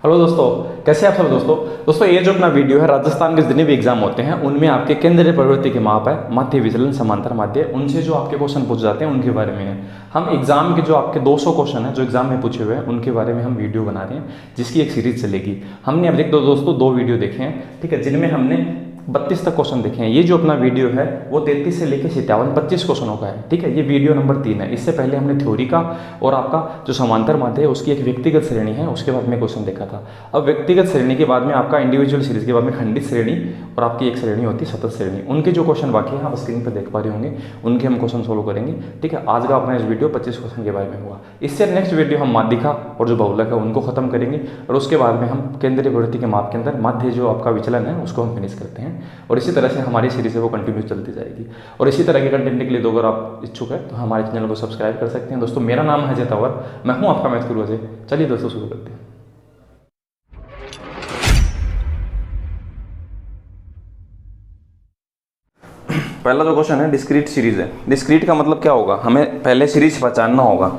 Hello दोस्तों, कैसे आप सब दोस्तों ये जो अपना वीडियो है राजस्थान के जितने भी एग्जाम होते हैं उनमें आपके केंद्रीय प्रवृत्ति के माप है, माध्य विचलन, समांतर माध्य, उनसे जो आपके क्वेश्चन पूछ जाते हैं उनके बारे में है। हम एग्जाम के जो आपके 200 क्वेश्चन है जो एग्जाम में पूछे हुए हैं उनके बारे में हम वीडियो बना रहे हैं, जिसकी एक सीरीज चलेगी। हमने अब देख दो दोस्तों 2 वीडियो देखे हैं, ठीक है, जिनमें हमने 32 तक क्वेश्चन देखे हैं। ये जो अपना वीडियो है वो 33 से लेकर 57 25 क्वेश्चनों का है, ठीक है। ये वीडियो नंबर 3 है। इससे पहले हमने थ्योरी का और आपका जो समांतर माध्य है उसकी एक व्यक्तिगत श्रेणी है, उसके बाद में क्वेश्चन देखा था। अब व्यक्तिगत श्रेणी के बाद में आपका इंडिविजुअल सीरीज के बाद में खंडित श्रेणी और आपकी एक श्रेणी होती है सतत श्रेणी। उनके जो क्वेश्चन बाकी हैं आप स्क्रीन पर देख पा रहे होंगे, उनके हम क्वेश्चन सोल्व करेंगे, ठीक है। आज का अपना इस वीडियो 25 क्वेश्चन के बारे में हुआ। इससे नेक्स्ट वीडियो हम माध्यिका और जो बहुलक है उनको खत्म करेंगे और उसके बाद में हम केंद्रीय प्रवृत्ति के माप के अंदर माध्य जो आपका विचलन है उसको हम फिनिश करते हैं। और इसी तरह से हमारी सीरीज है वो कंटिन्यू चलती जाएगी। और इसी तरह के कंटेंट के लिए तो अगर आप इच्छुक है तो हमारे चैनल को सब्सक्राइब कर सकते हैं। दोस्तों मेरा नाम है अजय तंवर, मैं हूं आपका मैथ गुरु अजय। चलिए दोस्तों शुरू करते हैं। पहला जो क्वेश्चन है डिस्क्रीट सीरीज है। डिस्क्रीट का मतलब क्या होगा, हमें पहले सीरीज पहचानना होगा।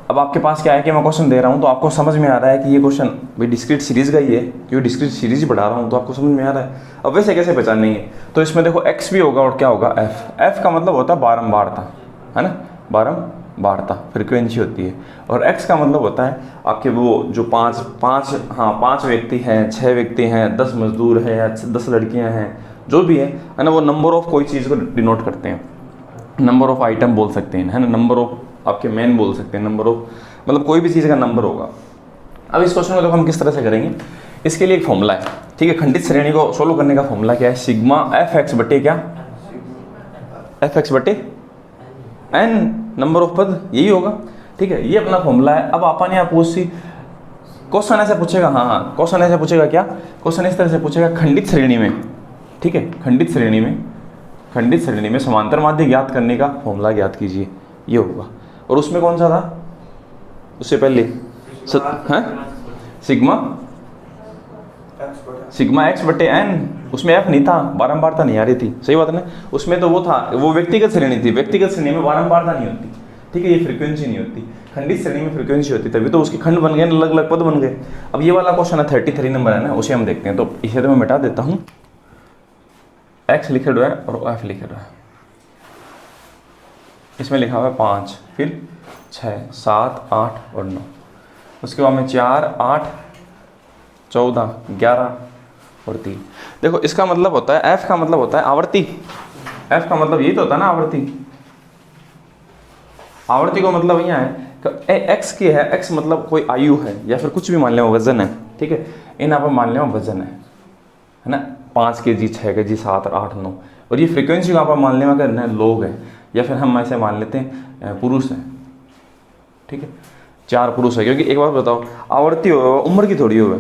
अब आपके पास क्या है कि मैं क्वेश्चन दे रहा हूं तो आपको समझ में आ रहा है कि ये क्वेश्चन भाई डिस्क्रीट सीरीज का ही है, क्योंकि डिस्क्रीट सीरीज पढ़ा रहा हूं तो आपको समझ में आ रहा है। अब वैसे कैसे पहचानेंगे, तो इसमें देखो एक्स भी होगा और क्या होगा एफ। एफ का मतलब होता है बारंबारता, है ना, बारंबारता फ्रीक्वेंसी होती है। और एक्स का मतलब होता है आपके वो जो पाँच व्यक्ति हैं, 6 व्यक्ति हैं, 10 मजदूर हैं या 10 लड़कियाँ हैं, जो भी है ना, वो नंबर ऑफ कोई चीज़ को डिनोट करते हैं। नंबर ऑफ आइटम बोल सकते हैं, है ना, नंबर ऑफ आपके मैन बोल सकते हैं, नंबर ऑफ मतलब कोई भी चीज़ का नंबर होगा। अब इस क्वेश्चन को देखो हम किस तरह से करेंगे, इसके लिए एक फॉर्मूला है, ठीक है। खंडित श्रेणी को सोल्व करने का फॉर्मूला क्या है, सिग्मा एफ एक्स बटे क्या, एफ एक्स बटे एन नंबर ऑफ पद, यही होगा, ठीक है। ये अपना फॉर्मूला है। अब अपन यहाँ पूछ सी क्वेश्चन ऐसे पूछेगा, हाँ क्वेश्चन ऐसे पूछेगा, क्या क्वेश्चन इस तरह से पूछेगा, खंडित श्रेणी में, ठीक है, खंडित श्रेणी में समांतर माध्य ज्ञात करने का फॉर्मूला ज्ञात कीजिए, ये होगा। और उसमें कौन सा था उससे पहले सिग्मा एक्स बटे एन, उसमें एफ नहीं था, बारंबारता नहीं आ रही थी, सही बात है ना। उसमें तो वो था, वो व्यक्तिगत श्रेणी थी, व्यक्तिगत श्रेणी में बारंबारता नहीं होती, ठीक है, ये फ्रीक्वेंसी नहीं होती। खंडित श्रेणी में फ्रीक्वेंसी होती, तभी तो उसके खंड बन गए, अलग अलग पद बन गए। अब ये वाला क्वेश्चन है 33 नंबर है ना, उसे हम देखते हैं। तो इसे तो मैं मिटा देता हूँ, एक्स लिखे हुआ है और एफ लिखे हुआ है। इसमें लिखा हुआ है 5, फिर 6, 7, 8 और 9, उसके बाद में 4, 8, 14, 11 और 3। देखो इसका मतलब होता है, एफ का मतलब होता है आवर्ती। एफ का मतलब यही तो होता है ना, आवर्ती। आवर्ती को मतलब यहाँ है एक्स की है, एक्स मतलब कोई आयु है या फिर कुछ भी मान लें वजन है, ठीक है। इन आप मान लें वजन है ना, 5 kg, 6 kg, 7, 8, 9। और ये फ्रीक्वेंसी को आप मान लें अगर लोग हैं या फिर हम ऐसे मान लेते हैं पुरुष हैं, ठीक है, 4 पुरुष है। क्योंकि एक बात बताओ, आवर्ती हो उम्र की थोड़ी हो,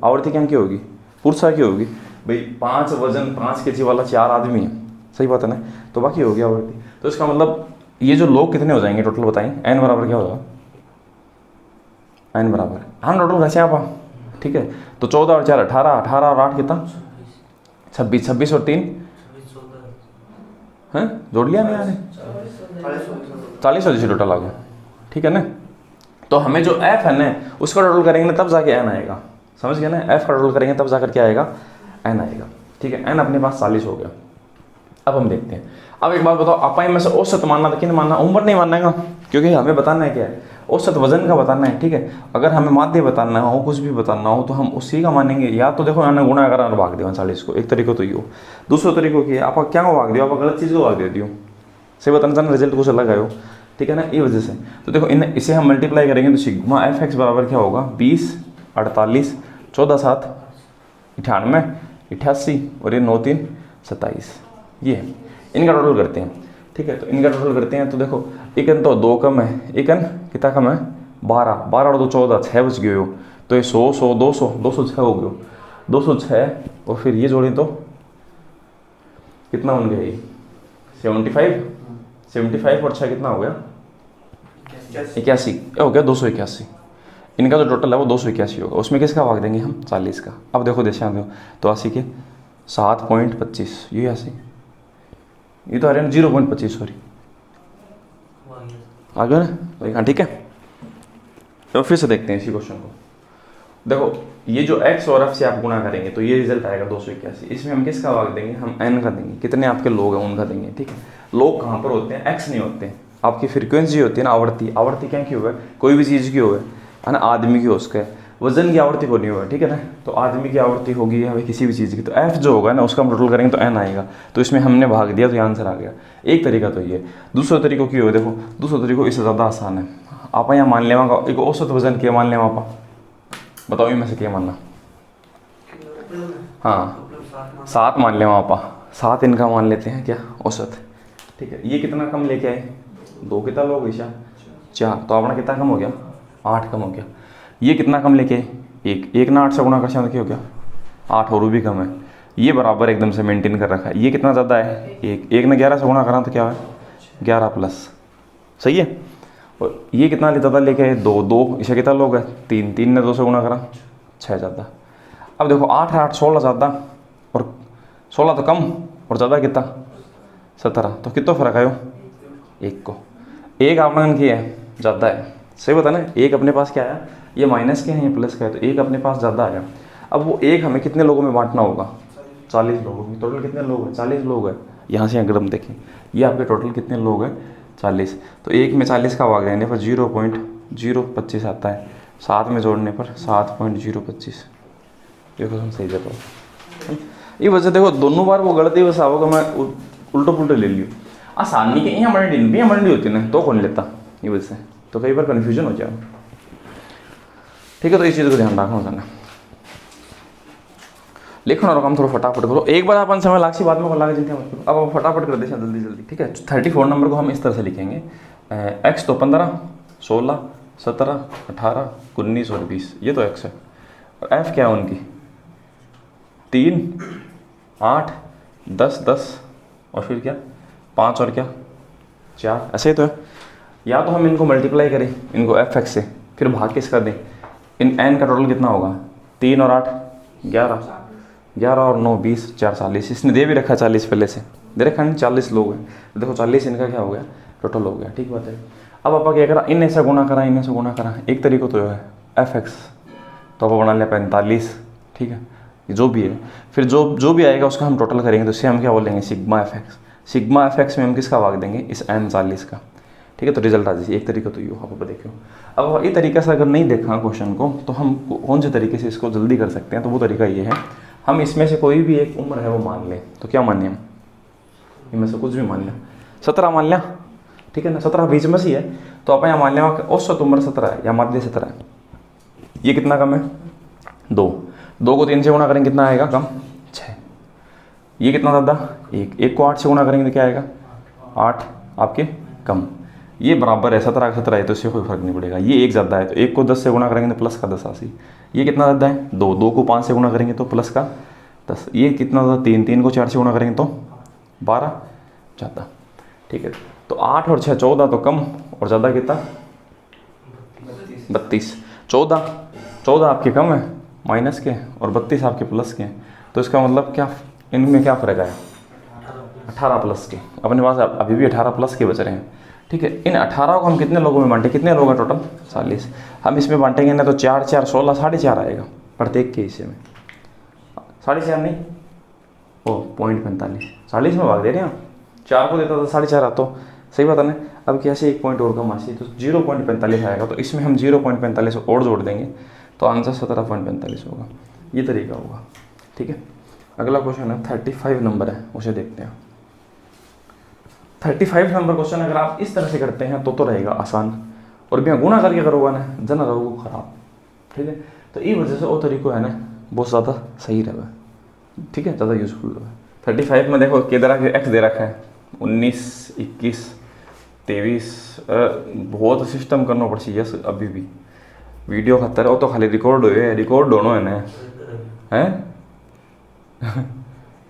आवर्ती क्या की होगी, पुरुषा की होगी भाई। 5 वजन 5 kg वाला 4 आदमी है, सही बात है ना, तो बाकी होगी आवर्ती। तो इसका मतलब ये जो लोग कितने हो जाएंगे टोटल बताएं, एन बराबर क्या होगा, एन बराबर हम टोटल कैसे आप, ठीक है। तो 14 और 4 18, 18 और 8 कितना 26, 26 और 3 हैं, जोड़ लिया नहीं यार, 40 हो टोटल आ गया, ठीक है ना। तो हमें जो एफ है ना उसका टोटल करेंगे ना तब जाके एन आएगा, समझ गए ना। एफ का टोटल करेंगे तब जाकर क्या आएगा, एन आएगा, ठीक है। एन अपने पास 40 हो गया। अब हम देखते हैं। अब एक बात बताओ, अपाई में से औसत मानना था कि नहीं मानना, उम्र नहीं मानना है, क्योंकि हमें बताना है क्या है, औसत वजन का बताना है, ठीक है। अगर हमें माध्य बताना हो, कुछ भी बताना हो तो हम उसी का मानेंगे। या तो देखो मैंने गुणा करा और भाग दिया 40 को, एक तरीका तो ये हो। दूसरा तरीका की आप क्या को भाग दियो, आप गलत चीज़ को भाग दे दियो, सही बताना चाहना, रिजल्ट कुछ अलग आयो, ठीक है ना, ये वजह से। तो देखो इसे हम मल्टीप्लाई करेंगे तो सिग्मा एफ एक्स बराबर क्या होगा, 20, 48, 14, 7, 98, 88 और ये 9, 3, 27, ये है। इनका टोटल करते हैं, ठीक है। तो इनका टोटल करते हैं तो देखो एकन तो 2 कम है, एकन कितना कम है 12, 12 और 2 14, 6 बच गए हो। तो ये 100, 100, 200, 206 हो गए, 206 और फिर ये जोड़े तो कितना बन गया, ये 75 और 6 कितना हो गया 81 हो गया, 281। इनका जो टोटल है वो 281 होगा। उसमें किसका भाग देंगे हम, 40 का। अब देखो देखें दो तो 80 के 7.25, ये 80, ये तो आ रहे हैं 0.25, सॉरी आ गया ना, हाँ ठीक है। तो फिर से देखते हैं इसी क्वेश्चन को। देखो ये जो x और f से आप गुणा करेंगे तो ये रिजल्ट आएगा 281। इसमें हम किसका भाग देंगे, हम n का देंगे, कितने आपके लोग हैं उनका देंगे। ठीक है, लोग कहाँ पर होते हैं, x नहीं होते हैं, आपकी फ्रीक्वेंसी होती है ना आवर्ती। आवर्ती क्या की हुआ है, कोई भी चीज़ की हुआ है ना, आदमी की हो, उसका वजन की आवर्ती को नहीं हुआ है। ठीक है ना, तो आदमी की आवर्ती होगी या किसी भी चीज़ की, तो f जो होगा ना उसका हम टोटल करेंगे तो n आएगा। तो इसमें हमने भाग दिया तो ये आंसर आ गया। एक तरीका तो ये। दूसरा तरीका क्यों है, देखो दूसरा तरीका इससे ज़्यादा आसान है। आप यहाँ मान लेवा एक औसत वजन क्या मान लेवा आप, बताओ इनमें से क्या मानना। हाँ 7 मान लेवा आप, 7 इनका मान लेते हैं क्या औसत। ठीक है, ये कितना कम लेके आए, 2 कितना लोग ईशा 4, तो अपना कितना कम हो गया, 8 कम हो गया। ये कितना कम लेके आए, 1 ना 8 से गुणा कर क्या हो गया 8, और भी कम है। ये बराबर एकदम से मेंटेन कर रखा है। ये कितना ज़्यादा है, 1 ने 11 से गुणा करा तो क्या है 11 प्लस, सही है। और ये कितना ज़्यादा लेके आए 2 इसे कितना लोग है 3 ने 2 से गुणा करा 6 ज़्यादा। अब देखो 8 है 8 16 ज़्यादा, और 16 तो कम और ज़्यादा कितना 17, तो कितना फ़र्क आयो 1 को। 1 आपने किया है ज़्यादा है, सही बता ना। 1 अपने पास क्या आया, ये माइनस के हैं ये प्लस का है, तो 1 अपने पास ज़्यादा आया। अब वो 1 हमें कितने लोगों में बांटना होगा, 40 लोगों में। टोटल कितने लोग हैं, 40 लोग हैं। यहाँ से अगर हम देखें ये आपके टोटल कितने लोग हैं 40, तो 1 में 40 का भाग देने पर 0.025 आता है, 7 में जोड़ने पर 7.025। देखो हम सही दे पाओ ये वजह। देखो दोनों बार वो गलती वैसा होगा, मैं उल्टो पुल्टो ले लियो आसानी के यहाँ मंडी होती ना तो कौन लेता ये वजह से, तो कई बार कन्फ्यूजन हो जाए। ठीक है, तो इस चीज़ को ध्यान रखना होता है। लिखना और काम थोड़ा फटाफट करो, एक बार अपन समय लाग बाद में लागे चिंता मत करो। अब आप फटाफट कर दे जल्दी जल्दी। ठीक है, 34 नंबर को हम इस तरह से लिखेंगे, x तो 15 16 17 18 19 और 20, ये तो x है। और f क्या है उनकी 3 8 10 10 और फिर क्या 5 और क्या 4, ऐसे ही तो है। या तो हम इनको मल्टीप्लाई करें इनको fx से, फिर भाग किसका दें, इन n का टोटल कितना होगा 3 और 8 11 और 9 20 4 40। इसने दे भी रखा 40 पहले से दे रखा है, 40 लोग हैं। देखो 40 इनका क्या हो गया टोटल हो गया। ठीक बात है। अब आप क्या करा, इन ऐसा गुणा करा इन ऐसा गुणा करा, एक तरीका तो है fx, तो आप बना लिया 45। ठीक है, जो भी है, फिर जो भी आएगा उसका हम टोटल करेंगे, तो इससे हम क्या बोलेंगे सिग्मा fx। सिग्मा fx में हम किसका भाग देंगे, इस n 40 का। ठीक है, तो रिजल्ट आ जाए। एक तरीका तो ये हो, आप देखो। अब ये तरीका से अगर नहीं देखा क्वेश्चन को, तो हम कौन से तरीके से इसको जल्दी कर सकते हैं, तो वो तरीका ये है, हम इसमें से कोई भी एक उम्र है वो मान लें। तो क्या माने हम, इनमें से कुछ भी मान लें, 17 मान लिया। ठीक है ना, 17 बीच में से है, तो आप यहाँ मान लिया औसत उम्र 17 है या माध्य 17 है। ये कितना कम है 2 को 3 से गुणा करेंगे कितना आएगा कम 6। ये कितना ज़्यादा 1 को 8 से गुणा करेंगे तो क्या आएगा 8 आपके कम। ये बराबर है 17 17 है, तो इससे कोई फर्क नहीं पड़ेगा। ये 1 ज़्यादा है, तो 1 को 10 से गुणा करेंगे तो प्लस का 10 80। ये कितना ज़्यादा है 2 को 5 से गुणा करेंगे तो प्लस का 10। ये कितना ज़्यादा 3 को 4 से गुणा करेंगे तो 12 ज़्यादा। ठीक है, तो 8 और 6 14, तो कम और ज़्यादा कितना 32। 14 आपके कम है माइनस के, और 32 आपके प्लस के। तो इसका मतलब क्या, इनमें क्या फ़र्क आया 18 प्लस के। अपने पास अभी भी 18 प्लस के बच रहे हैं। ठीक है, इन 18 को हम कितने लोगों में बांटे, कितने लोग हैं टोटल 40। हम इसमें बांटेंगे ना तो 4 4 16 4.5 आएगा प्रत्येक के हिस्से में। 4.5 नहीं, ओ 0.45 40 में भाग दे रहे हैं, 4 को देता तो 4.5 आता, तो सही बात है ना। अब कैसे 1 पॉइंट और कम आसी, तो 0.45 आएगा, तो इसमें हम 0.45 और जोड़ देंगे तो आंसर 17.45 होगा। ये तरीका होगा। ठीक है, अगला क्वेश्चन है 35 नंबर है, उसे देखते हैं। 35 नंबर क्वेश्चन अगर आप इस तरह से करते हैं तो रहेगा आसान, और बिना गुणा करके करोगा ना जना रहोगे खराब। ठीक है, तो ये वजह से वो तरीका है ना बहुत ज़्यादा सही रहेगा। ठीक है, ज़्यादा यूजफुल रहेगा। 35 में देखो किधर आके एक्स दे रखा है 19 21 23, बहुत सिस्टम करना पड़ चाहिए अभी भी। वीडियो खतर है वो तो खाली रिकॉर्ड हुए, रिकॉर्ड होना है ना है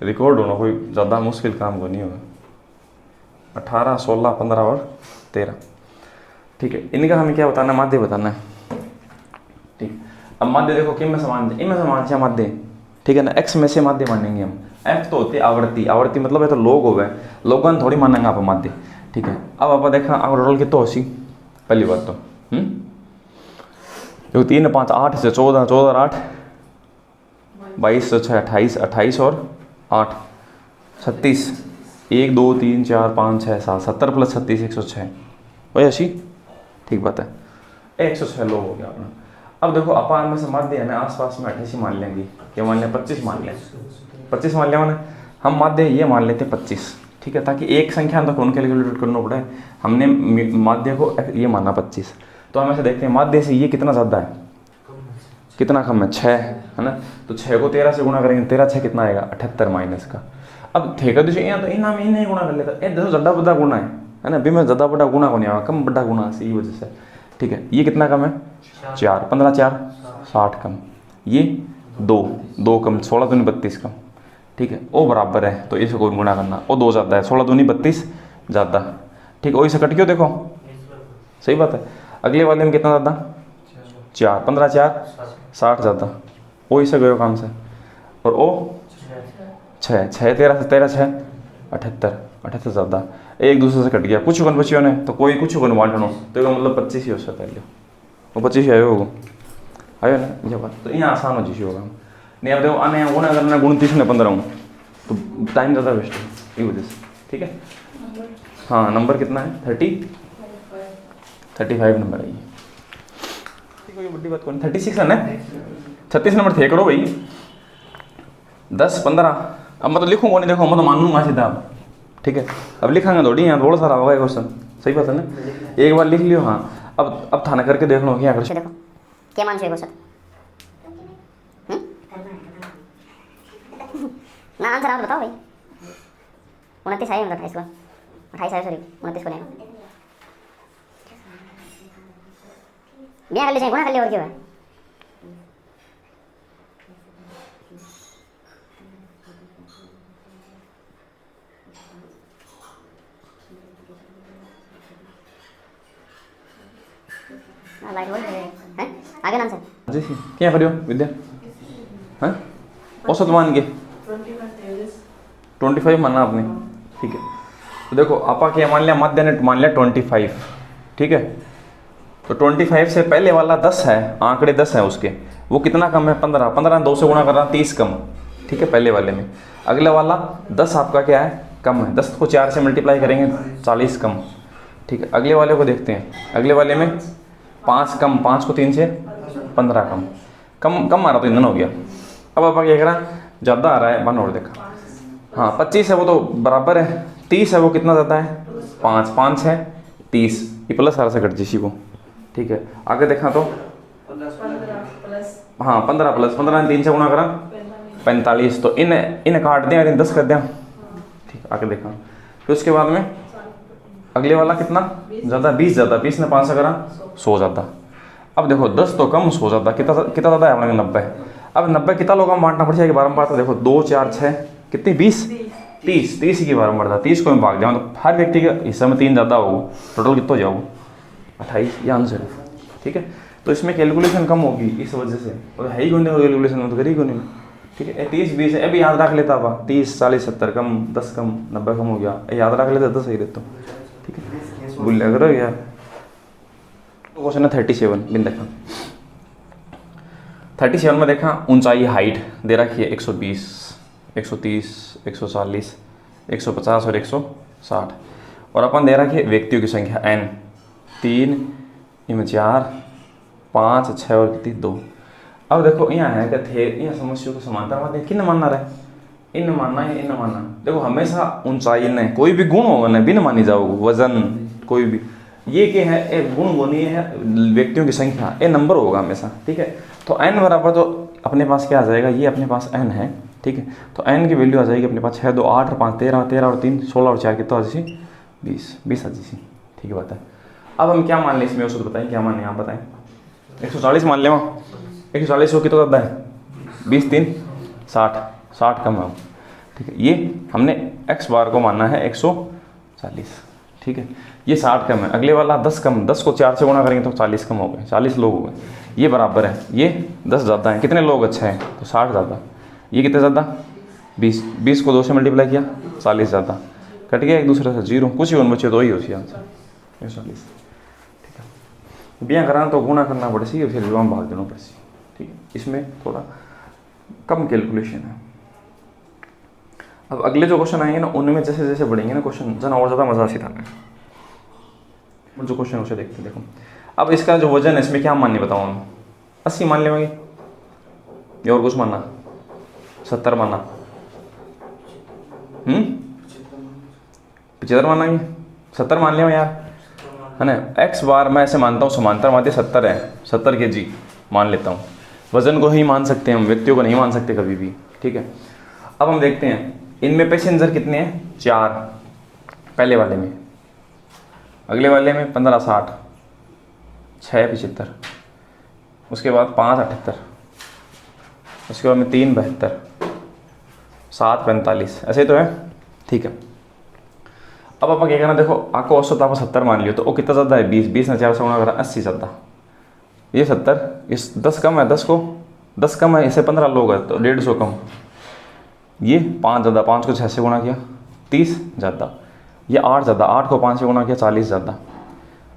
रिकॉर्ड होना कोई ज़्यादा मुश्किल काम को नहीं होगा। 18 16 15 और 13। ठीक है, इनका हमें क्या बताना है, माध्य बताना है। ठीक, अब माध्य देखो किन में समान है, इनमें समान है माध्य। ठीक है ना, x में से माध्य मानेंगे हम। f तो होती है आवर्ती, आवर्ती मतलब है तो लोग हो गए, लोगन थोड़ी मानेंगे आप माध्य। ठीक है, अब आप देखा टोटल कितना होसी, पहली बात तो देखो 3 5 8 से 14, 14 और 8 22 से 6 28, 28 और 8 36, 1 2 3 4 5 6 7, 70 प्लस 36 106 वही 80। ठीक बात है, 106 लोग हो गया अपना। अब देखो अपन में से माध्य है ना आसपास में 88 मान लेंगे, क्या मान लें 25 मान लें, 25 मान लिया मैंने। हम माध्य ये मान लेते हैं 25, ठीक है, ताकि एक संख्या तो कौन कैलकुलेट करना पड़े। हमने माध्य को ये माना 25, तो हम ऐसे देखते हैं माध्य से ये कितना ज़्यादा है, कितना कम है 6 है ना। तो 6 को 13 से गुणा करेंगे, 13 6 कितना आएगा 78 माइनस का। अब थे कर दीजिए यहाँ तो इना में इन्हें गुणा कर लेता है, देखो ज़्यादा बड़ा गुणा है ना, भी मैं ज़्यादा बड़ा गुणा को नहीं आया, कम बड़ा गुणा से ये वजह से। ठीक है, ये कितना कम है 4, 15 4 60 कम, ये 2 2 कम, 16 दूनी 32 कम। ठीक है, वो बराबर है तो इसे कोई गुणा करना, वो 2 ज़्यादा है, 16 दूनी 32 ज़्यादा। ठीक है, वही से कट क्यों देखो सही बात है। अगले वाले में कितना ज़्यादा 4, 15 4 60 ज़्यादा, वही से गयो काम से। और ओ 6 6 13 से 13 6 78 ज़्यादा, एक दूसरे से कट गया, कुछ कौन बच्चियों ने तो कोई कुछ कौन बांटनो तो मतलब 25 ही हो सकता है, वो 25 आयो होगा आयो ना ये बात। तो यहाँ आसान हो जिस होगा नहीं। अब देखो आने गुणा करना 29 ने 15 हूँ तो टाइम ज़्यादा वेस्ट है ये वजह से। ठीक है, हाँ नंबर कितना है 35 नंबर है ये, कोई बड़ी बात कौन 36 है ना, 36 नंबर थे करो भाई 10 15। अब मैं तो लिखूंगा नहीं, देखो मैं तो मान लूँगा सीधा अब। ठीक है, अब लिखांगे थोड़ी, यहाँ थोड़ा सारा होगा क्वेश्चन, सही बात है ना, एक बार लिख लियो। हाँ अब थाना करके देख लो क्या कर देखो क्या मान छे क्वेश्चन ना आंसर आप बताओ भाई। 29 आए 28 को 28 आए सॉरी 29 को नहीं बिना कर ले गुणा कर ले और क्यों है। लाइट बोल रहे हैं आगे आंसर जी क्या करियो विद्या हाँ औसत मान के 25 माना आपने। ठीक है, तो देखो आपा क्या मान लिया, मध्य ने मान लिया 25। ठीक है, तो 25 से पहले वाला 10 है, आंकड़े 10 है उसके, वो कितना कम है 15, 15 2 से गुणा कर रहा 30 कम। ठीक है, पहले वाले में। अगले वाला 10 आपका क्या है कम है, 10 को 4 से मल्टीप्लाई करेंगे 40 कम। ठीक है, अगले वाले को देखते हैं, अगले वाले में 5 कम, 5 को 3 से 15 कम, कम कम आ रहा तो ईंधन हो गया। अब आप क्या करा ज़्यादा आ रहा है 1 और देखा, हाँ 25 है वो तो बराबर है, 30 है वो कितना ज़्यादा है 5 5 है 30, ये प्लस आ रहा से कट जिसी को। ठीक है, आगे देखा तो 15 प्लस 15 ने 3 से गुणा करा 45, तो इन काट दें और इन 10 कर दें। ठीक, आगे देखा फिर उसके बाद में अगले वाला कितना ज़्यादा 20 ज़्यादा, 20 ने 5 से करा 100 ज़्यादा। अब देखो 10 तो कम 100 ज़्यादा, कितना कितना ज़्यादा है अपने 90। अब 90 कितना लोगों में बांटना पड़ जाएगा बारम्बार, तो देखो 2 4 6 कितनी 20 30 30 की बारम्बार था, 30 को मैं भाग जाऊँ तो हर व्यक्ति के हिस्से में 3 ज़्यादा होगा, टोटल कितना हो जाओगे 28, ये आंसर है। ठीक है, तो इसमें कैलकुलेशन कम होगी इस वजह से, और है ही कौन कैलकुलेशन में तो करी कौन। ठीक है, 30 20 है अभी याद रख लेता आप, 30 40 70 कम 10 कम 90 कम हो गया, याद रख लेता तो सही रहता। ठीक है, भूल लग रहा है यार। तो क्वेश्चन है 37 बिन देखा, 37 में देखा ऊंचाई हाइट दे रखी है 120 130 140 150 और 160, और अपन दे रखी है व्यक्तियों की संख्या n 3 इनमें 4 5 6 और कितनी 2। अब देखो यहाँ है क्या थे यहाँ समस्या को समानता मानते किन मानना रहे, इन मानना है इन मानना। देखो हमेशा ऊंचाई ने कोई भी गुण होगा ना बिन मानी जाओगे, वजन कोई भी ये क्या है एक गुण होनी है व्यक्तियों की संख्या, ये नंबर होगा हमेशा। ठीक है, तो n बराबर तो अपने पास क्या आ जाएगा, ये अपने पास n है। ठीक है, तो n की वैल्यू आ जाएगी अपने पास 6 2 8 और 5 13 13 और 3 16 और 4 कितना आ जाए 20 आ जाए। ठीक है बात है। अब हम क्या मान लें इसमें औसत बताएं, क्या माने आप बताएं। 140 मान ले, वहाँ 140 हो कितना ज़्यादा है 20 3 60 कम है। ठीक है, ये हमने x बार को मानना है 140। ठीक है, ये 60 कम है, अगले वाला 10 कम, 10 को 4 से गुणा करेंगे तो 40 कम हो गए, 40 लोग हो गए। ये बराबर है, ये 10 ज़्यादा है, कितने लोग अच्छा है तो 60 ज़्यादा, ये कितने ज़्यादा 20 को 2 से मल्टीप्लाई किया 40 ज़्यादा, कट गया एक दूसरे से 0, कुछ ही उन बच्चे तो ही होती आंसर 140। ठीक है, बिया कराना तो गुणा करना पड़े सी, फिर हम भाग देना पड़े सी। ठीक है, इसमें थोड़ा कम कैलकुलेशन है। अब अगले जो क्वेश्चन आएंगे ना, उनमें जैसे जैसे बढ़ेंगे ना क्वेश्चन, जना और ज़्यादा मजा सीधा है। जो क्वेश्चन उसे देखते देखो। अब इसका जो वजन है, इसमें क्या मानने बताऊँ हम, 80 मान लेंगे ये, और कुछ मानना 70 मानना, 75 मानेंगे, 70 मान लिया यार, है ना। एक्स बार मैं ऐसे मानता हूँ समांतर माध्य 70 है, 70 kg मान लेता हूँ। वजन को ही मान सकते हैं हम, व्यक्तियों को नहीं मान सकते कभी भी। ठीक है, अब हम देखते हैं इनमें पैसेंजर कितने हैं, 4 पहले वाले में, अगले वाले में 15 60, 6 75, उसके बाद 5 78, उसके बाद में 3 72, 7 45, ऐसे ही तो है। ठीक है, अब आप क्या करना, देखो आपको औसत आप 70 मान लियो, तो वो कितना ज़्यादा है, 20, 20 ने 4 से गुणा करा 80 ज़्यादा, ये 70, इस 10 कम है, 10 कम है, इसे 15 लोग है तो 150 कम, ये 5 ज़्यादा, 5 को 6 से गुणा किया 30 ज़्यादा, ये 8 ज़्यादा, 8 को 5 से गुणा किया 40 ज़्यादा,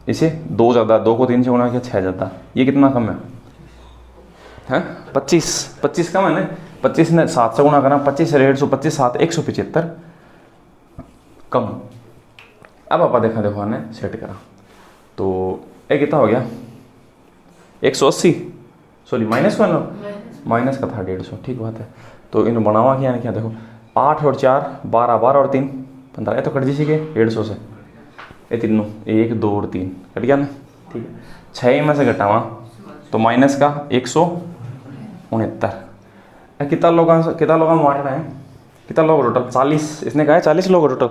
इसे 2 ज़्यादा, 2 को 3 से गुणा किया 6 ज़्यादा, ये कितना कम है, हैं 25 कम है ना, 25 ने 7 से गुणा करा, 25 से 150, 25 7 175 कम। अब आप देखा, देखो हमने सेट करा तो ये कितना हो गया, 180, सॉरी माइनस का ना, माइनस का था 150, ठीक बात है। तो इन बनावा क्या है, क्या देखो 8 और 4 12, 12 और 3 15, ये तो कट जी के 150 से, ये तीनों 1 2 और 3 कट गया ना। ठीक है, 6 में से घटावा तो माइनस का 169, कितना लोग बांट रहे हैं, कितना लोग टोटल 40, इसने कहा है 40 लोग टोटल।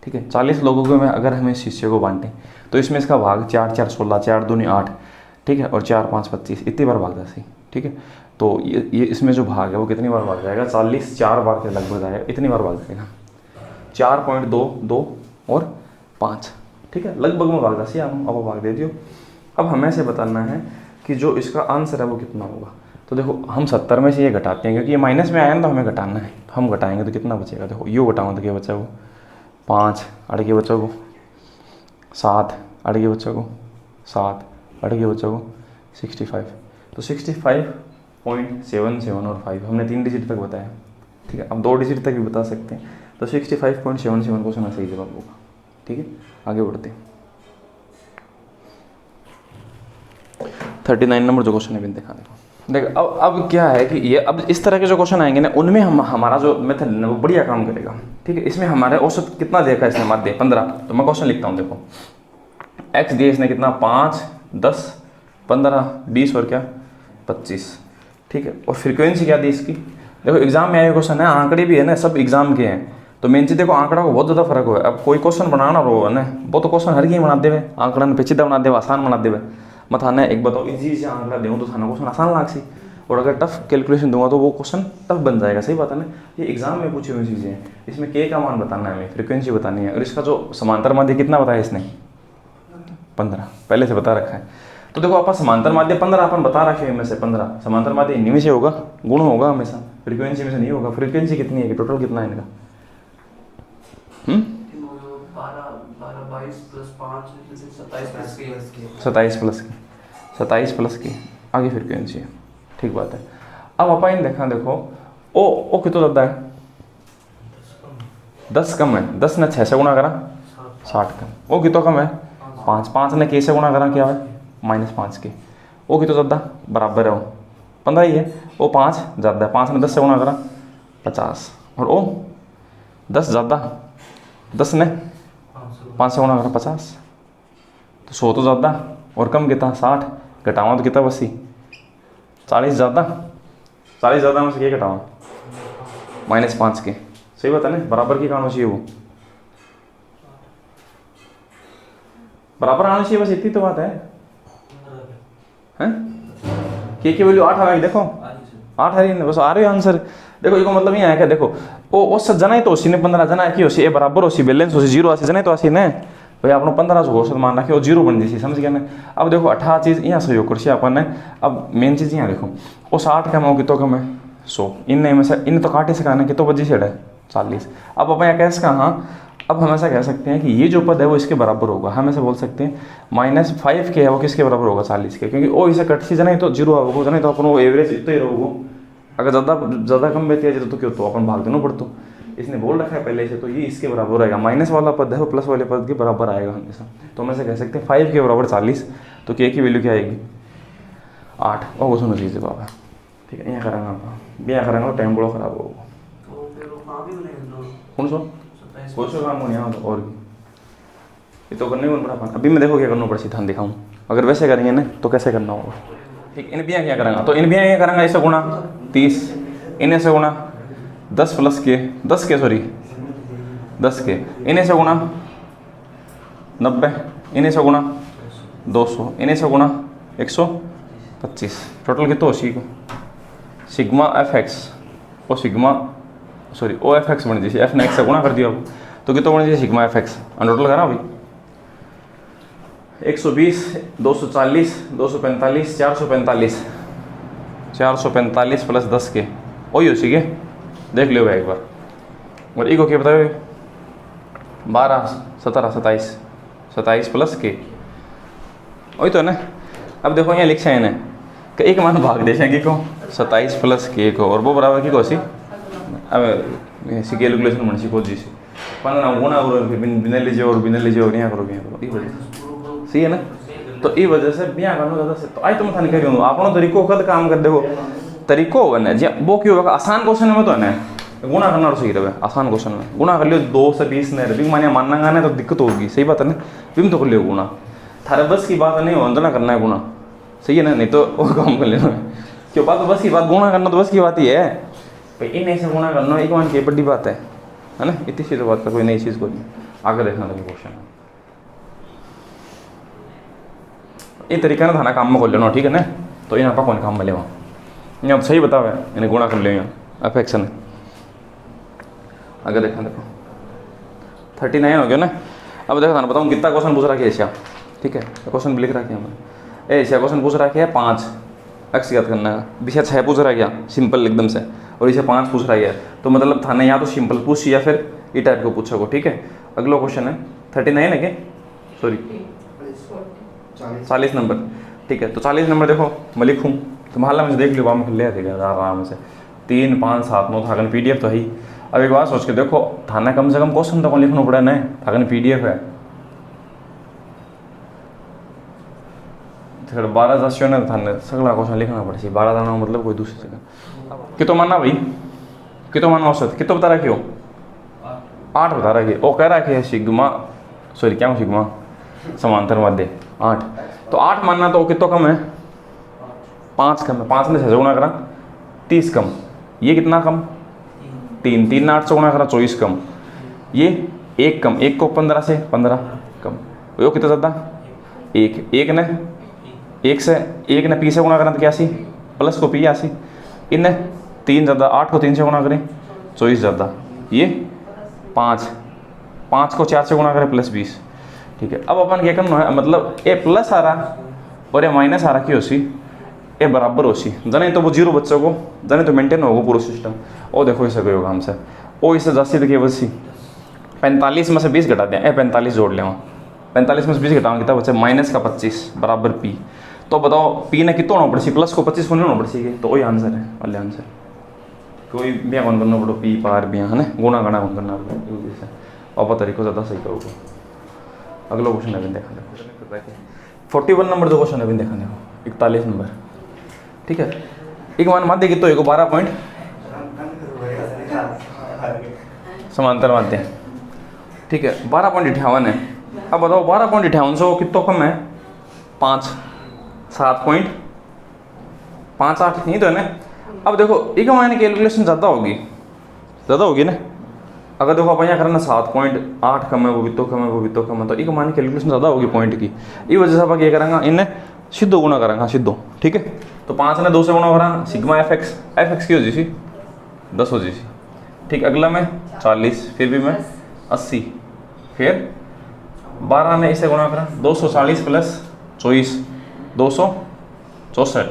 ठीक है, 40 लोगों को में अगर हमें शिष्य को बांटें तो इसमें इसका भाग 4 4 16, 4 दूनी 8, ठीक है, और 4 5 25, इतनी बार भाग जाए। ठीक है, तो ये इसमें जो भाग है वो कितनी बार भाग जाएगा, 40 4 बार के लगभग जाएगा, इतनी बार भाग जाएगा, 4.22 और 5। ठीक है, लगभग में भाग जाए, हम अब भाग दे दियो। अब हमें से बताना है कि जो इसका आंसर है वो कितना होगा। तो देखो हम 70 में से ये घटाते हैं, क्योंकि ये माइनस में आया ना, तो हमें घटाना है, तो हम घटाएंगे तो कितना बचेगा, देखो यो घटाऊँ तो क्या बचा वो 5, अड़के बच्चों को 7, अड़के बच्चों को 7, अड़के बच्चों को 65, तो 65.77 और 5 हमने 3 डिजिट तक बताया। ठीक है, अब 2 डिजिट तक भी बता सकते हैं, तो 65.77 क्वेश्चन का सही जवाब होगा। ठीक है, आगे बढ़ते हैं। 39 नंबर जो क्वेश्चन है बिन देखा, देखो अब क्या है कि ये अब इस तरह के जो क्वेश्चन आएंगे ना, उनमें हमारा जो मेथड है ना वो बढ़िया काम करेगा। ठीक है, इसमें हमारे औसत कितना देखा इसने, माध्य 15, तो मैं क्वेश्चन लिखता हूँ, देखो एक्स दिया इसने कितना 5 10 15 20 और क्या 25। ठीक है, और फ्रीक्वेंसी क्या दी इसकी, देखो एग्जाम में आया क्वेश्चन है, आंकड़े भी है ना, सब एग्जाम के हैं, तो मेन चीज़ देखो आंकड़ा को बहुत ज़्यादा फर्क हुआ है। अब कोई क्वेश्चन बनाना हो है ना, वो तो क्वेश्चन हर बना देवे, आंकड़ा ने पेचीदा बना देवे, आसान बना देवे। मैं थाने एक बताओ इजी से आंकड़ा दूँ तो थाना क्वेश्चन आसान लाग सी, और अगर टफ कैलकुलेशन दूंगा तो वो क्वेश्चन टफ बन जाएगा। सही बात है ना, ये एग्जाम में पूछी हुई चीज़ें हैं। इसमें के का मान बताना है, हमें फ्रीक्वेंसी बतानी है, और इसका जो समांतर माध्य कितना बताया इसने 15 पहले से बता रखा है। तो देखो आप समांतर माध्य 15 अपन बता रखे हैं, इनमें से 15 समांतर माध्य इन्हीं में से होगा, गुण होगा हमेशा, फ्रीक्वेंसी में से नहीं होगा। फ्रीक्वेंसी कितनी है कि टोटल कितना है इनका, 27 प्लस की आगे फ्रीक्वेंसी है। ठीक बात है। अब अपन देखा, देखो ओ कितना ज़्यादा है, 10 कम है, 10 ने 6 से गुणा करा 60 कम, वो कितना कम है 5, 5 ने के से गुणा करा क्या है -5 के, वो कितना ज़्यादा बराबर है, वो 15 ही है, वो 5 ज़्यादा है, 5 ने 10 से गुणा करा 50, और वो 10 ज़्यादा, 10 ने 5 से गुणा करा 50, तो 100 तो ज़्यादा और कम कितना 60, घटावा तो कितना 80, 40 ज़्यादा, 40 ज़्यादा में से क्या घटावा -5 के। सही बात है ना, बराबर की आना चाहिए, वो बराबर आना चाहिए, बस इतनी तो बात है। हैं के वैल्यू 8 आ गई, देखो 8 है, बस आ रही है आंसर। देखो इसको मतलब ये है क्या, देखो वो जना ही तो उसी ने 15 जना की उसी बराबर उसी बैलेंस उसी 0 आसी जना तो आसी ने भाई आपने 15 से औसत मान रखे, वो 0 बन जाती, समझ गया ना। अब देखो 18 चीज़ यहाँ सहयोग कर अपन ने। अब मेन चीज़ यहाँ देखो, वो 60 कम हो कितो कम है 100, इन में से इन तो काटे से कहना कितो बजी से 40। अब अपन यहाँ कैसे कहा, अब हम ऐसा कह सकते हैं कि ये जो पद है वो इसके बराबर होगा। हम ऐसे बोल सकते हैं -5 के है वो किसके बराबर होगा 40 के, क्योंकि वो इसे कट सी जना तो जीरो आएगा जना तो अपन वो एवरेज इतना ही रहोगो। अगर ज़्यादा कम बेती है तो क्यों तो अपन भाग देना पड़तो। इसने बोल रखा है पहले से, तो ये इसके बराबर आएगा। माइनस वाला पद है वो प्लस वाले पद के बराबर आएगा हमेशा। तो हम ऐसे कह सकते हैं 5 के बराबर 40, तो के की वैल्यू क्या आएगी 8। और सुनो चीज़ जवाब है, ठीक है। यहाँ करेंगे तो टाइम बड़ा खराब होगा। कौन सो काम होने और ये तो करने कौन पड़ा। अभी मैं देखो क्या करना पड़े, ध्यान दिखाऊँ। अगर वैसे करेंगे ना तो कैसे करना होगा, ठीक। इन बिया क्या करेंगे, तो इन बिया क्या करेंगे, ऐसे गुणा 30, इन्हें से गुणा 10 के, इन्हें से गुणा 90, इन्हें से गुणा 200, इन्हें से गुणा 125। टोटल कितना हो सी को सिग्मा एफ एक्स और सिग्मा ओ एफ एक्स बन जाए। एफ ने एक्स से गुणा कर दिया अब तो कितना बन जाए सिग्मा एफ एक्स। टोटल करा अभी 120, 240, 245, 445 प्लस 10 के वही हो सी के देख लो भाई एक बार। और इको क्या बताओ 12, 17, 27 प्लस के वही तो है ना। अब देखो यहाँ लिखा है ना कि एक मान भाग दे कि को 27 प्लस के को और वो बराबर की कोसी अब सी कैलकुलेशन मन सीखो जी से पन्ना गुणा करो बिना लीजिए और यहाँ करो ये वजह सही है ना। तो ये वजह से बिया करना ज़्यादा से तो आई तो मैं थाने कह रही हूँ आपनो तरीको कद काम कर देखो तरीको है ना जी वो क्यों होगा। आसान क्वेश्चन में तो है ना गुणा करना सही रहे। आसान क्वेश्चन में गुणा कर लियो 2 से 20 नहीं रहे मानिए मानना गाना तो दिक्कत होगी। सही बात है ना, बिम तो कर लियो गुणा। थारे बस की बात नहीं हो ना करना है गुणा, सही है ना, नहीं तो वो काम कर लेना क्यों बात। तो बस की बात गुणा करना तो बस की बात ही है भाई। इन ऐसे गुणा करना एक मान की बड़ी बात है ना। इतनी सी तो बात का कोई नई चीज़ को नहीं। आगे देखना लगे क्वेश्चन ये तरीका ना थाना काम में खोल लेना, ठीक है ना। तो यहाँ पर कौन काम मिले वहाँ यहाँ सही बताओ है इन्हें गुणा कर ले अफेक्शन। आगे देखना देखो 39 हो गया ना। अब देखो थाना बताऊँ कितना क्वेश्चन पूछ रहा है एशिया, ठीक है। क्वेश्चन लिख रहा है हमें एशिया क्वेश्चन पूछ रहा है 5 एक्स याद करना है। विषय 6 पूछ रहा है सिंपल एकदम से और इसे 5 पूछ रहा है। तो मतलब थाने या तो सिंपल पूछ या फिर ई टाइप को पूछोगे, ठीक है। अगला क्वेश्चन है 39 है क्या, सॉरी 40 नंबर, ठीक है। तो 40 नंबर देखो मैं लिखूँ तो महल्ला में देख लो वहाँ में ले देगा आराम से 3, 5, 7, 9 थाकन PDF तो है ही। अब एक बात सोच के देखो थाना कम से कम क्वेश्चन तो लिखना पड़ा ना, थाकन PDF है 12 दस ना थाने सगला क्वेश्चन लिखना पड़े 12 दाना मतलब कोई दूसरी जगह कितो मानना भाई कितो मानना औसत कितो बता रखी हो 8 बता रखी। ओ कह रखी है सिग्मा सॉरी क्या सिग्मा समांतर माध्य 8। तो 8 मानना तो कितो कम है 5 कम है। 5 में 6 से गुणा करा 30 कम। ये कितना कम 3 ने 8 से गुणा करा 24 कम। ये 1 कम 1 को 15 से 15 कम। वो कितना ज़्यादा 1 ने 1 से 1 ने पी से गुणा करा तो 81 प्लस को पी 80 इन्हें 3 ज़्यादा 8 को 3 से गुणा करें 24 ज़्यादा। ये 5 को 4 से गुणा करें प्लस 20, ठीक है। अब अपन क्या करना है मतलब ए प्लस आ रहा और ए माइनस आ रहा की होसी ए बराबर होसी जने तो वो जीरो बच्चों को जने तो मेंटेन होगा पूरा सिस्टम। और देखो इसे कोई होगा हमसे ओ इसे 10 देखिए बस 45 में से 20 घटा दें 45 जोड़ लें 45 में से 20 घटाओ कितना बच्चा माइनस का 25 बराबर पी। तो बताओ पी ने कितना होना पड़े प्लस को 25 को नहीं होना पड़े तो वही आंसर है वाले आंसर। कोई भी कौन करना पड़ो पी पार भी है ना गुणा गणा कौन करना पड़े और तरीकों ज़्यादा सही करोगे। अगला क्वेश्चन अभी देखा देखो 41 नंबर जो क्वेश्चन अभी देखा देखो 41 नंबर, ठीक है। एक मान माध्य कितना है 12 पॉइंट समांतर माध्य, ठीक है 12.58 है। अब बताओ 12.58 से वो कितना कम है 5 7.58 नहीं तो है ना। अब देखो एक मायने कैलकुलेशन ज़्यादा होगी ना। अगर देखो अपन यहाँ करना 7.8 कम है वो भी तो कम है वो भी तो कम है तो एक मायने कैलकुलेशन ज़्यादा होगी पॉइंट की। इस वजह से अपन क्या करेंगे इन्हें सीधो गुणा करेंगे सीधो, ठीक है। तो 5 ने 2 से गुणा करा सिग्मा एफ एक्स की हो जी 10 हो जी, ठीक। अगला में 40 फिर भी मैं 80 फिर 12 ने इसे गुणा करा 240 प्लस 24 264,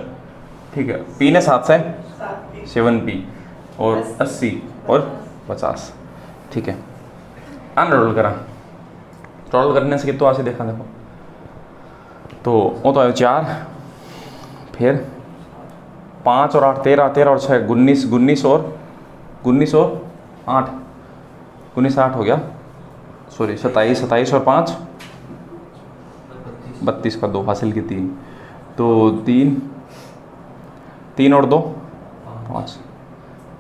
ठीक है। पी ने 7 से 7 पी और 80 और 50, ठीक है। आने रोल करा, रोल करने से कितना आसे देखा देखो, तो वो तो आयो 4, फिर 5 और 8 13, 13 और 6 19, 19 और 8, 19 8 हो गया, सॉरी 27, 27 और 5 32 का 2 हासिल की 3, तो 3 और 2 5,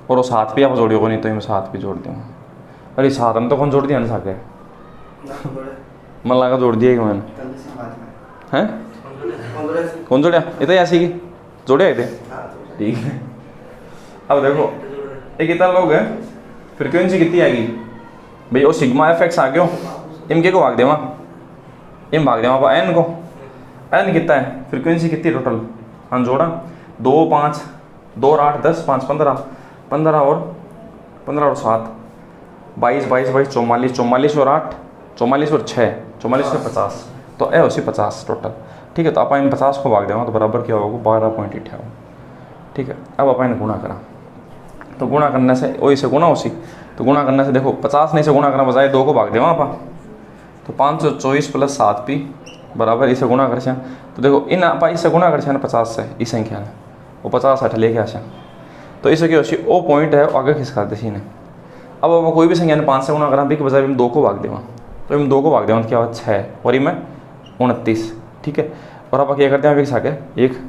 और वो 7 भी आप जोड़ियो को नहीं तो मैं 7 भी जोड़ दूँगा। अरे 7 हम तो कौन जोड़ दिया ना साके मन लगा जोड़ दिया कि मैंने हैं कौन जोड़िया ये तो ऐसी की जोड़े थे ठीक है। अब देखो ये कितना लोग है, फ्रिक्वेंसी कितनी आएगी भाई, वो सिग्मा एफ एक्स आ गयो, इम के को भाग देवा, इम भाग देवा एन को, एन कितना है फ्रिक्वेंसी कितनी टोटल, हाँ जोड़ा 2 5 2 और 8 10 5 15 15 और 7 22 22 22 44 44 और 8 44 और 6 44 और 50, तो ए उसी 50 टोटल। ठीक है, तो आप इन 50 को भाग देवा तो बराबर क्या होगा 12.58। ठीक है, अब अपन गुणा करा, तो गुणा करने से वही से गुणा उसी, तो गुणा करने से देखो 50 नहीं से गुणा करना बजाय 2 को भाग देवा आप, तो 524 प्लस 7 पी बराबर इसे गुणा कर, तो देखो इन आप इससे गुणा कर 50 से इस संख्या ने वो 50 8 लेके आशा, तो इसे क्या वो पॉइंट है आगे खिसका दे सीने। अब अब कोई भी संख्या ने 5 से गुणा करा भी के बजाय हम 2 को भाग देवा, तो हम 2 को भाग देवा तो क्या हुआ 6 और इनमें 29। ठीक है, और आप क्या करते हैं खिसका के एक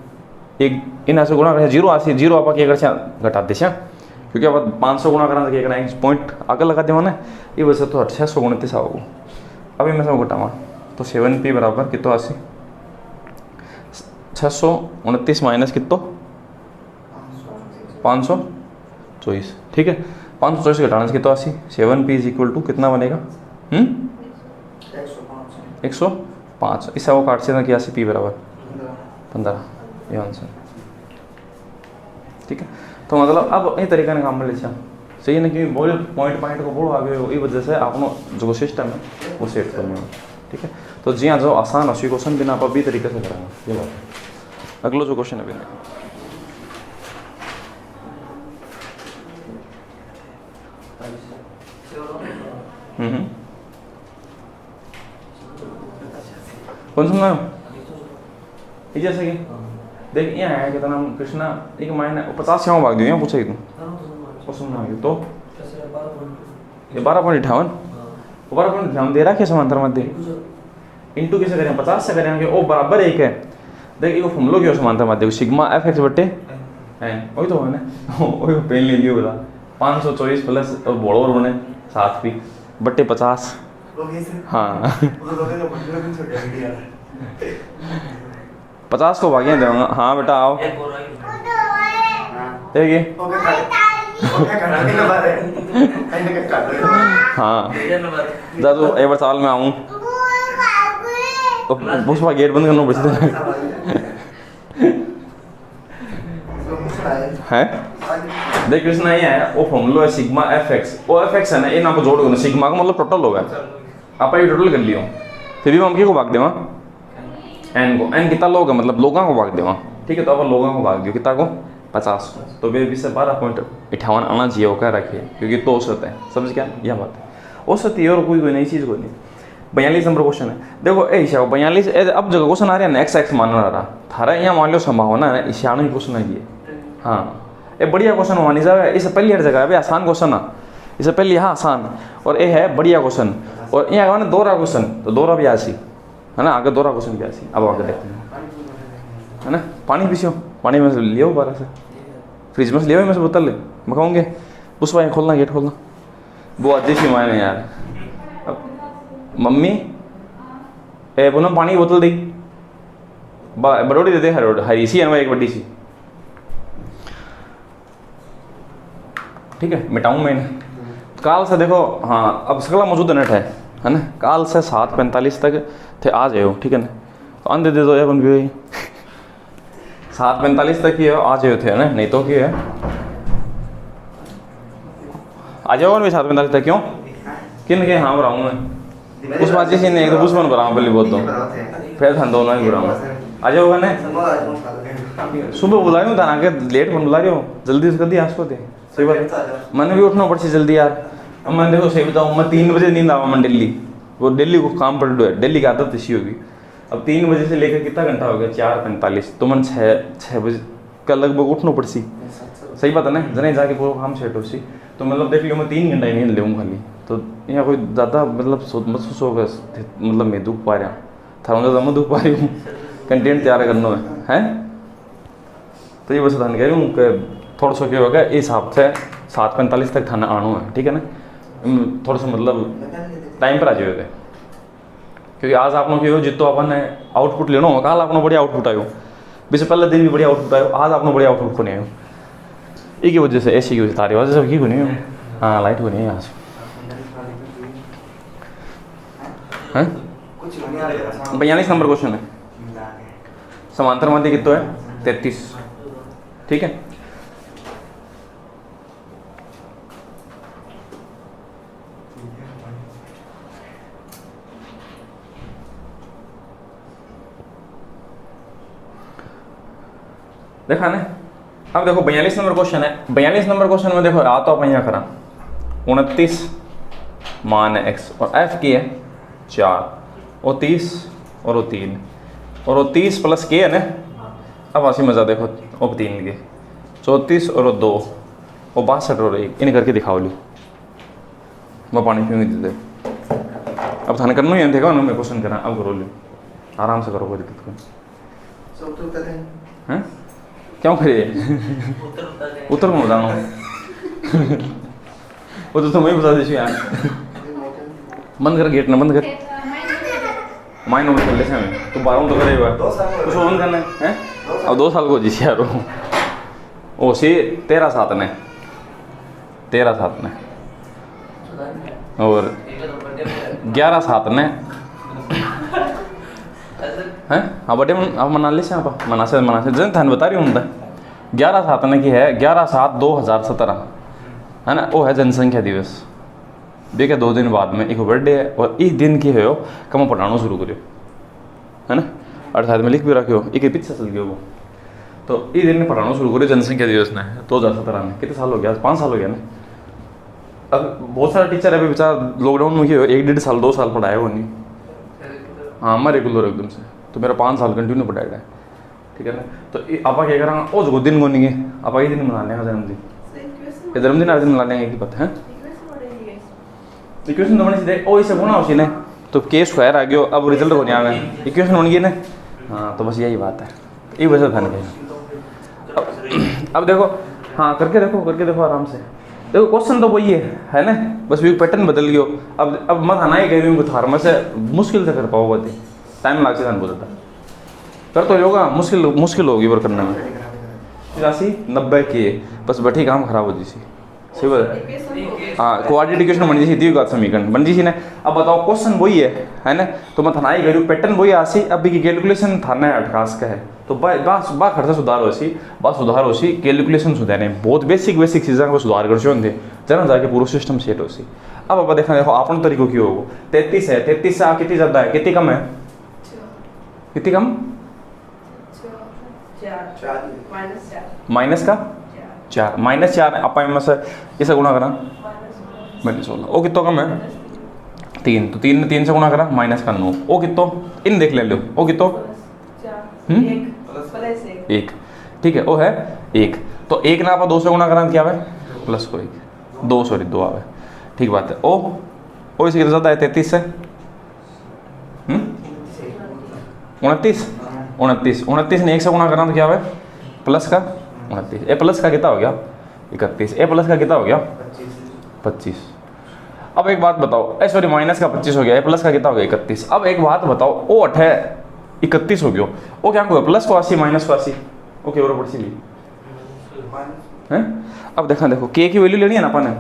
इन ऐसे गुणा करें 0 आसी 0 आप क्या करते घटा दे, क्योंकि अब 500 गुणा करा तो क्या करना एक पॉइंट आगे लगा देवा ना, ये वजह तो 629 आओगे। अब इनमें से घटावा तो 7p बराबर कितो 80 629 माइनस कितो 524। ठीक है, 524 घटाने से कितो 80, 7p इज इक्वल टू कितना बनेगा 105। इससे वो काट से ना कि 80p बराबर 15, ये आंसर। ठीक है, तो मतलब अब ये तरीका ने काम में ले सही है ना, कि बोल पॉइंट को बोलो आगे ये वजह से आपनो जो सिस्टम है वो सेट करने में। ठीक है, तो जी हाँ जो आसान अच्छी क्वेश्चन बिना आप भी तरीके से कराएंगे ये बात। अगला जो क्वेश्चन है बिना कौन सुन रहा है जैसे कि देख यहाँ है कितना नाम कृष्णा एक मायने 50 से भाग दियो पूछे तुम सुनना तो ये 12.58 12.58 दे रहा है समांतर मध्य इंटू कैसे करें 50 से करेंगे वो बराबर एक है। देख ये हम लोग समांतर मध्य सिग्मा एफ एक्स बटे है वही तो है ना वही पेन ले लियो बोला 524 प्लस बोड़ो और बने 7p बटे 50। हाँ 50 को भागिया दूंगा। हाँ बेटा आओ देखिए हाँ जा तो एक बार साल में आऊँ तो पुष्पा गेट बंद करना पड़ता है। देख कृष्णा ये है वो फॉर्मूला है सिग्मा एफ एक्स, वो एफ एक्स है ना इन आपको जोड़ दो सिग्मा का मतलब टोटल होगा आप ये टोटल कर लियो फिर भी हम की को भाग देवा एन को, एन कितना लोग है मतलब लोगों को भाग देवा। ठीक है, तो आप लोगों को भाग दियो कितना को 50 को, तो वे से 12.58 आना चाहिए वो कह रखिए क्योंकि तो औसत है। समझ क्या यह बात है औसत ही और कोई नई चीज़ कोई नहीं। 42 नंबर क्वेश्चन है देखो ऐसा 42 अब जगह क्वेश्चन आ रहा है ना एक्स मान रहा थारा यहाँ मान लो संभावना है इसे आने क्वेश्चन है ये। हाँ ये बढ़िया क्वेश्चन मानी जाए, इससे पहली हर जगह है आसान क्वेश्चन है, इससे पहले यहाँ आसान और ये है बढ़िया क्वेश्चन और यहाँ ना दोहरा क्वेश्चन तो दोहरा भी आसी है ना, आगे दोहरा क्वेश्चन भी आसी। अब आगे देखते हैं है ना, पानी पीछो पानी में से लियो बारह से फ्रिज में से लियो में से बोतल ले मैं कहूँगे उस भाई खोलना गेट खोलना वो अजी सी मायने यार। अब मम्मी ए बोलो पानी की बोतल दी बड़ोड़ी दे दे हरी सी है एक बड़ी सी। ठीक है मिटाऊँ मैं काल से देखो हाँ अब सकला मौजूद नेट है ना, काल से 7:45 तक थे आ जाओ। ठीक है ना, तो अंधे दे दो यार उन भी 7:45 तक ही आ जाओ थे ना, नहीं तो क्या है आ जाओ और भी 7:45 तक क्यों किन के हाँ बुराऊँ मैं उस बात से नहीं एक तो पुष्पन बुराऊँ पहले बहुत तो फिर थान दोनों ही बुराऊँ आ जाओगा ना सुबह बुला रही हूँ थाना के लेट में बुला रही हो जल्दी कर दिया आज को दे सही बात मैंने भी उठना पड़ती जल्दी यार अब मैं देखो सही बताऊँ, मैं 3 बजे नींद आवा मैं दिल्ली, वो दिल्ली को काम पर डो है, दिल्ली की आदत ऐसी होगी। अब 3 बजे से लेकर कितना घंटा हो गया, 4:45, तो मन 6 बजे का लगभग उठना पड़सी। सही बात है ना, जने जाके पूरा काम सेट हो सी, तो मतलब देख लियो मैं 3 घंटा ही नींद लेऊँ खाली, तो यहाँ कोई ज़्यादा मतलब महसूस होगा, मतलब मैं दुख पा रहा था, ज़्यादा मैं दुख पा रही हूँ कंटेंट तैयार करना है। तो ये बस बता कह रही हूँ कि थोड़ा सा क्या होगा, इस हिसाब से 7:45 तक थाना आना है, ठीक है ना। थोड़ा सा मतलब टाइम पर आ जाए थे, क्योंकि आज आपने क्यों हो जितो अपन ने आउटपुट लेना होगा, कल आपने बढ़िया आउटपुट आयो, बीस पहले दिन भी बढ़िया आउटपुट आयो, आज आपने बढ़िया आउटपुट को नहीं आयो, एक ही वजह से, ऐसी की वजह तारी वजह से की को नहीं हो। हाँ लाइट को नहीं है यहाँ से, हैं 42 नंबर क्वेश्चन है, समांतर माध्य कितना है 33, ठीक है। देखा ना, अब देखो 42 नंबर क्वेश्चन है। 42 नंबर क्वेश्चन में देखो आ तो अपन यहाँ करा 29 मान x और f की है 4 और 30 और वो 3 और वो 30 प्लस k है ना। अब हंसी मजा देखो, अब 3 के 34 और वो 2 और 62 और 1, इन करके दिखाओ ली, मैं पानी पीऊँगी दे। अब थाने करना ही देखा ना, मैं क्वेश्चन करा, अब करो ली, आराम से करो, कोई दिक्कत कोई हैं, क्यों करिए उत्तर कौन बताऊँ वो तो तुम्हें बता दीजिए यार। बंद कर गेट ना, बंद कर, माइन ओवर कर ले हमें तो 12 तो करेगा कुछ ऑन करना है। अब 2 साल को जी यार ओ सी 13/7 ने 13/7 ने और 11/7 ने हैं। हाँ बर्थडे अब मना ले से आप मना से जन थान बता रही हूँ 11/7 ने की है, 11/7/2017 है ना, वो है जनसंख्या दिवस। देखिए 2 दिन बाद में एक बर्थडे है, और इस दिन की है कम पढ़ाना शुरू करो है ना, 28 में लिख भी रखे हो, एक पीछे चल गया वो, तो इस दिन पढ़ाना शुरू करो जनसंख्या दिवस ने 2017 में। कितने साल हो गया, 5 साल हो गया ना। अब बहुत सारे टीचर है बेचारा लॉकडाउन में 1-1.5 साल 2 साल पढ़ाया वो नहीं। हाँ मैं रेगुलर एकदम से, तो मेरा 5 साल कंटिन्यू पढ़ाया है, ठीक है ना। तो आपा क्या करा ओ जो दिन को नहीं है, आप ये दिन मना लेंगे जन्मदिन, ये जन्मदिन आज दिन मना लेंगे की पता है। इक्वेशन तो बनी सीधे ओ इसे होना उसी ने, तो के स्क्वायर आ गया, अब रिजल्ट को नहीं आ गया, इक्वेशन बन गई ना। हाँ तो बस यही बात है, ये वजह था नहीं। अब देखो, हाँ करके देखो आराम से देखो, क्वेश्चन तो वही है ना, बस भी पैटर्न बदल गयो। अब मत आना ही कह रही हूँ थार में से मुश्किल से कर पाओ, टाइम लाग से बोलता कर तो होगा, मुश्किल होगी वो करने में। 80-90 के बस बैठी काम खराब हो जी सही बात। हाँ क्वाड्रेटिक इक्वेशन बन जी थी, समीकरण बन जी ने। अब बताओ क्वेश्चन वही है ना, तो मैं थाना ही करूँ पैटर्न वही आसी, अब की कैलकुलेशन थाना अटकास का है, तो बा खर्चा सुधार हो सी कैलकुलेशन सुधारे, बहुत बेसिक चीज़ों को सुधार कर थे जना जाके पूरा सिस्टम सेट हो सी। अब आप देखो अपन तरीको क्यों होगा, 33 है, 33 से कितनी ज़्यादा है, कितनी कम है, कितनी कम माइनस का 4, -4 आप में से इसे गुणा करा -16, वो कितना कम है 3, तो 3 ने 3 से गुणा करा -9, वो कितना इन देख ले लो, वो कितना 1, ठीक है वो है 1, तो 1 ना आप 2 से गुणा करा क्या है प्लस को 1 2 आवे, ठीक बात है। ओ इसे कितना ज़्यादा है 33 से 29 ने 1 से गुणा करा तो क्या है प्लस का 29, ए प्लस का कितना हो गया 31, ए प्लस का कितना हो गया 25। अब एक बात बताओ, सॉरी माइनस का 25 हो गया, ए प्लस का कितना हो गया 31। अब एक बात बताओ, ओ 31 हो गया, वो क्या होगा प्लस को 80 माइनस को 80, ओके और पड़सी भी हैं। अब देखो के की वैल्यू लेनी है ना अपन ने,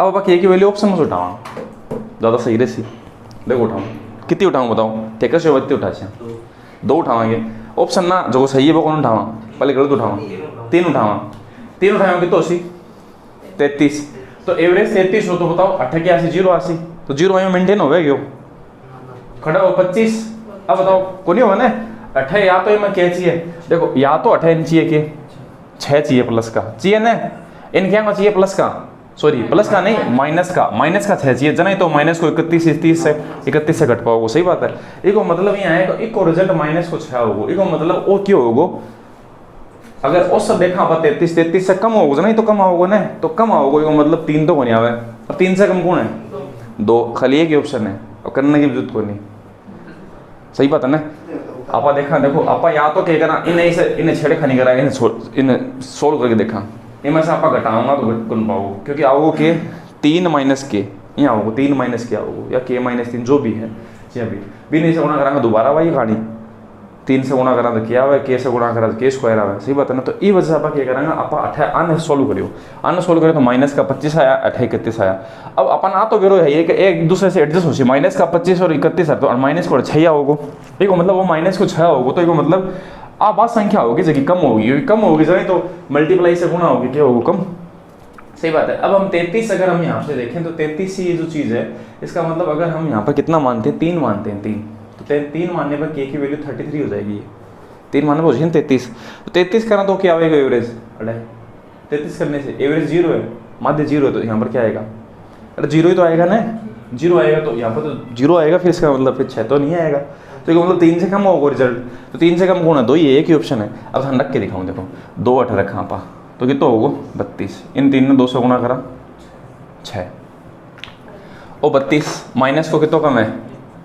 अब के की वैल्यू ऑप्शन में से उठावा ज़्यादा सही रही, देखो उठाऊँ कितनी उठाऊँ बताओ, टेकर से बत्ती उठा 2 उठावाएंगे, ऑप्शन ना जो सही है वो कौन उठावा, पहले गलत उठावा 3 उठावा कितना 33, तो एवरेज 33 हो, तो बताओ 8 के 80 0 80, तो 0 में मेंटेन हो गया खड़ा हो 25। अब बताओ को नहीं होगा ना 8 या तो मैं क्या चाहिए, देखो या तो 8 इन चाहिए कि 6 चाहिए प्लस का चाहिए ना, इन क्या चाहिए प्लस का सॉरी प्लस का नहीं, माइनस का 6 चाहिए जना, तो माइनस को 31 से घट पाओगे, सही बात है। इको मतलब यहाँ है इको रिजल्ट माइनस को 6 होगो, इको मतलब वो क्यों होगो, अगर उस देखा आप 33 से कम होगा नहीं तो कम आओगे ना, तो कम आओगे, इको मतलब 3 तो को नहीं आवे, और 3 से कम कौन है 2, खाली एक ही ऑप्शन है और करने की जरूरत को नहीं, सही बात है ना। आपा देखा देखो आपा या तो क्या करा इन्हें छेड़े खानी करा, इन्हें सोल्व करके देखा, इनमें से आपा घटाऊंगा तो घट कर पाओगे, क्योंकि आओगे के 3 माइनस के, यहाँ आओगे 3 माइनस के आओगे या के माइनस 3 जो भी है, या भी नहीं से गुणा कराएंगे दोबारा वही कहानी, 3 से गुणा करा तो क्या हुआ, के से गुणा करा तो के स्क्वायर आवे, सही बात है ना। तो ये वजह से आप क्या करेंगे, आप अन सोल्व करियो, अन सोल्व करियो तो माइनस का 25 आया, 31 आया। अब अपन आ तो बेरो है एक दूसरे से एडजस्ट हो, माइनस का 25 और 31 है, तो माइनस को 6 होगो, ठीक है, मतलब वो माइनस को 6 होगो, तो ये मतलब आप बात संख्या होगी जबकि कम होगी जरा, तो मल्टीप्लाई से गुणा होगी, क्या होगा कम, सही बात है। अब हम 33 अगर हम यहाँ से देखें तो 33 ये जो चीज़ है, इसका मतलब अगर हम यहाँ पर कितना मानते हैं, 3 मानते हैं, 3, तो 3 मानने पर के की वैल्यू 33 हो जाएगी, 3 मानने पर हो जाएगी 33, तो 33 करना तो क्या आएगा एवरेज, अरे 33 करने से एवरेज 0 है, माध्य 0 है, तो यहाँ पर क्या आएगा, अरे 0 ही तो आएगा ना, 0 आएगा, तो यहाँ पर तो 0 आएगा, फिर इसका मतलब फिर 6 तो नहीं आएगा, तो ये मतलब 3 से कम होगा रिजल्ट, तो 3 से कम कौन है, 2 ही, एक ही ऑप्शन है। अब हम रख के दिखाऊँ, देखो 2 8 रखा आपा, तो कितना होगा 32, इन 3 ने 2 से गुणा करा 6, और 32 माइनस को कितना कम है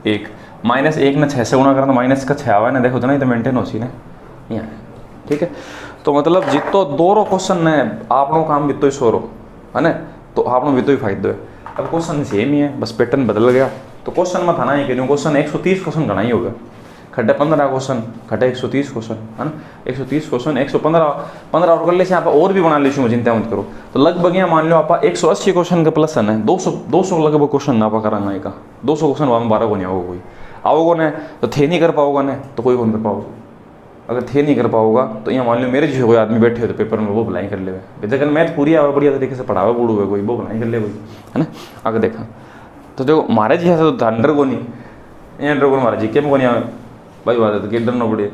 1, माइनस 1 ने 6 से गुणा करा तो माइनस का 6 आवा ना, देखो ना ये तो मेंटेन हो सी ना यहाँ, ठीक है। तो मतलब जितो दोरो क्वेश्चन है आपनो काम भी तो ही सोरो है ना, तो आपनो भी तो ही फायदो है। अब क्वेश्चन सेम ही है, बस पैटर्न बदल गया, तो क्वेश्चन में था ना ये कि क्वेश्चन 130 क्वेश्चन घना ही होगा, खट्टे 15 क्वेश्चन, खट्टे 130 क्वेश्चन है ना, 130 क्वेश्चन 115 और कर ले आप और भी बना ले, चिंता मत करो। तो लगभग यहाँ मान लो आप 180 क्वेश्चन का प्लस है ना, 200 लगभग क्वेश्चन आप कराना है का, 200 क्वेश्चन वहाँ 12 को नहीं आओगे, कोई आओगे ना तो थे नहीं कर पाओगे ना, तो कोई कौन कर पाओगे, अगर थे नहीं कर पाओगा तो यहाँ मान लो मेरे जो कोई आदमी बैठे हो तो पेपर में वो भलाई कर ले, जगह मैथ पूरी आवे बढ़िया तरीके से पढ़ावे बूढ़ू है कोई, वो भलाई कर ले कोई, है ना। आगे देखा तो देखो मारे जी ऐसा तो अंडर को नहीं, ये अंडर को मारे जी के में को नहीं आवे भाई, बात है तो किधर न बढ़े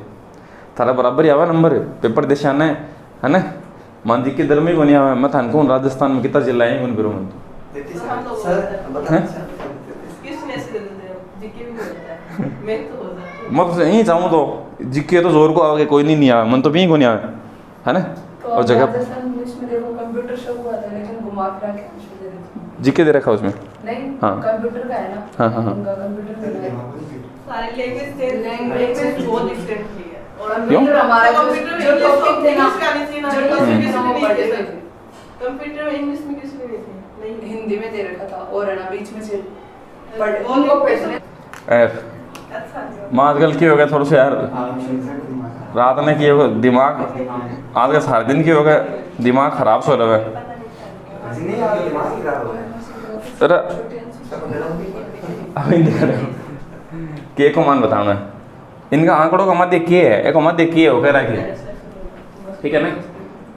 थारा बराबर ही आवा नंबर, पेपर देश आना है ना, मान जी के दर में को नहीं आवे, मैं थान को राजस्थान में कितना जिला है उन बिरो मन मैं तो यहीं चाहूँ तो जिक्के तो जोर को आगे कोई नहीं आवे, मन तो भी को नहीं आवे, है ना। और जगह जिक्के दे रखा उसमें, हाँ कंप्यूटर का है ना, हाँ हाँ हाँ सारी लैंग्वेज बहुत डिफरेंटली है, और क्यों? हमारा जो टॉपिक थे ना, जो टॉपिक कंप्यूटर में इंग्लिश में किसी ने नहीं, हिंदी में दे रखा था, और है ना बीच में से पढ़ उनको क्वेश्चन एफ माँ आजकल की हो गया थोड़ा सा यार, रात में की होगा दिमाग, आज का सारे दिन की हो गया दिमाग खराब सो रहा है। अरे अभी के को मान बताऊँ मैं, इनका आंकड़ों का मध्य के है, एक मध्य के हो कह रहा है, ठीक है ना,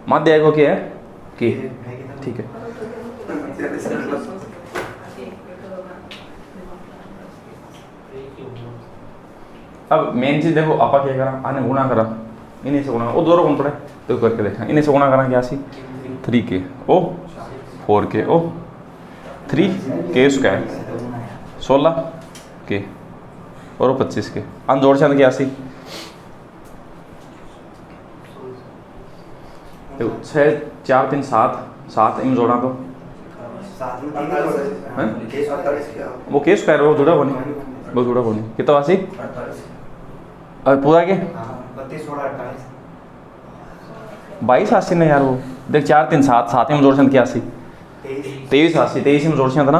मध्य को क्या है के, ठीक है। अब मेन चीज देखो आपा क्या करा, आने गुणा करा, इन्हीं से गुणा, वो दोनों कौन पड़े तो करके देखा, इन्हीं से गुणा करा क्या सी 3k ओ 4k ओ 3k स्क्वायर 16k और 25k अन जोड़ चंद क्या सी देखो 6 4 3 7 7 इन जोड़ा तो वो के स्क्वायर वो जुड़ा होनी, वो जुड़ा होनी कितना वासी और पूरा के 22 80 ना यार, वो देख 4 3 7 7 में जोड़ चंद क्या सी 23 80 23 में जोड़ चंद ना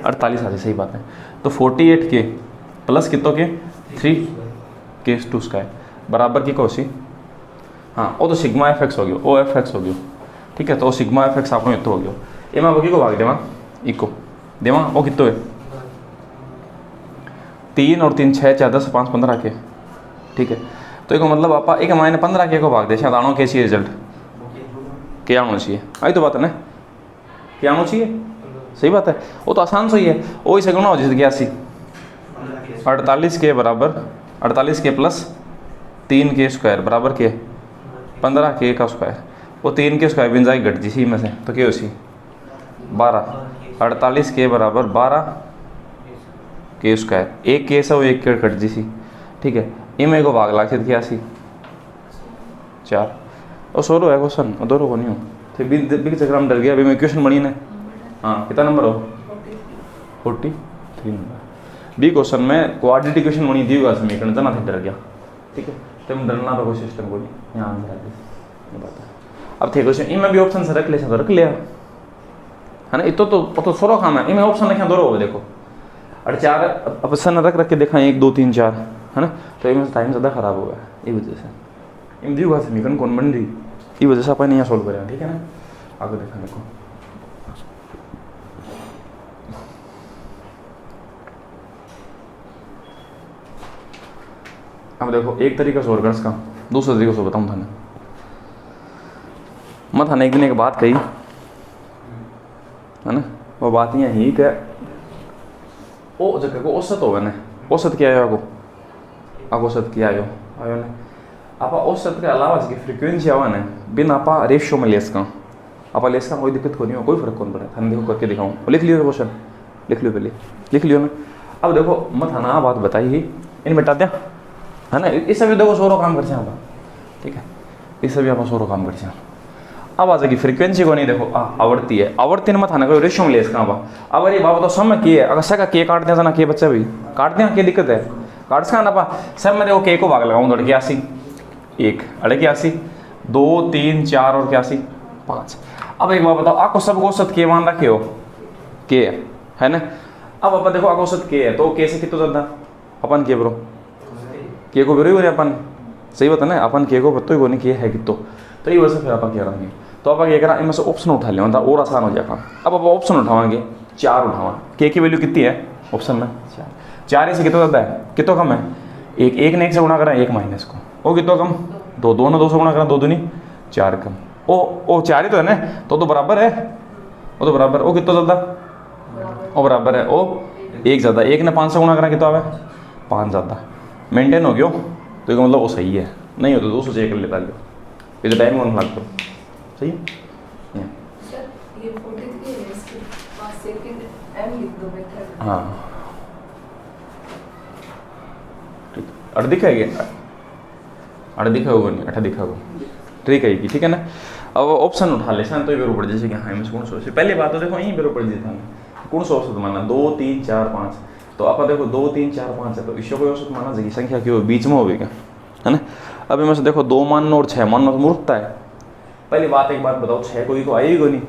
48 80, सही बात है। तो 48k प्लस कितों के 3k स्क्वायर बराबर की कौसी, हाँ वो तो सिग्मा एफ एक्स हो गया, ओ एफ एक्स हो गया, ठीक है। तो सिग्मा एफ एक्स आपको इतना हो गया, ये मैं बकी को भाग देवा इको देवा, वो कितो है 3 और 3 6 4 10 5 15 के, ठीक है। तो एक मतलब आप एक मायने 15 के को भाग दे शायद आनो कैसी रिजल्ट क्या आना चाहिए, आई तो बात है ना, क्या आना चाहिए, सही बात है। वो तो आसान सही है, वो इसे गुना हो जैसे 81 48k बराबर 48k प्लस 3k स्क्वायर बराबर के 15k का स्क्वायर, वो 3k स्क्वायर बिन जाए घट जी सी में से, तो क्या उसी 12 48 के बराबर 12 के स्क्वायर, एक के से वो एक के कट जी सी, ठीक है। इमें को भाग लाख क्या सी 4 और 16 है क्वेश्चन, दो को नहीं हो फिर बिग चक्र में डर गया। अभी मैं क्वेश्चन बनी ने, हाँ कितना नंबर हो 43 नंबर। बी क्वेश्चन में क्वाड्रेटिक क्वेश्चन बनी दी होगा समीकरण तना थे डर गया, ठीक है। तो हम डरना तो कोई सिस्टम को नहीं, यहाँ आंसर ये बात है। अब थे क्वेश्चन इनमें भी ऑप्शन से रख ले, रख लिया है ना, इतो तो सोरो खाम है, इनमें ऑप्शन रखे दो हो देखो, और 4 ऑप्शन रख के देखा 1 2 3 4 है ना। तो इनमें टाइम ज़्यादा खराब हो गया ये वजह से, इन दी होगा समीकरण कौन बन रही ये वजह से अपन यहाँ सोल्व करें, ठीक है ना। आगे देखा देखो अब देखो एक तरीका से और कर इसका, दूसरे तरीके से बताऊँ थाने। मैं थाने एक दिन एक बात कही है ना, वो बात ये ही कि ओ जगह को औसत होगा ना, औसत क्या आयो आगो औसत क्या आयो ने आप औसत के अलावा जो फ्रीक्वेंसी आवा ना बिन आप रेशियो में लेस का आप लेस का कोई दिक्कत को नहीं हो, कोई फर्क कौन पड़ा। थाने देखो करके दिखाऊँ, लिख लियो क्वेश्चन, लिख लियो पहले, लिख लियो ना। अब देखो मैं थाना बात बताई ही इन मिटा दिया है ना, इस सभी देखो सोरो काम कर आप, ठीक है, इस सभी आप सोरो काम कर। अब आ जाएगी फ्रीक्वेंसी को नहीं देखो आवृत्ति है, आवृत्ति में थाना कोई रेशियो में ले इसका अब अरे बाबा तो समय के है, अगर सका के काट दिया ना के बच्चा भी काट दिया, क्या दिक्कत है काट सका ना पा सब में देखो के को भाग लगाऊँ दौड़ 81 1 अड़े 81 2 3 4 और 81 5। अब एक बात बताओ आपको सबको औसत के मान रखे हो के है ना। अब अपन देखो आपको औसत के है तो के से कितना ज्यादा अपन के ब्रो के को बेरो ही अपन सही बता ना, अपन के को पता ही को नहीं के है कितो, तो ये वजह फिर आप क्या करेंगे तो आप क्या करा इनमें से ऑप्शन उठा ले मतलब और आसान हो जाएगा। अब आप ऑप्शन उठावाएंगे 4 उठावा, के की वैल्यू कितनी है ऑप्शन में 4 से कितना ज़्यादा है कितना कम है, एक ने 1 से गुणा करा 1 माइनस को वो कितना कम 2 2 ने 2 से गुणा करा 2 दूनी 4 कम ओ 4 ही तो है ना, तो बराबर है वो तो बराबर वो कितना ज़्यादा वो बराबर है वो 1 ज़्यादा, 1 ने 5 से गुणा करा कितना है 5 ज़्यादा, मेंटेन हो गया तो ये मतलब वो सही है, नहीं हो तो 200 चेक कर लेता लो ये तो टाइम कौन लागतो सही है। सर ये 43 है इसके पास सेकंड एम लिख दो बेटर। हाँ ठीक अड़ दिखाएगी अड़ दिखा होगा नहीं अठा दिखा होगा ठीक है ठीक है ना। अब ऑप्शन उठा ले तो ये बेरो पड़ जैसे कि हाँ इनमें कौन सौ से पहले बात तो देखो यहीं बेरो पड़ जाता है कौन सा औसत माना 2 3 4 5 तो आप देखो 2 3 4 5 है तो ईश्वर को औसत माना जाएगी संख्या क्यों बीच में होगी है ना। अब इनमें से देखो 2 मानना और 6 मानना तो मूर्खता है। पहली बात एक बात बताओ 6 कोई को आएगी को नहीं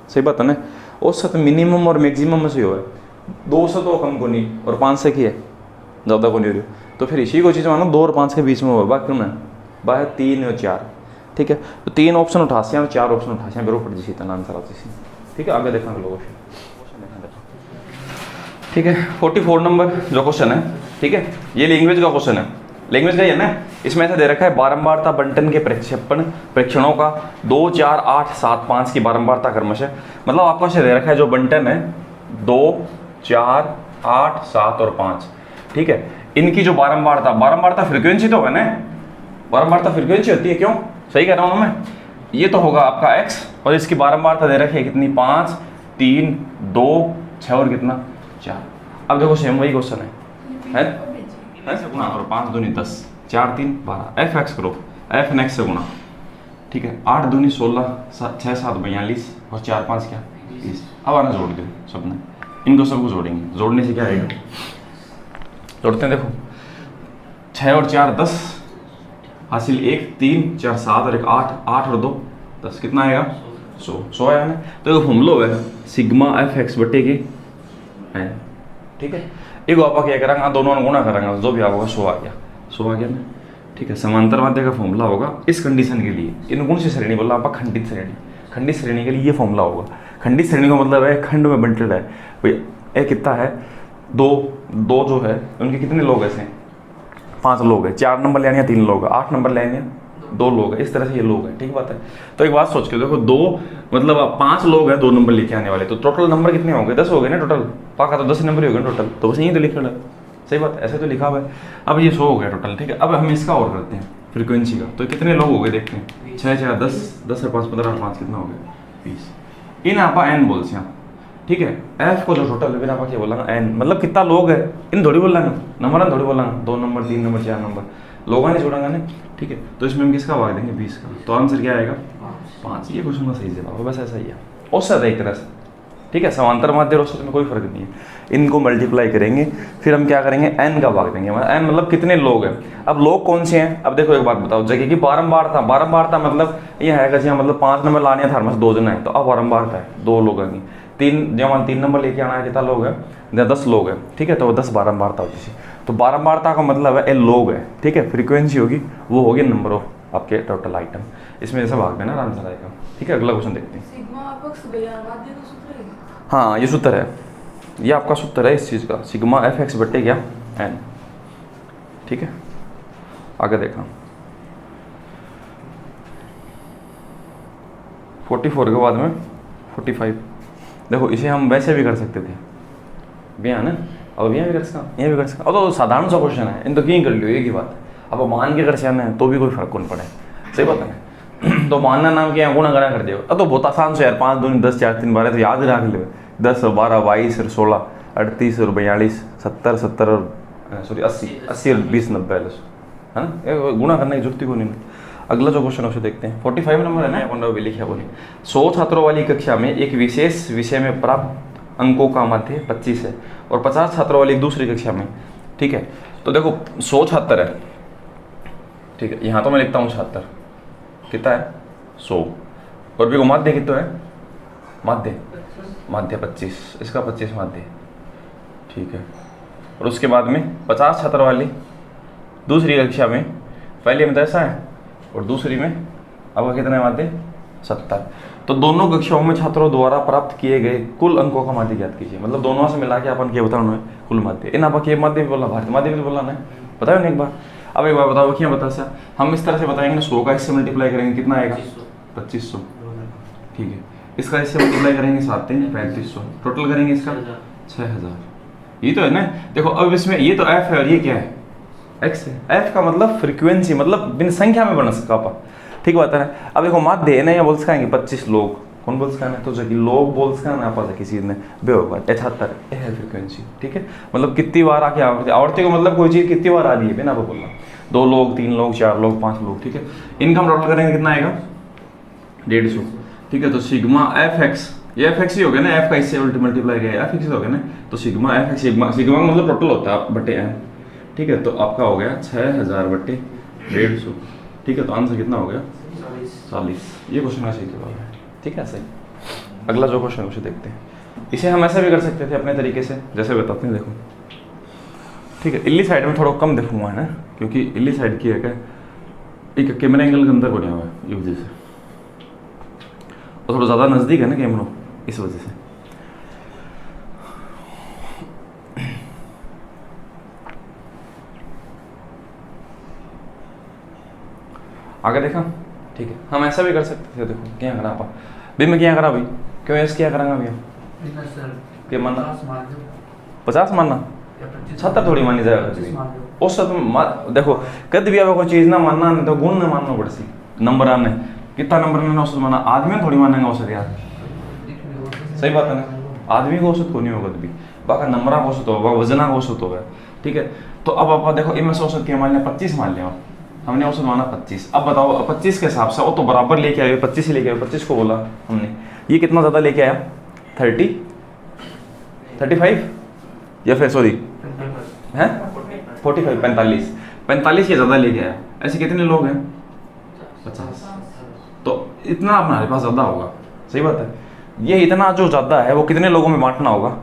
सही बात है ना, औसत मिनिमम और मैक्सिमम में से हो है 2 से तो कम को नहीं और 5 से की है ज़्यादा को नहीं हो रही, तो फिर इसी को चीज़ मानो 2 और 5 के बीच में हो बाकी में बाहर 3 और 4 ठीक है। तो 3 ऑप्शन उठा से और 4 ऑप्शन उठा से बेरो पड़ जैसी इतना आंसर आती सी ठीक है। आगे देखा लोग ठीक है 44 नंबर जो क्वेश्चन है ठीक है, ये लैंग्वेज का क्वेश्चन है, लैंग्वेज का ही है ना। इसमें ऐसा दे रखा है बारंबारता बंटन के प्रक्षेपण परीक्षणों का 2 4 8 7 5 की बारंबारता क्रमशः, मतलब आपको ऐसे दे रखा है जो बंटन है 2 4 8 7 और 5 ठीक है, इनकी जो बारंबारता फ्रीक्वेंसी तो है ना, बारंबारता फ्रीक्वेंसी होती है क्यों सही कह रहा हूँ मैं, ये तो होगा आपका x और इसकी बारंबारता दे रखी है कितनी 5 3 2 6 और कितना 4। अब देखो सेम वही क्वेश्चन है ऐसे गुणा और 5 दूनी 10 4 3 12 एफ एक्स करो एफ एन एक्स से गुणा ठीक है 8 दूनी 16 6 7 42 और 4 5 क्या 20। अब आना जोड़ दो सबने इनको सबको जोड़ेंगे, जोड़ने से क्या आएगा जोड़ते हैं देखो 6 और 4 10 हासिल 1 3 4 7 और 1 8 8 और 2 10 कितना आएगा 100 आया ना। तो ये फॉर्मूला है सिग्मा एफ एक्स बटे के है ठीक है, एक आप क्या करेंगे दोनों ने गुणा करेंगे जो भी आपका 100 आ गया ना ठीक है। समांतर माध्य का फॉर्मूला होगा इस कंडीशन के लिए, इन कौन सी श्रेणी बोला आप खंडित श्रेणी के लिए ये फॉर्मूला होगा। खंडित श्रेणी का मतलब है खंड में बंटल है भाई ए कितना है 2 जो है उनके कितने लोग ऐसे 5 लोग हैं, 4 नंबर लेने 3 लोग 8 नंबर लेने 2 लोग है, इस तरह से ये लोग हैं ठीक बात है। तो एक बात सोच के देखो 2 मतलब 5 लोग हैं 2 नंबर लेके आने वाले, तो टोटल नंबर कितने होंगे 10 हो गए ना टोटल, पाका तो 10 नंबर ही हो गए टोटल, तो बस यही तो लिखा है सही बात ऐसे तो लिखा हुआ है। अब ये 100 हो गया टोटल ठीक है। अब हम इसका और करते हैं फ्रीक्वेंसी का, तो कितने लोग हो गए देखते हैं 6 4 10 10 और 5 15 और 5 कितना हो गया 20। इन आप एन बोल से, ठीक है। एफ को जो टोटल है आप क्या बोला एन, मतलब कितना लोग है इन थोड़ी बोल नंबर थोड़ी बोला 2 नंबर 3 नंबर 4 नंबर लोगों ने जोड़ेंगे ना, ठीक है। तो इसमें हम किसका भाग देंगे 20 का, तो आंसर क्या आएगा 5। ये क्वेश्चन का सही जवाब है, बस ऐसा ही है। औसत है एक तरह से, ठीक है। समांतर माध्य और औसत में कोई फर्क नहीं है। इनको मल्टीप्लाई करेंगे, फिर हम क्या करेंगे एन का भाग देंगे। एन मतलब कितने लोग हैं। अब लोग कौन से हैं, अब देखो एक बात बताओ, जगह की बारंबारता मतलब ये है कि मतलब 5 नंबर लाने हैं थार में 2 जन है, तो अब बारंबारता है 2 लोग हैं। 3 नंबर लेके आना है, कितना लोग है 10 लोग है, ठीक है। तो 10 बारंबारता होती है। तो बारंबारता का मतलब है लोग है, ठीक है। फ्रीक्वेंसी होगी वो होगी नंबर ऑफ आपके टोटल आइटम। इसमें जैसे भाग देना आंसर आएगा, ठीक है। अगला क्वेश्चन देखते हैं। हाँ ये सूत्र है, ये आपका सूत्र है इस चीज़ का, सिग्मा एफ एक्स बटे क्या एन, ठीक है। आगे देखना 44 के बाद में 45। देखो इसे हम वैसे भी कर सकते थे भैया ना, और यहाँ भी कर सकता, यहाँ भी कर सकता। और तो साधारण सा क्वेश्चन है, इन तो क्यों कर लियो एक ही बात। अब मान के कर सकते हैं तो भी कोई फर्क कौन पड़े, सही बात है। तो मानना नाम क्या है, गुणा करा कर दियो। अब तो बहुत आसान से यार, 5 दूनी 10 4 3 12 तो याद रख ले। 10 और 12 22 और 16 38 और 42 70 70 और 80 और 20 90 है ना, गुणा करने की जरूरत ही को नहीं। अगला जो क्वेश्चन उसे देखते हैं। 45 नंबर है ना, अपन भी लिखा बोली 100 छात्रों वाली कक्षा में एक विशेष विषय में प्राप्त अंकों का मध्य 25 है और 50 छात्रों वाली एक दूसरी कक्षा में, ठीक है। तो देखो 100 छात्र है, ठीक है। यहाँ तो मैं लिखता हूँ 76, कितना है 100, और भी को माध्य कितना है माध्य 25, इसका 25 माध्य, ठीक है। और उसके बाद में 50 छात्र वाली दूसरी कक्षा में, पहले में तो ऐसा है और दूसरी में अब कितना है माध्य 70। तो दोनों कक्षाओं में छात्रों द्वारा प्राप्त किए गए कुल अंकों का माध्य ज्ञात कीजिए। मतलब दोनों से मिला के अपन क्या बताना है कुल माध्य। इन आप ये माध्य भी बोला, भारतीय माध्य भी बोला ना, बताओ ना एक बार। अब एक बार बताओ क्या बता सा, हम इस तरह से बताएंगे ना, 100 का इससे मल्टीप्लाई करेंगे कितना आएगा 2500, ठीक है। इसका इससे मल्टीप्लाई करेंगे 7 3 3500, टोटल करेंगे इसका 6000। ये तो है ना। देखो अब इसमें ये तो एफ है और ये क्या है एक्स है। एफ का मतलब फ्रीक्वेंसी, मतलब बिन संख्या में बना सका आपा, ठीक बात है ना। अब देखो माध्य है ना, यहाँ बोल सकेंगे 25 लोग, कौन बोल सका ना, तो जबकि लोग बोल सका ना आपस किसी ने बेहोगा 78 है फ्रीक्वेंसी, ठीक है। मतलब कितनी बार आके आवृत्ति को मतलब कोई चीज़ कितनी बार आ रही है बिना बोलना, 2 लोग 3 लोग 4 लोग 5 लोग, ठीक है। इनका हम टोटल करेंगे कितना आएगा 150, ठीक है। तो सिग्मा एफ एक्स, ये एफ एक्स ही हो गया ना, एफ का इससे मल्टीप्लाई किया एफ एक्स हो गया ना, तो सिग्मा एफ एक्स सिग्मा का मतलब टोटल होता है बटे एन, ठीक है। तो आपका हो गया 6000 बटे 150, ठीक है। तो आंसर कितना हो गया 40। ये क्वेश्चन का सही जवाब है, ठीक है सही। अगला जो क्वेश्चन उसे देखते हैं। इसे हम ऐसा भी कर सकते थे अपने तरीके से, जैसे बताते हैं देखो, ठीक है। इल्ली साइड में थोड़ा कम देखूंगा है ना, क्योंकि इल्ली साइड की है क्या एक कैमरा एंगल के अंदर बना हुआ है, ये वजह से, और थोड़ा ज़्यादा नज़दीक है ना कैमरा, इस वजह से। आगे देखा, ठीक है। हम ऐसा भी कर सकते थे, देखो क्या करा आप भी, मैं क्या करा भाई, क्यों ऐसे क्या करांगा भैया, क्या मानना 50 मानना 70 थोड़ी मानी जाएगा। औसत देखो कद भी कोई चीज़ ना मानना नहीं तो गुण ना मानना पड़ती, नंबर आने कितना नंबर ने औसत माना, आदमी थोड़ी मानेंगे औसत यार, सही बात है ना। आदमी को औसत को नहीं होगा कभी, बाकी नंबर का औसत होगा, वजना का औसत होगा, ठीक है। तो अब आप देखो इनमें से औसत क्या मान लिया 25 मान लिया, हमने औसत माना 25। अब बताओ 25 के हिसाब से वो तो बराबर लेके आए, 25 ही लेके आए, 25 को बोला हमने, ये कितना ज़्यादा लेके आया 30 35 या फिर सॉरी हैं 45 45 ये ज़्यादा लेके आया। ऐसे कितने लोग हैं 50, तो इतना हमारे पास ज़्यादा होगा, सही बात है। ये इतना जो ज़्यादा है वो कितने लोगों में बांटना होगा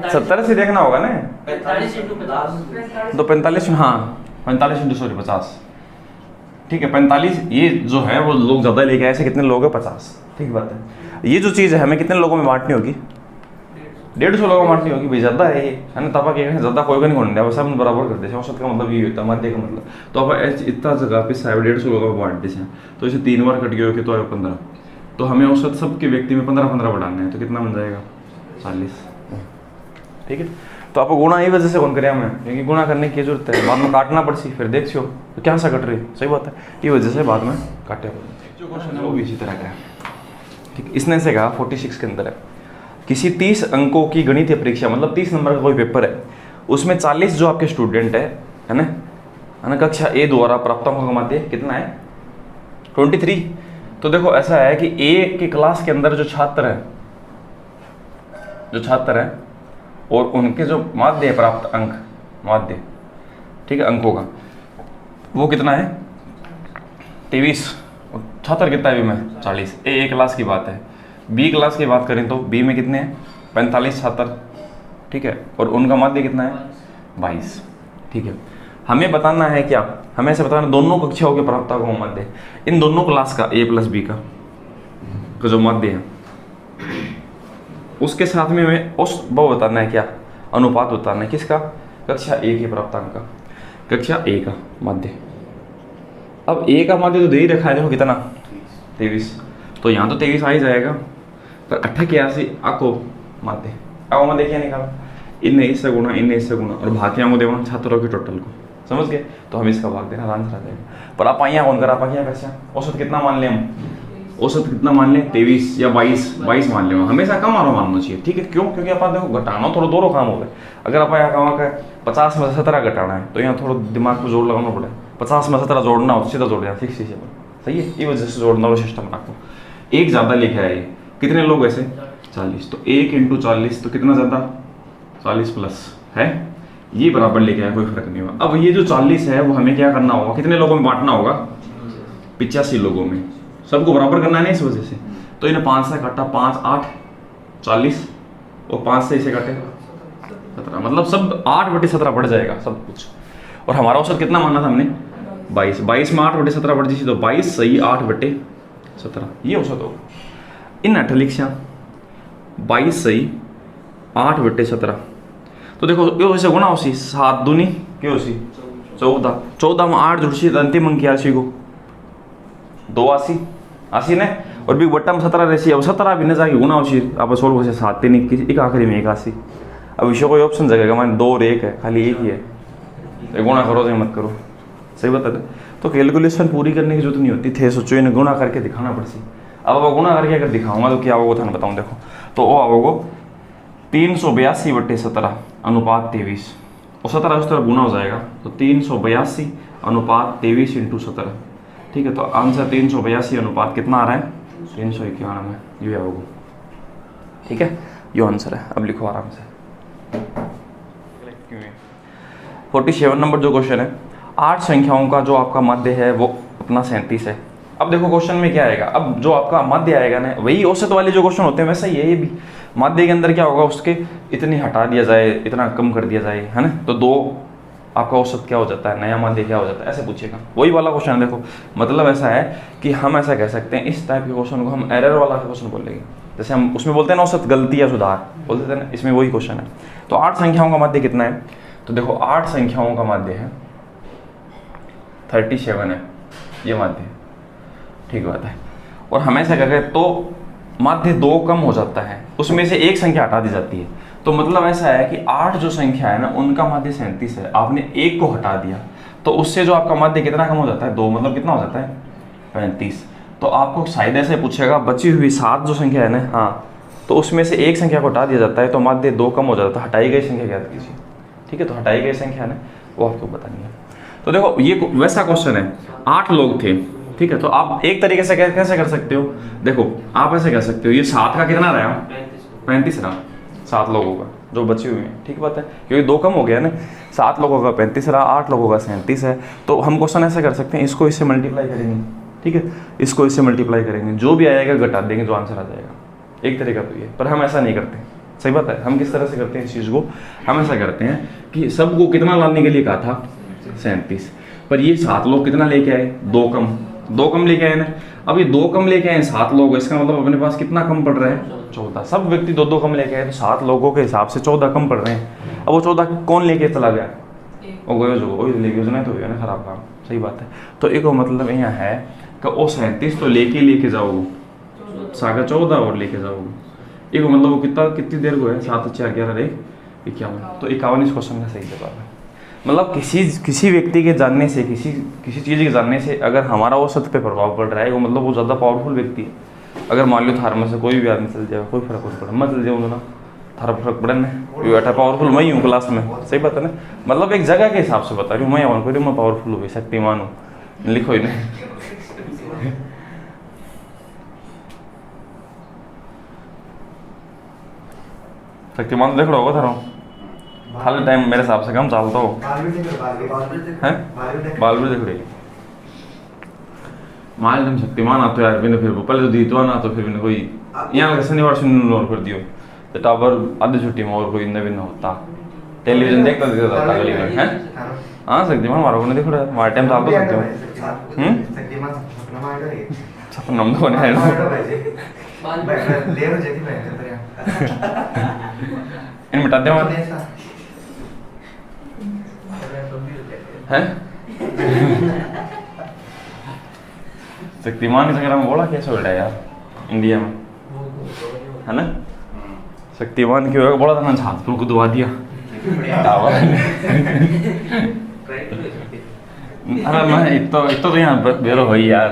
70 से देखना होगा ना, 45 तो 45 हाँ 45 सॉरी 50, ठीक है। 45 ये जो है वो लोग ज़्यादा लेके आए, ऐसे कितने लोग हैं 50, ठीक बात है। ये जो चीज़ है हमें कितने लोगों में बांटनी होगी 150 लोगों में बांटनी होगी भाई, ज़्यादा है ये है ना। तब क्या ज़्यादा कोई का नहीं होने दिया, सब बराबर कर देते, औसत का मतलब ये होता है, माध्य का मतलब। तो अब इतना जगह पे 150 लोगों में बांट देते हैं, तो इसे 3 बार कट गया हो तो 15, तो हमें औसत सबके व्यक्ति में 15 बढ़ाने हैं, तो कितना बन जाएगा 40, ठीक है। तो आप गुणा ये वजह से कौन करे हमें, क्योंकि गुणा करने की जरूरत है, बाद में काटना पड़सी, फिर देख छो तो क्या सा कट रही, सही बात है, ये वजह से बाद में काटे। जो क्वेश्चन है वो भी इसी तरह का है, ठीक। इसने से कहा 46 के अंदर है, किसी 30 अंकों की गणितीय परीक्षा, मतलब 30 नंबर का कोई पेपर है, उसमें 40 जो आपके स्टूडेंट है ना, कक्षा ए द्वारा प्राप्त अंकों का माध्य कितना है 23। तो देखो ऐसा है कि ए की क्लास के अंदर जो छात्र है और उनके जो माध्य है प्राप्त अंक, माध्य, ठीक है, अंकों का वो कितना है 23, और छात्र कितना है बी में 40। ए क्लास की बात है। बी क्लास की बात करें तो बी में कितने हैं 45 छात्र, ठीक है, और उनका माध्य कितना है 22, ठीक है। हमें बताना है क्या, हमें ऐसे बताना दोनों कक्षाओं के प्राप्त अंकों का माध्य, इन दोनों क्लास का ए प्लस बी का जो माध्य है, उसके साथ में हमें उस वो बताना है क्या, अनुपात बताना है किसका, कक्षा ए के प्राप्तांक का, कक्षा ए का माध्य। अब ए का माध्य तो दे ही रखा है, देखो कितना 23, तो यहाँ तो 23 आ ही जाएगा, पर 88 आको माध्य, अब माध्य क्या निकाला, इनने इससे गुणा, इनने इससे गुणा, और भाग्यों को देना छात्रों के टोटल को, समझ गए, तो हम इसका भाग देना, आंसर आ जाएगा। पर आप यहाँ कौन करा पा क्या कैसे, औसत कितना मान लें हम, औसत कितना मान लें 23 या 22 मान लें, हमेशा कम आरो मानना चाहिए, ठीक है, क्यों, क्योंकि आप देखो घटाना थोड़ा दोनों काम हो गए। अगर आप यहाँ कमा का 50 में 17 घटाना है तो यहाँ थोड़ा दिमाग को जोड़ लगाना पड़े, 50 में 17 जोड़ना हो सीधा जोड़ दिया, फिक्स चीज़ है, सही है, ये वजह से जोड़ना वाला सिस्टम रखो। एक ज़्यादा लिखा है, ये कितने लोग ऐसे 40, तो 1 × 40 तो कितना ज़्यादा 40 प्लस है, ये बराबर लेके आया, कोई फर्क नहीं हुआ। अब ये जो 40 है वो हमें क्या करना होगा, कितने लोगों में बांटना होगा 85 लोगों में, सबको बराबर करना है ना इस वजह से। तो इन्हें 5 से काटा, 5 8 40, और 5 से इसे काटे 17, मतलब सब 8/17 बढ़ जाएगा सब कुछ। और हमारा औसत कितना माना था हमने 22, 22 में 8/17 बढ़ जाए तो 22 सही 8/17, ये औसत होगा। इन 28 22 सही 8/17, तो देखो ये वैसे गुणा उसी 7 दूनी क्या उसी 14, 14 में 8 जुड़सी अंतिम अंक 80 को 82 ने, और भी बट्टा में 17 रहसी, अब 17 भी न जाके गुना उसी आप 16 से 7 3 21 एक आखिरी में 81। अब विषय कोई ऑप्शन जगह मैंने 2 और 1 है, खाली एक ही है, तो गुणा करो चाहे मत करो, सही बता दे। तो कैलकुलेशन पूरी करने की जरूरत नहीं होती थे, सोचो इन्हें गुणा करके दिखाना पड़सी। अब अब गुणा करके अगर दिखाऊंगा तो क्या होगा था बताऊँ, देखो तो वो आओगे 382/17 अनुपात 23, और 17 उस तरह गुना हो जाएगा, तो 382 अनुपात 23 × 17, ठीक है। तो आंसर 382 अनुपात कितना आ रहा है 391, ये आओगे, ठीक है, ये आंसर है। अब लिखो आराम से। 47 नंबर जो क्वेश्चन है, 8 संख्याओं का जो आपका माध्य है वो अपना 37 है। अब देखो क्वेश्चन में क्या आएगा, अब जो आपका माध्य आएगा ना वही औसत वाले जो क्वेश्चन होते हैं वैसा ही है ये भी। माध्य के अंदर क्या होगा, उसके इतनी हटा दिया जाए, इतना कम कर दिया जाए, है ना, तो 2 आपका औसत क्या हो जाता है, नया माध्य क्या हो जाता है, ऐसे पूछेगा, वही वाला क्वेश्चन है। देखो मतलब ऐसा है कि हम ऐसा कह सकते हैं, इस टाइप के क्वेश्चन को हम एरर वाला क्वेश्चन बोलेंगे, जैसे हम उसमें बोलते हैं ना औसत गलती या सुधार बोलते थे ना, इसमें वही क्वेश्चन है। तो 8 संख्याओं का माध्य कितना है, तो देखो 8 संख्याओं का माध्य है 37 है, ये माध्य, ठीक बात है। और हमेशा क्या करें, तो माध्य 2 कम हो जाता है, उसमें से एक संख्या हटा दी जाती है, तो मतलब ऐसा है कि 8 जो संख्या है ना उनका माध्य 37 है, आपने एक को हटा दिया तो उससे जो आपका माध्य कितना कम हो जाता है 2, मतलब कितना हो जाता है 35। तो आपको शायद ऐसे पूछेगा बची हुई 7 जो संख्या है ना, हाँ, तो उसमें से एक संख्या को हटा दिया जाता है तो माध्य 2 कम हो जाता है, हटाई गई संख्या ज्ञात कीजिए, ठीक है। तो हटाई गई संख्या है ना वो आपको बतानी है। तो देखो ये वैसा क्वेश्चन है, 8 लोग थे, ठीक है, तो आप एक तरीके से कैसे कर सकते हो, देखो आप ऐसे कह सकते हो, ये 7 का कितना रहा 35 रहा, 7 लोगों का जो बचे हुए हैं, ठीक बात है, क्योंकि 2 कम हो गया ना, 7 लोगों का 35 रहा, 8 लोगों का 37 है। तो हम क्वेश्चन ऐसे कर सकते हैं, इसको इससे मल्टीप्लाई करेंगे, ठीक है, इसको इससे मल्टीप्लाई करेंगे, जो भी आएगा घटा देंगे, जो आंसर आ जाएगा, एक तरीका तो ये। पर हम ऐसा नहीं करते, सही बात है। हम किस तरह से करते हैं इस चीज़ को, हम ऐसा करते हैं कि सबको कितना लाने के लिए कहा था 37, पर ये 7 लोग कितना लेके आए, 2 कम लेके आए ना। अब ये 2 कम लेके आए 7 लोग, इसका मतलब अपने पास कितना कम पड़ रहा है 14। सब व्यक्ति 2 कम लेके आए तो 7 लोगों के हिसाब से 14 कम पड़ रहे हैं। अब वो 14 कौन लेके चला गया, वो गयो जो वही लेके उसने, तो गया ना खराब काम, सही बात है। तो एक मतलब यहाँ है कि वो 37 तो लेके जाओगे, सागा 14 और लेके जाओगे, एक मतलब वो कितनी देर को है, 7 4 11 1 51। तो 51 इस क्वेश्चन का सही जवाब है। मतलब किसी व्यक्ति के जानने से, किसी चीज़ के जानने से अगर हमारा वो सत्य पे प्रभाव पड़ रहा है, वो मतलब वो ज़्यादा पावरफुल व्यक्ति है। अगर मान लो थार में से कोई भी आदमी चल जाए, कोई फर्क नहीं पड़ा, मैं चल जाऊँ ना, थारा फर्क पड़े ना, बैठा पावरफुल मैं ही हूँ क्लास में, सही बात है ना। मतलब एक जगह के हिसाब से बता रही हूँ, मैं ऑन करूँ, मैं पावरफुल हूँ, शक्तिमान हूँ, लिखो ही नहीं। शक्तिमान तो देख लो होगा थारा खाली टाइम मेरे हिसाब से कम चालता हो हैं, बाल भी देख रही मान तुम शक्तिमान आते यार बिना फिर पहले तो दीतवा ना तो फिर बिना कोई यहाँ शनिवार सुन और कर दियो तो टावर आधी छुट्टी में और कोई नवीन होता टेलीविजन देखता था गली में हैं। हाँ शक्तिमान हमारा को नहीं देख रहा है, हमारे टाइम चालता सपना हम तो नहीं इन मिटा दे हैं। शक्तिमान की जगह में बोला कैसे हो रहा है यार इंडिया में, है ना। शक्तिमान की वजह बोला था ना, छात्र को दुआ दिया टावर। अरे मैं इतना तो यहाँ बेरो हो यार।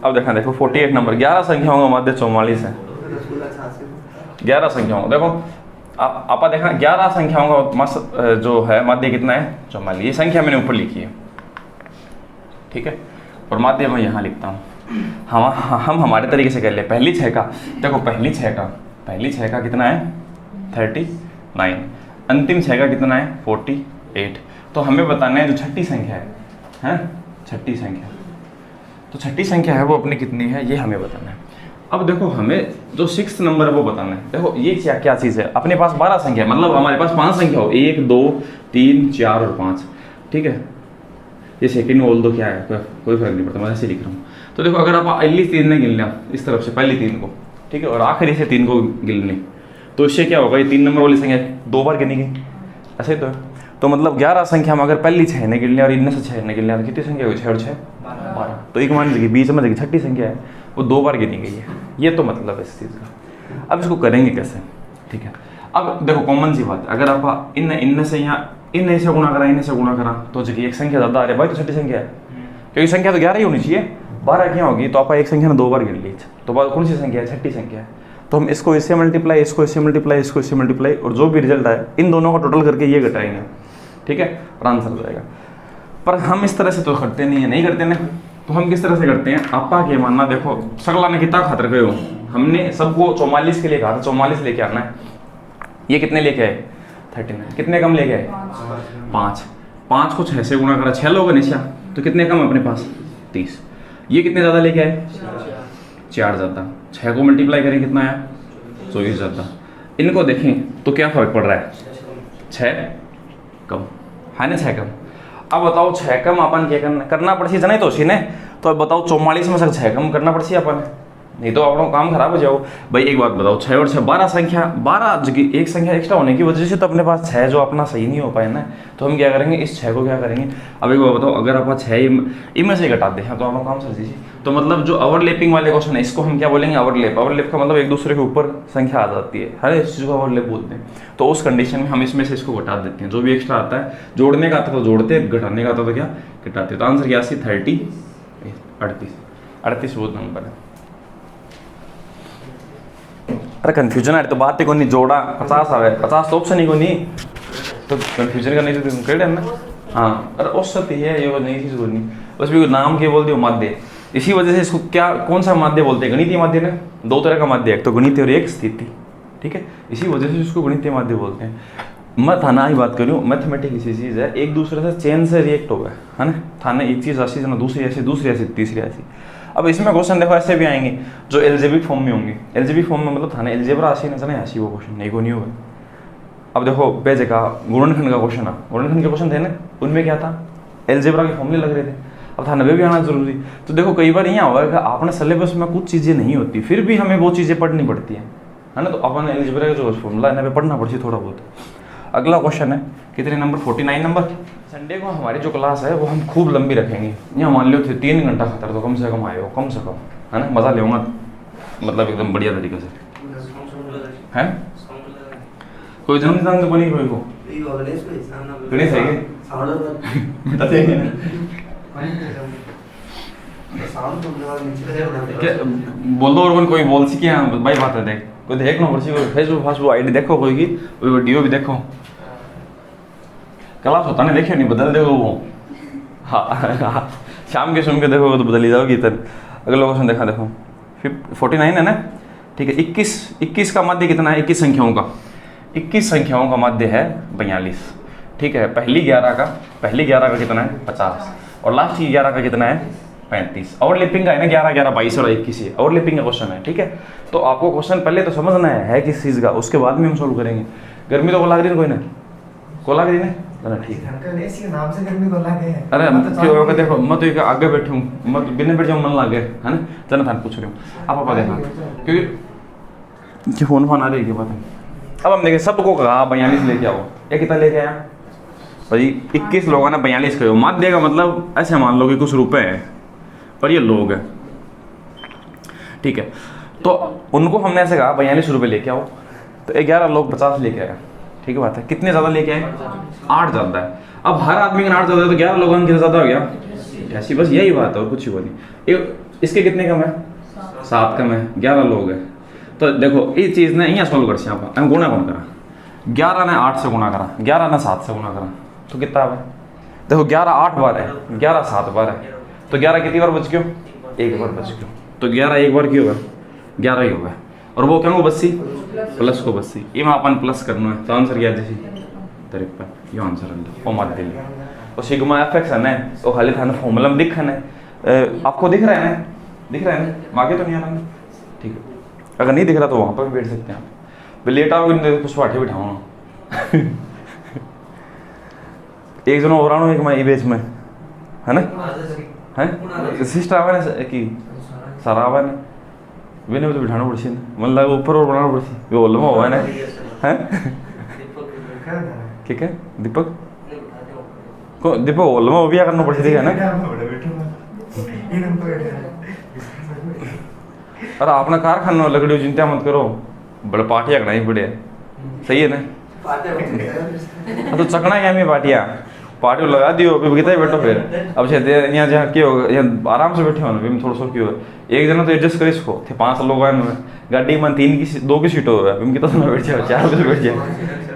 अब देखो 48 नंबर 11 संख्या होगा मध्य 44 है। 11 संख्या होगा देखो आप देखा 11 संख्याओं का जो है माध्य कितना है 44। ये संख्या मैंने ऊपर लिखी है, ठीक है, और माध्य मैं यहाँ लिखता हूँ। हम हमारे तरीके से कर ले। पहली छः का देखो, पहली छः का कितना है 39, अंतिम छः का कितना है 48। तो हमें बताना है जो छठी संख्या है छठी संख्या, तो छठी संख्या है वो अपनी कितनी है ये हमें बताना है। अब देखो हमें जो 6th नंबर है वो बताना है। देखो ये क्या चीज़ है, अपने पास 12 संख्या है, मतलब हमारे पास 5 संख्या हो, 1 2 3 4 और 5, ठीक है। ये सेकंड में बोल दो क्या है, कोई फर्क नहीं पड़ता, मैं ऐसे लिख रहा हूँ। तो देखो अगर आप पहली 3 ने गिन लिया इस तरफ से पहली 3 को, ठीक है, और आखिरी से 3 को गिन ली, तो इससे क्या होगा, ये 3 नंबर वाली संख्या 2 बार गिनी गई, ऐसे ही तो मतलब 11 संख्या में अगर पहली 6 ने गिन लिया और इनमें से 6 ने गिन लिया तो कितनी संख्या हुई 6 और 6 12। तो एक मान लीजिए बीच में देखिए छठी संख्या है वो 2 बार गिनी गई है, ये तो मतलब है इस चीज़ का। अब इसको करेंगे कैसे, ठीक है। अब देखो कॉमन सी बात, अगर आप इन से यहाँ इन से गुणा करा, इन से गुणा करा तो जगह एक संख्या ज़्यादा आ रही है भाई, तो छठी संख्या है, क्योंकि संख्या तो 11 ही होनी चाहिए, 12 क्या होगी, तो आप एक संख्या ने 2 बार गिन ली, तो बाद कौन सी संख्या है, छठी संख्या है। तो हम इसको इससे मल्टीप्लाई, इसको इससे मल्टीप्लाई, इसको इससे मल्टीप्लाई, और जो भी रिजल्ट आए इन दोनों को टोटल करके ये घटाएंगे, ठीक है, और आंसर हो जाएगा। पर हम इस तरह से तो करते नहीं करते ना, तो हम किस तरह से करते हैं, आपा के मानना देखो सगला ने कितना खातर गए हो, हमने सबको 44 के लिए कहा था, 44 लेके आना है, ये कितने लेके आए 39, कितने कम लेके आए 5 को 6 से गुणा करा, 6 लोग निशा तो कितने कम अपने पास 30, ये कितने ज़्यादा लेके आए 4 ज़्यादा, 6 को मल्टीप्लाई करें कितना आया 24 ज़्यादा। इनको देखें तो क्या फ़र्क पड़ रहा है 6 कम है ना, 6 कम। अब बताओ 6 कम अपन क्या करना पड़सी नहीं तो ने, तो अब बताओ 44 में से 6 कम करना पड़सी अपन, नहीं तो अपना काम खराब हो जाओ भाई। एक बात बताओ 6 और 6 12 संख्या, 12 जगह एक संख्या एक्स्ट्रा होने की वजह से तो अपने पास 6 जो अपना सही नहीं हो पाए ना, तो हम क्या करेंगे इस 6 को क्या करेंगे। अब एक बात बताओ अगर आप 6 इनमें से घटा दें तो अपना काम सर दीजिए, तो मतलब जो ओवरलैपिंग वाले क्वेश्चन है इसको हम क्या बोलेंगे ओवरलैप। ओवरलैप का मतलब एक दूसरे के ऊपर संख्या आ जाती है, हर इस चीज़ को ओवरलैप बोलते हैं। तो उस कंडीशन में हम इसमें से इसको घटा देते हैं, जो भी एक्स्ट्रा आता है, जोड़ने का आता तो जोड़ते, घटाने का आता तो क्या घटाते। तो आंसर क्या 38 वो नंबर है। अरे कंफ्यूजन है तो बात ही को नहीं, जोड़ा 50 आवे 50 तो ऑप्शन ही को नहीं, तो कंफ्यूजन करने से तुम कह ना। हाँ अरे औसत ही है ये, नई चीज़ बोलनी, बस भी नाम के बोल दियो माध्य। इसी वजह से इसको क्या कौन सा माध्य बोलते हैं, गणितीय माध्य ना, 2 तरह का माध्य, एक तो गणितीय और एक स्थिति, ठीक है। इसी वजह से इसको गणितीय माध्य बोलते हैं। मैं थाना ही बात करूँ, मैथमेटिक्स ऐसी चीज़ है एक दूसरे से चेन से रिएक्ट हो गए, है ना। थाना एक चीज़ ऐसी ना दूसरी ऐसी तीसरी ऐसी। अब इसमें क्वेश्चन देखो ऐसे भी आएंगे जो एलजेब्रिक फॉर्म में होंगे। एलजेब्रिक फॉर्म में मतलब थाने एलजेब्रा ऐसी नजर नहीं ऐसी, वो क्वेश्चन नहीं को नहीं होगा। अब देखो बेजे का गुणनखंड का क्वेश्चन है, गुणनखंड के क्वेश्चन थे ना, उनमें क्या था एलजेब्रा के फॉर्मूले लग रहे थे। अब थाने भी आना जरूरी। तो देखो कई बार यहाँ हुआ कि आपने सिलेबस में कुछ चीज़ें नहीं होती, फिर भी हमें वो चीज़ें पढ़नी पड़ती है ना, तो अपन एलजेब्रा का जो फॉर्मूला है पढ़ना पड़ती थोड़ा बहुत। अगला क्वेश्चन है कितने नंबर 49 नंबर। संडे को हमारी जो क्लास है वो हम खूब लंबी रखेंगे, यहाँ मान लो 3 घंटा खतर तो कम से कम आए हो, कम से कम, है ना, मज़ा लेऊंगा मतलब एकदम बढ़िया तरीके से, हैं कोई जन्मदिन तो कोनी कोई को गणेश है के बता देंगे बोल दो और कोई बोल सी कि हाँ भाई बात है देख कोई देख ना पड़सी कोई फेसबुक फासबुक आईडी देखो कोई की कोई वीडियो भी देखो क्लास होता नहीं देखियो नहीं बदल देखो वो हाँ शाम के सुन के देखोगे तो बदल ही जाओगी इधर। अगला क्वेश्चन देखा देखो 49 है ना ठीक है। 21 का माध्य कितना है 21 संख्याओं का 21 संख्याओं का माध्य है 42 ठीक है। पहली 11 का कितना है 50 और लास्ट की 11 का कितना है 35। ओवरलैपिंग का है ना 11 11 22 और 21 है ओवरलैपिंग का क्वेश्चन है ठीक है। तो आपको क्वेश्चन पहले तो समझना है किस चीज़ का उसके बाद में हम सोल्व करेंगे। गर्मी तो को लाग रही है कोई ना को लाग रही है ठीक है। नाम से गर्मी को लागे है। अरे क्यों देखो मैं तो आगे बैठी हूँ मैं तो बिना बैठ जाऊँ मन लागे है ना जना था पूछ रही हूँ आप देखा क्योंकि फोन आ रही है बात है। अब हम देखें सबको कहा 42 लेके आओ ये कितना लेके आया भाई 21 लोगों ने 42 कहो माध्य का मतलब ऐसे मान लो कि कुछ रुपए हैं और ये लोग हैं ठीक है। तो उनको हमने ऐसे कहा 42 रुपये लेके आओ तो 11 लोग 50 लेके आया ठीक है बात है। कितने ज़्यादा लेके आए 8 ज़्यादा है। अब हर आदमी का 8 ज़्यादा है तो 11 लोगों का ज़्यादा हो गया ऐसी बस यही बात है और कुछ ही नहीं। इसके कितने कम है 7 कम है 11 लोग हैं। तो देखो ये चीज़ ने यहाँ सोल्व कर आप गुणा कौन करा 11 ने 8 से गुणा करा 11 ने 7 से गुणा करा तो कितना है देखो 11 8 बार है 11 7 बार है तो 11 कितनी बार बच गयो एक बार बच गयो तो 11 एक बार क्यों होगा 11 ही होगा और वो क्या हो 82 प्लस को 82 ये में अपन प्लस करना है तो आंसर क्या जैसे 53 ये आंसर है वो मत दिल्ली और सिग्मा एफएक्स है ना तो खाली थाने फॉर्मूला में दिखा है आपको दिख रहा है ना आगे तो नहीं आ रहा ठीक है। अगर नहीं दिख रहा तो वहाँ पर भी बैठ सकते हैं आप लेट आओगे कुछ पाठी बिठाऊँ एक जन और एक मैं बेच में है ना है सिस्टर आवा कि सारा आवा ने वे तो बिठाना पड़सी मन लगा ऊपर और बनाना पड़सी वो बोल हुआ ना है ठीक है दीपक को दीपक बोल वो भी करना पड़सी है ना अरे अपना कारखाना लकड़ी चिंता मत करो बड़े पार्टियाँ करना ही बड़े सही है ना तो चकना क्या मैं पार्टी लगा दियो अभी कितना ही बैठो फिर अब यहाँ जहाँ क्यों यहाँ आराम से बैठे हो ना थोड़ा सा क्यों एक जना तो एडजस्ट करे इसको थे 5 लोग आए में गाड़ी में 2 की सीटों है अभी कितना समय बैठ जाए 4 बजे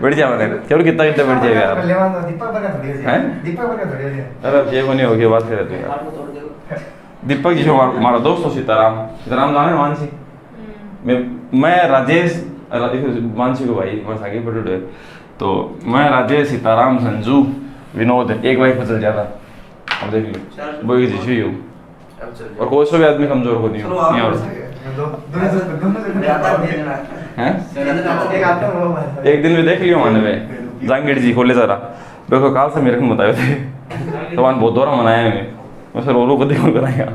बैठ जाए मैंने चलो कितना बैठ जाएगा यार अरे ये को नहीं हो गया बात करे तो यार दीपक जी जो हमारा दोस्त हो सीताराम जाने मानसी मैं राजेश मानसी को भाई बस आगे बढ़े तो मैं राजेश सीताराम संजू विनोद एक बाइक पर चल जाता अब देख लो वो जी हूँ और कोई सा भी आदमी कमजोर हो नहीं एक दिन भी देख लियो माने वे जहांगीर जी खोले जरा देखो काल से मेरे को बताए थे तो वन बहुत दौरा मनाया मैं सर रो को देखो कराया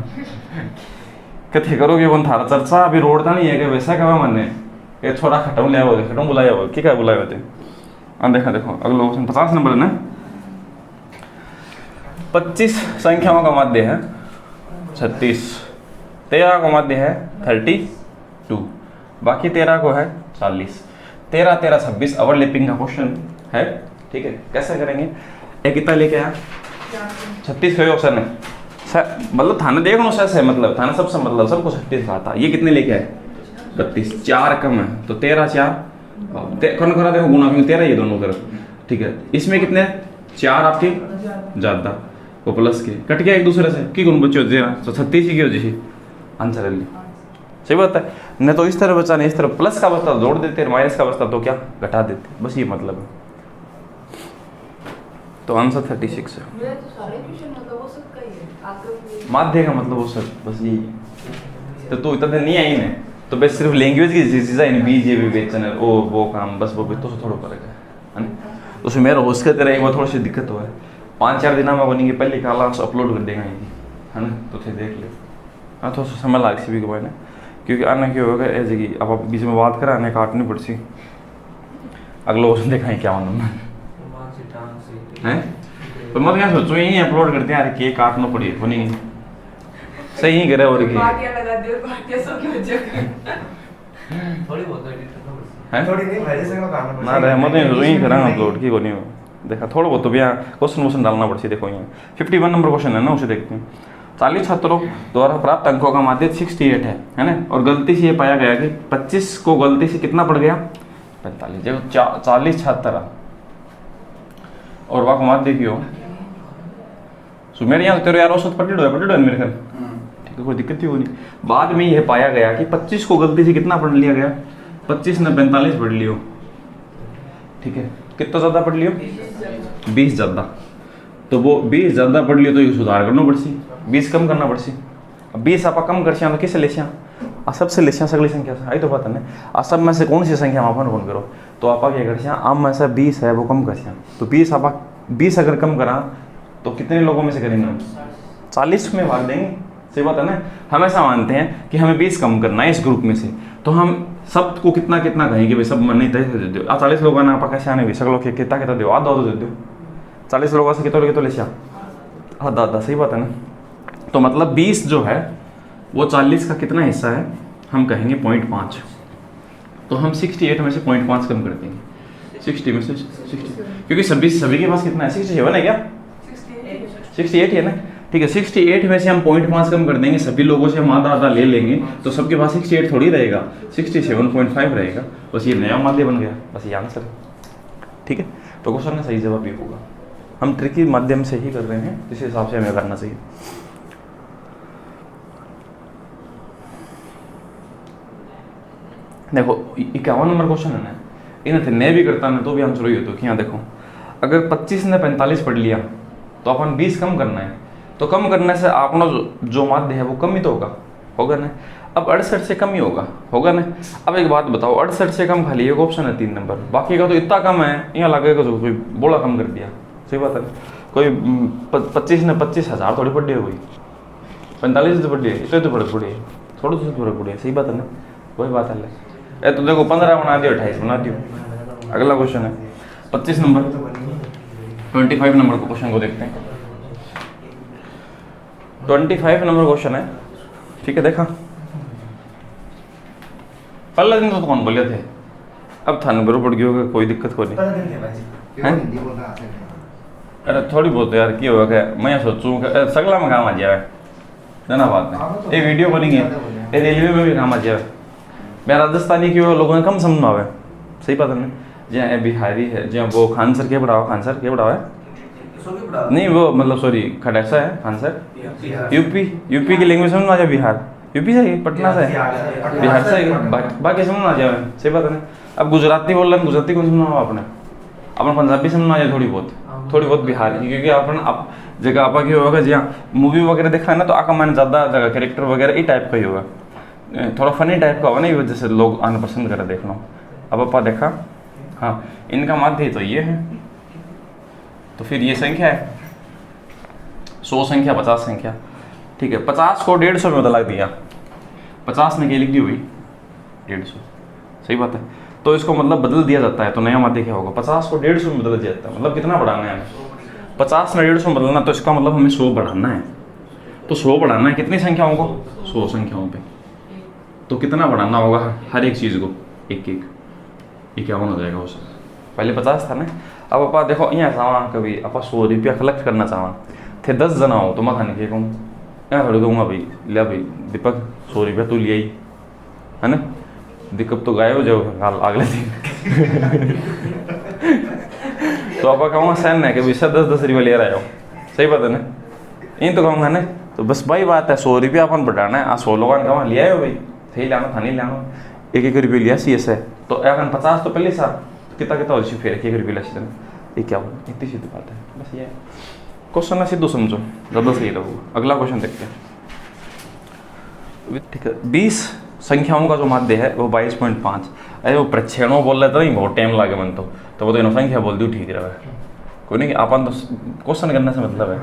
कथे करोगे कौन थारा चर्चा अभी रोड नहीं है कि वैसा क्या माने ये छोरा खटम ले आओ खटम बुलाया हो क्या बुलाए होते देखा देखो अगला क्वेश्चन 50 नंबर है ना 25 संख्याओं का माध्य है 36 13 का माध्य है 32 बाकी 13 को है 40 13 13 26 ओवरलैपिंग का क्वेश्चन है ठीक है। कैसे करेंगे एक कितना लेके आया 36 का ऑप्शन है मतलब थाना देख लो सर मतलब थाना सबसे मतलब सबको 36 आता ये कितने लेके आए 32 4 कम है तो 13 4 कौन करा देखो गुना क्योंकि 13 ये दोनों तरफ ठीक है। इसमें कितने 4 आपके ज़्यादा वो प्लस के कट गया एक दूसरे से कि कौन बच्चे होते हैं तो 36 ही क्यों जी आंसर है सही बात है नहीं तो इस तरह बचा नहीं इस तरह प्लस का बचता जोड़ देते माइनस का बचता तो क्या घटा देते बस ये मतलब है तो आंसर 36 है। माध्य का मतलब वो सर बस यही तो इतना नहीं आई ने तो बस सिर्फ लैंग्वेज की चीज़ है बीजे विवेचन है वो काम बस वो भी तो थोड़ा फर्क है ना तो उसमें मेरा उसके तरह एक बार थोड़ी सी दिक्कत हुआ है 5-4 दिन में बनेंगे पहले काला अपलोड कर देगा है ना तो थे देख ले हाँ थोड़ा सा समय लाग सी भी मैंने क्योंकि आना क्यों होगा ऐसे कि अब बीच में बात करा आने काटनी पड़ सी अगला क्वेश्चन देखा क्या होना है तो मत क्या सोचो यही अपलोड करते हैं यार के काटना पड़ी होनी सही ही करे और की पार्टियां लगा दे पार्टियां सब की वजह थोड़ी बहुत हैं थोड़ी नहीं भाई जैसे काम ना रहमत नहीं रोई करेंगे अपलोड की कोनी देखा थोड़ा बहुत तो भी क्वेश्चन वोश्चन डालना पड़ती देखो यहाँ 51 नंबर क्वेश्चन है ना, उसे देखते हैं। 40 छात्रों द्वारा प्राप्त अंकों का माध्य 68 है ना, और गलती से ये पाया गया कि 25 को गलती से कितना पड़ गया 45, जब 40 छात्र और वहाँ माध्य क्यों सो मेरे यहाँ तेरे यार औसत पटेड है मेरे ख्याल, ठीक है कोई दिक्कत ही नहीं। बाद में यह पाया गया कि 25 को गलती से कितना पढ़ लिया गया, 25 ने 45 पढ़ लियो, ठीक है कितना ज़्यादा पढ़ लियो 20 ज़्यादा, तो वो 20 ज़्यादा पढ़ लियो तो ये सुधार करना पड़सी, 20 कम करना पड़सी। अब 20 आप कम कर तो किससे ले सबसे ले सगली संख्या से आई तो बात है ना, आ सब में से कौन सी संख्या आप कौन करो तो आप क्या कर आम में से 20 है वो कम कर तो 20 आप 20 अगर कम करा तो कितने लोगों में से करेंगे 40 में भाग देंगे, सही बात है ना। हमेशा मानते हैं कि हमें 20 कम करना है इस ग्रुप में से, तो हम सबको कितना कितना कहेंगे भाई सब मन नहीं तय दे दो 40 लोगों ने आप कैसे आने भी सब लोग कितना कितना दो आधा दे दो 40 लोगों से कितना ले आधा आधा, सही बात है ना। तो मतलब 20 जो है वो 40 का कितना हिस्सा है हम कहेंगे 0.5, तो हम 68 में से 0.5 कम कर देंगे 60 में से 60, क्योंकि सभी के पास कितना है 67 है क्या 68 है ना, ठीक है 68 में से हम 0.5 कम कर देंगे, सभी लोगों से हम आधा आधा ले लेंगे तो सबके पास 68 थोड़ी रहेगा 67.5 रहेगा, बस ये नया माध्य बन गया, बस ये आंसर है, ठीक है। तो क्वेश्चन का सही जवाब ये होगा, हम ट्रिकी माध्यम से ही कर रहे हैं जिस हिसाब से हमें करना चाहिए। देखो 51 नंबर क्वेश्चन है ना, इन्हें नए भी करता ना तो भी आंसर ही होता है कि यहाँ देखो अगर 25 ने 45 पढ़ लिया तो अपन 20 कम करना है, तो कम करने से अपना जो माध्य है वो कम ही तो होगा ना। अब 68 से कम ही होगा ना। अब एक बात बताओ 68 से कम खाली एक ऑप्शन है 3 नंबर, बाकी का तो इतना कम है, यहाँ लगेगा तो कोई बोला कम कर दिया, सही बात है। कोई 25 ने 25,000 थोड़ी पढ़ी है, कोई 45 तो पढ़ी है, इतने तो फर्क पड़ी है, थोड़ा सा फर्क पड़ी है, सही बात है ना, वही बात है। ए तो देखो 15 बना दियो 28 बना दियो। अगला क्वेश्चन है 25 नंबर 25 नंबर को क्वेश्चन को देखते हैं। 25 नंबर क्वेश्चन है, ठीक है। देखा पहला दिन तो कौन बोले थे, अब थाने बरो पड़ गया होगा, कोई दिक्कत कोई नहीं। अरे थोड़ी बहुत यार की होगा क्या, मैं सोचूं सगला में काम आ जाए ना बात नहीं, ये वीडियो बनेंगे ये रेलवे में भी काम आ जाए। मैं राजस्थानी की लोगों ने कम समझ में आवे, सही बात है ना। जहाँ बिहारी है, जहाँ वो खान सर के पढ़ाओ, खान सर के पढ़ाओ है नहीं वो मतलब सॉरी खड़ैसा है खान सर, यूपी की लैंग्वेज समझ में आ जाए, बिहार यूपी से है, पटना से है, बिहार से है, बाकी समझ में आ जाए, सही बात है ना। अब गुजराती बोल रहे हैं, गुजराती को समझ में अपने अपन पंजाबी समझ में आ जाए थोड़ी बहुत बिहार की, क्योंकि अपन आप जगह आपा की होगा जहाँ मूवी वगैरह देखा है ना, तो आका मैंने ज़्यादा जगह कैरेक्टर वगैरह ये टाइप का ही होगा, थोड़ा फनी टाइप का होगा ना, ये वजह से लोग आना पसंद करें देखना। अब अपा देखा हाँ इनका माध्य तो ये है, तो फिर ये संख्या है 100 संख्या 50 संख्या, ठीक है। 50 को 150 में बदला दिया, 50 ने क्या लिख दी हुई 150, सही बात है। तो इसको मतलब बदल दिया जाता है, तो नया माध्य क्या होगा 50 को 150 में बदल दिया जाता है, मतलब कितना बढ़ाना है हमें 50 में 150 में बदलना, तो इसका मतलब हमें 100 बढ़ाना है। तो 100 बढ़ाना है कितनी संख्याओं को 100 संख्याओं पे, तो कितना बढ़ाना होगा हर एक चीज़ को एक 51 हो जाएगा उससे, पहले 50 था ना। अब अपा देखो यहाँ चावा कभी अपा 100 रुपया कलेक्ट करना चावा थे 10 जना हो तो मैं खाने के कहूँ यहाँ थोड़ी कहूँगा भाई लिया भाई दीपक 100 रुपया तू लिया ही है ना, दीपक तो गायब हो जाओ अगले दिन तो अपा कहूँगा सहन है कि भाई सब 10 रुपया ले रहे हो, सही बात है ना। इन तो कहूँगा ना, तो बस भाई बात है 100 रुपया अपन बढ़ाना है, 100 लोगों ने कहा लिया हो भाई थे लाना था नहीं लाना, एक रुपये लिया सी एस है, तो अगर 50 तो पहले साथ कितना हो फिर 1 रुपये लिया ये क्या हो, इतनी सीधी बात है, बस ये क्वेश्चन है सीधो समझो ज़्यादा सही रहेगा। अगला क्वेश्चन देखते हैं, ठीक है। 20 संख्याओं का जो माध्य है वो 22.5, अरे वो प्रक्षेणों बोल रहे तो नहीं बहुत टाइम लगे मन तो वो तो संख्या बोल दी ठीक रहा है, कोई नहीं अपन तो क्वेश्चन करने से मतलब है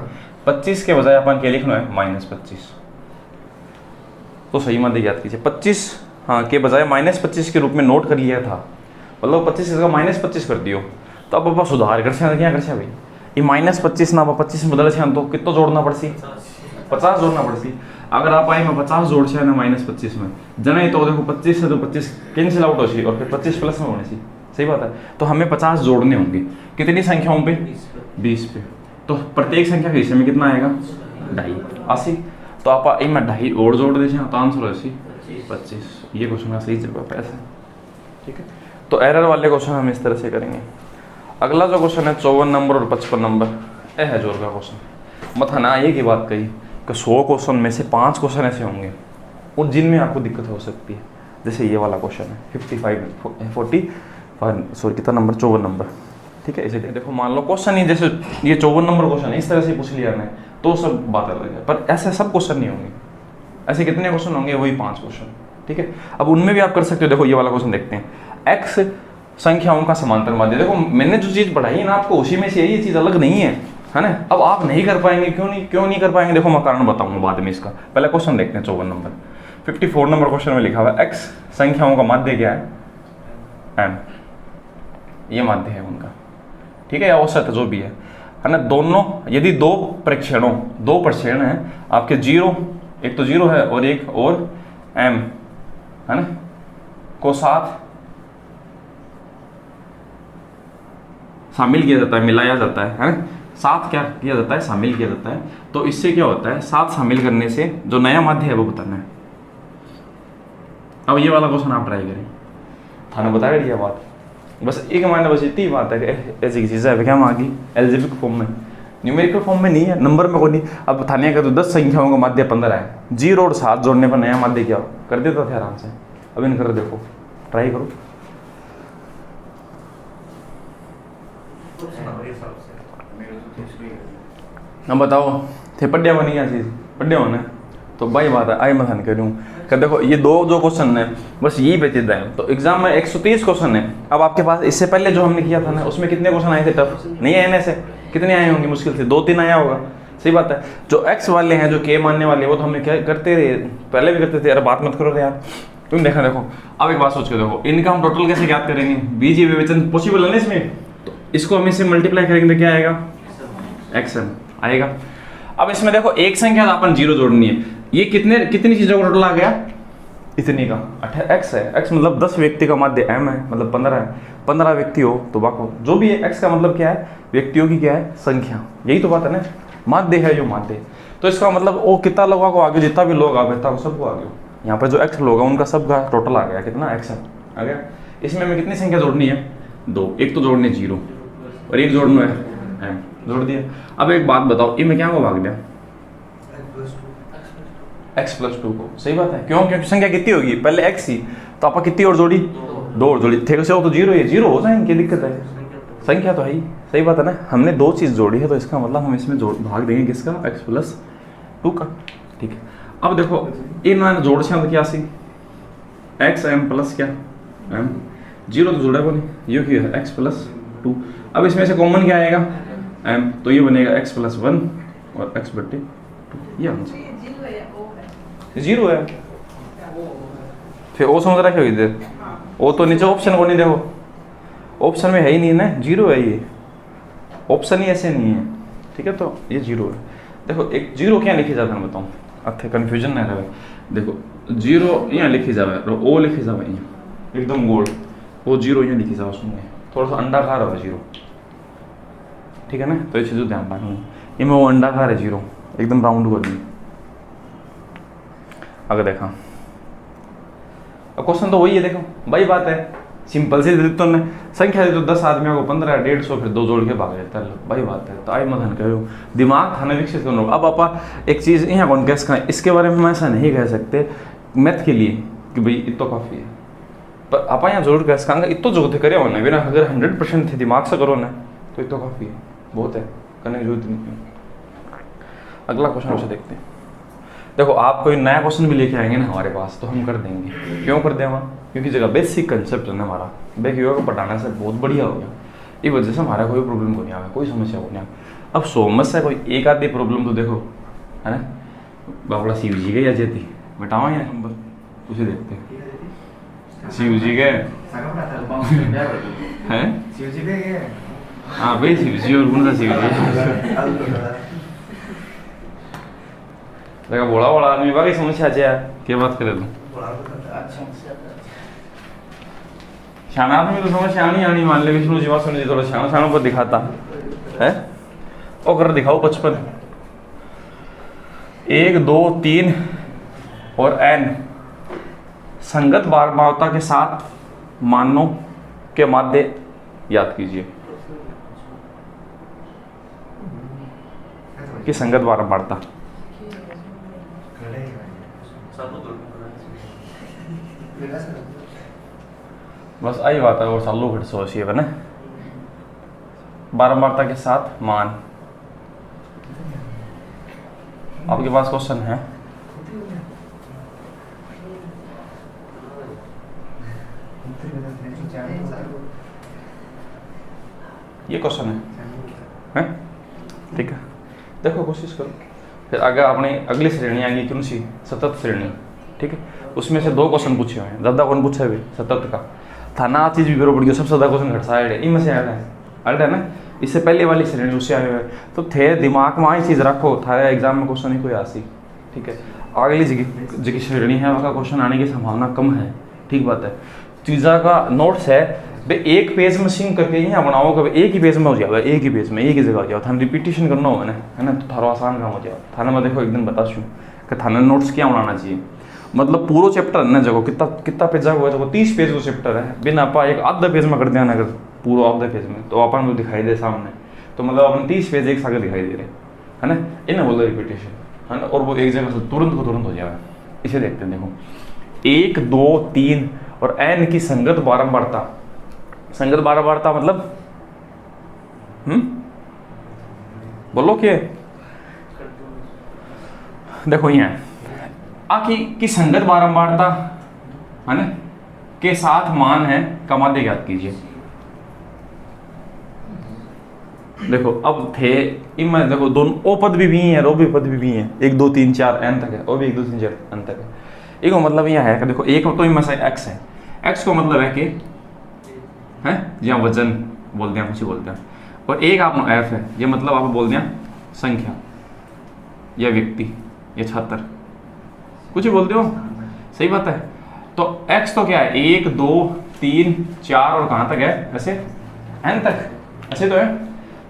25 के बजाय अपन क्या लिखना है -25, तो सही माध्य याद कीजिए 25 हाँ के बजाय -25 के रूप में नोट कर लिया था, मतलब 25 का -25 कर दियो, तो अब आप सुधार कर क्या कर भाई ये -25 ना 25 में बदल तो कितना जोड़ना पड़सी 50 जोड़ना पड़सी। अगर आप आए में 50 जोड़ छे ना -25 में जने तो देखो 25 से तो 25 कैंसिल आउट हो सी और फिर 25 प्लस में होने सी, सही बात है। तो हमें 50 जोड़ने होंगे कितनी संख्याओं पे, 20 पे। तो प्रत्येक संख्या के हिस्से में कितना आएगा, 2.5 80। तो आप इनमें 2.5 और जोड़ दीजिए तो आंसर हो सी 25। ये क्वेश्चन का सही जवाब है ऐसा, ठीक है। तो एरर वाले क्वेश्चन हम इस तरह से करेंगे। अगला जो क्वेश्चन है 54 नंबर और 55 नंबर, यह है जोर का क्वेश्चन। मत ना ये की बात कही कि 100 क्वेश्चन में से 5 क्वेश्चन ऐसे होंगे और जिनमें आपको दिक्कत हो सकती है। जैसे ये वाला क्वेश्चन है कितना नंबर, 54 नंबर, ठीक है। इसे देखो मान लो क्वेश्चन ही जैसे ये 54 नंबर क्वेश्चन है, इस तरह से पूछ लिया ना तो सब बात अलग है, पर ऐसे सब क्वेश्चन नहीं होंगे। ऐसे कितने क्वेश्चन होंगे, वही 5 क्वेश्चन, ठीक है। अब उनमें भी आप कर सकते हो। देखो ये वाला क्वेश्चन देखते हैं, एक्स संख्याओं का समांतर माध्य। देखो मैंने जो चीज़ पढ़ाई है ना आपको, उसी में से यही चीज़ अलग नहीं है ना। अब आप नहीं कर पाएंगे, क्यों नहीं कर पाएंगे, देखो मैं कारण बताऊंगा बाद में इसका। पहले क्वेश्चन देखते हैं 54 नंबर। 54 नंबर क्वेश्चन में लिखा हुआ है एक्स संख्याओं का माध्य क्या है, एम। ये माध्य है उनका, ठीक है, या औसत जो भी है ना। दोनों यदि दो प्रक्षेण हैं आपके, 0 एक तो 0 है और एक और एम है ना, को साथ शामिल किया जाता है, मिलाया जाता है ना। साथ क्या किया जाता है, शामिल किया जाता है। तो इससे क्या होता है, साथ शामिल करने से जो नया माध्य है वो बताना है। अब ये वाला क्वेश्चन आप ट्राई करें, थाने बताया ये बात। बस एक मायने बस इतनी बात है कि ऐसी चीज़ है क्या मांगी एल्जेब्रिक फॉर्म में, न्यूमेरिकल फॉर्म में नहीं है, नंबर में कोई नहीं। अब थाने का तो 10 संख्याओं का माध्य 15 है, 0 और 7 जोड़ने पर नया माध्य क्या कर देता था आराम से। अब इन कर देखो, ट्राई करो। अब बताओ थे पढ़िया बनी क्या चीज़, पढ़िया होना तो भाई बात है। आई मैं कह रही हूँ कि देखो ये दो जो क्वेश्चन है बस यही पेचीदा है। तो एग्जाम में 130 क्वेश्चन है। अब आपके पास इससे पहले जो हमने किया था ना उसमें कितने क्वेश्चन आए थे टफ, नहीं आए से कितने आए होंगे, मुश्किल से 2-3 आया होगा, सही बात है। जो एक्स वाले हैं, जो के मानने वाले, वो तो हमने क्या करते रहे, पहले भी करते थे। अरे बात मत करो यार, तुम देखो अब एक बात सोच के देखो, इनका हम टोटल कैसे ज्ञात करेंगे, बीजीय विवेचन पॉसिबल है ना इसमें। तो इसको हम इससे मल्टीप्लाई करेंगे तो क्या आएगा, एक्सएम आएगा। अब इसमें देखो एक संख्या अपन 0 जोड़नी है, ये कितनी चीजों का टोटल आ गया, इतनी का एक्स है। एक्स मतलब 10 व्यक्ति का माध्य एम है, मतलब 15 है। 15 व्यक्ति हो तो बाको जो भी है, एक्स का मतलब क्या है, व्यक्तियों की क्या है, संख्या। यही तो बात है ना, माध्य है जो माध्य। तो इसका मतलब वो कितना लोगों को आ गया, जितना भी लोग आ गया सबको आ गया। यहाँ पर जो एक्स लोग हैं उनका सबका टोटल आ गया, कितना एक्स आ गया। इसमें हमें कितनी संख्या जोड़नी है, 2। एक तो जोड़ने 0 और एक जोड़ना है एम, जोड़ दिया। अब एक बात बताओ, इनमें क्या को भाग दिया, x+2 को, सही बात है। क्यों, क्योंकि संख्या कितनी होगी, पहले x ही, तो आप कितनी और जोड़ी, 2 और जोड़ी थे से, वो तो 0 है, 0 हो जाएंगे, क्या दिक्कत है, संख्या तो है ही, सही बात है ना। हमने 2 चीज़ जोड़ी है तो इसका मतलब हम इसमें भाग देंगे किसका, x+2 का, ठीक है। अब देखो इन जोड़ से हम क्या सी, एक्स एम प्लस क्या एम, 0 तो जोड़ा बने, ये क्या है x+2। अब इसमें से कॉमन क्या आएगा, एम, तो ये बनेगा x+1 और x/2, ये आंसर 0 है। फिर ओ समझ रहा क्या इधर, ओ तो नीचे ऑप्शन को नहीं, देखो ऑप्शन में है ही नहीं ना, 0 है, ये ऑप्शन ही ऐसे नहीं है, ठीक है। तो ये 0 है। देखो एक 0 क्या लिखी जाता है मैं बताऊँ, अच्छा कन्फ्यूजन नहीं रहे। देखो 0 यहाँ लिखी जाए और ओ लिखी जाए यहाँ एकदम गोल, वो 0 यहाँ लिखी जाए, उसमें थोड़ा सा अंडाकार होगा 0, ठीक है ना। तो ये चीज़ ध्यान रखना, इनमें वो अंडाकार है 0, एकदम राउंड कर दी। अगर देखा अब क्वेश्चन तो वही है, देखो वही बात है, सिंपल से दे तो संख्या दे तो 10 आदमियों को 15 150, फिर 2 जोड़ के भाग लेता है, वही बात है। तो आई मत कहो, दिमाग थाने विकसित करो। अब आप एक चीज़ यहाँ कौन कैस का, इसके बारे में हम ऐसा नहीं कह सकते मैथ के लिए कि भाई इतना काफ़ी है, पर आप यहाँ जरूर कह सकेंगे इतो जो थे करे होना बिना, अगर 100% थे दिमाग से करो ना तो इतना काफ़ी है, बहुत है, करने की जरूरत नहीं। अगला क्वेश्चन उसे देखते हैं। देखो आप कोई नया क्वेश्चन भी लेके आएंगे ना हमारे पास तो हम कर देंगे, क्यों कर देंगे, क्योंकि जगह बेसिक कंसेप्ट है ना हमारा, बेक को पढ़ाने से बहुत बढ़िया हो गया। इस वजह से हमारा कोई प्रॉब्लम को नहीं आया, कोई समस्या को नहीं आया। अब 100 में से कोई एक आधी प्रॉब्लम तो देखो है ना, बाबड़ा शिव जी के या जेती बताओ यहाँ नंबर उसे देखते हैं, शिव जी के हैं, हाँ भाई शिव जी, और कौन सा शिव जी। देखा बोला बड़ा आदमी बाकी समस्या आ क्या बात करे तुम शाना आदमी तो समस्या आनी मान ले विष्णु जी वासु जी थोड़ा शाना शानों पर दिखाता है और कर दिखाओ 55 1 2 3 और n संगत बारंबारता के साथ मानों के माध्य याद कीजिए कि संगत बारंबारता बस आई बात है और चालू घट सोचिए बने बारंबारता के साथ मान। आपके पास क्वेश्चन है ये क्वेश्चन है ठीक है देखो कोशिश करो फिर आगे अपनी अगली श्रेणी आएगी कौन सी सतत श्रेणी ठीक है उसमें से 2 क्वेश्चन पूछे हुए हैं ज़्यादा कौन पूछे हुए सतत का थाना चीज़ भी बरो पड़ गया सबसे ज़्यादा क्वेश्चन घटसाइड है इनमें से अल्ट है ना इससे पहले वाली श्रेणी उससे आए हुए तो थे दिमाग में आई चीज़ रखो थारे एग्जाम में क्वेश्चन ही कोई आसी ठीक है अगली जगह श्रेणी है वहाँ क्वेश्चन आने की संभावना कम है ठीक बात है चीज़ा का नोट्स है भाई एक पेज में सिंक करके यहाँ बनाओ कभी एक ही पेज में हो जाएगा एक ही पेज में एक ही जगह हो जाओ थाने रिपीटेशन करना होगा ना है ना तो थारा आसान काम हो जाओ थाने में देखो एक दिन बता शूँ कि थाने नोट्स क्या बनाना चाहिए मतलब पूरा चैप्टर है ना जगह कितना पेज हुआ है 30 पेज का चैप्टर है बिना आप एक आधा पेज में कर दिया ना अगर पूरा आधा पेज में तो अपन को दिखाई दे सामने तो मतलब अपन 30 पेज एक साथ दिखाई दे रहे है ना इन्हें बोलो रिपीटेशन है ना और वो एक जगह से तुरंत को तुरंत हो जाएगा। इसे देखते हैं देखो 1 2 3 और n की संगत बारंबारता संगत बारंबारता मतलब बोलो क्या देखो यहाँ की संगत बारंबारता है ना के साथ मान है का माध्य ज्ञात कीजिए। देखो अब थे इनमें देखो दोनों ओ पद भी हैं रो भी पद भी हैं 1 2 3 4 n तक है और भी 1 2 3 4 n तक है। एक मतलब यह है कि देखो एक तो इनमें से x है x को मतलब है कि है जहाँ वजन बोलते हैं कुछ बोलते हैं और एक आप f है ये मतलब आप बोलते हैं संख्या या व्यक्ति या छात्र कुछ ही बोलते हो सही बात है। तो x तो क्या है 1 2 3 4 और कहाँ तक है ऐसे n तक ऐसे तो है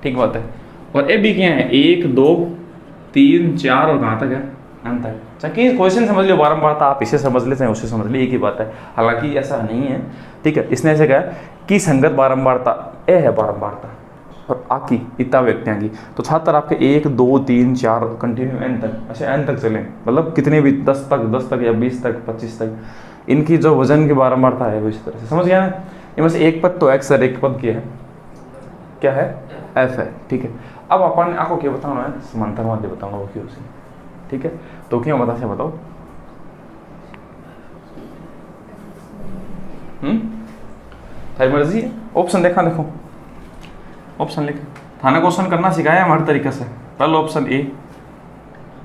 ठीक बात है। और ए भी क्या है 1 2 3 4 और कहाँ तक है n तक। चाहे क्वेश्चन समझ लो बारंबारता आप इसे समझ ले चाहे उसे समझ ले एक ही बात है हालांकि ऐसा नहीं है ठीक है। इसने ऐसे कहा कि संगत बारंबारता ए है बारंबारता और आकी इतना व्यक्तियाँ की तो छात्र आपके 1 2 3 4 कंटिन्यू n तक ऐसे n तक चलें मतलब कितने भी 10 तक या 20 तक 25 तक इनकी जो वजन की बारंबारता है वो इस तरह से समझ गया ना। इनमें से एक पद तो x है एक पद क्या है f है ठीक है। अब अपन आपको क्या बताना है समांतर माध्य बताऊंगा वो क्यों से ठीक है तो क्यों बता से बताओ थारी मर्जी ऑप्शन देखा देखो ऑप्शन लिखे थाने क्वेश्चन करना सिखाया हमारे तरीके से। पहला option A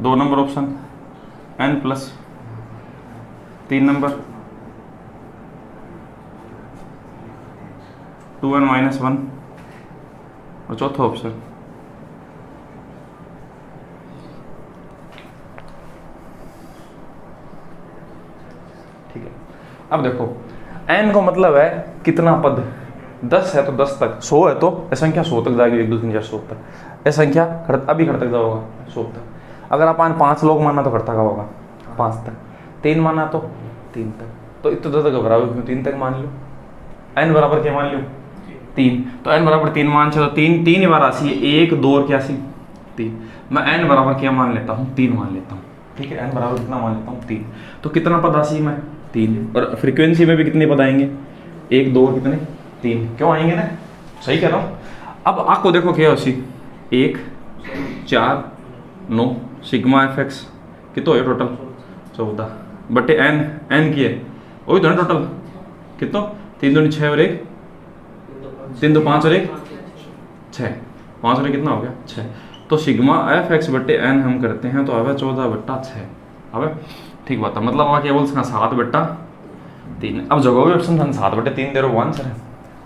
2 number option n+3 number 2n-1 और चौथा ऑप्शन ठीक है। अब देखो n को मतलब है कितना पद 10 है तो 10 तक 100 है तो ये संख्या 100 तक जाएगी 1 2 3 4 100 तक ये संख्या अभी घर तक जाओगा 100 तक। अगर अपन 5 लोग माना तो घर तक होगा 5 तक 3 माना तो 3 तक तो इतना ज़्यादा घबराओ क्यों 3 तक मान लो n बराबर क्या मान लो 3 तो n बराबर 3 मान चलो 3 ही बार राशि है 1 2 और क्या सी 3 मैं n बराबर क्या मान लेता हूँ 3 मान लेता हूँ ठीक है। n बराबर कितना मान लेता हूँ 3 तो कितना पद राशि में 3 और फ्रीक्वेंसी में भी कितने पद आएंगे 1 2 कितने 3 क्यों आएंगे ना सही कह रहा हूँ। अब आपको देखो क्या उसी 1 4 9 सिग्मा fx कितना है टोटल 14 बटे n की है वही तो ना टोटल कितना 3 2 6 और 1 3 2 5 और 1 6 5 और 1 कितना हो गया 6 तो सिग्मा fx बटे n हम करते हैं तो आवे 14/6 आवे ठीक बात है मतलब वहाँ क्या बोलते हैं 7/3 अब जगह भी ऑप्शन था 7/3 दे रहे आंसर है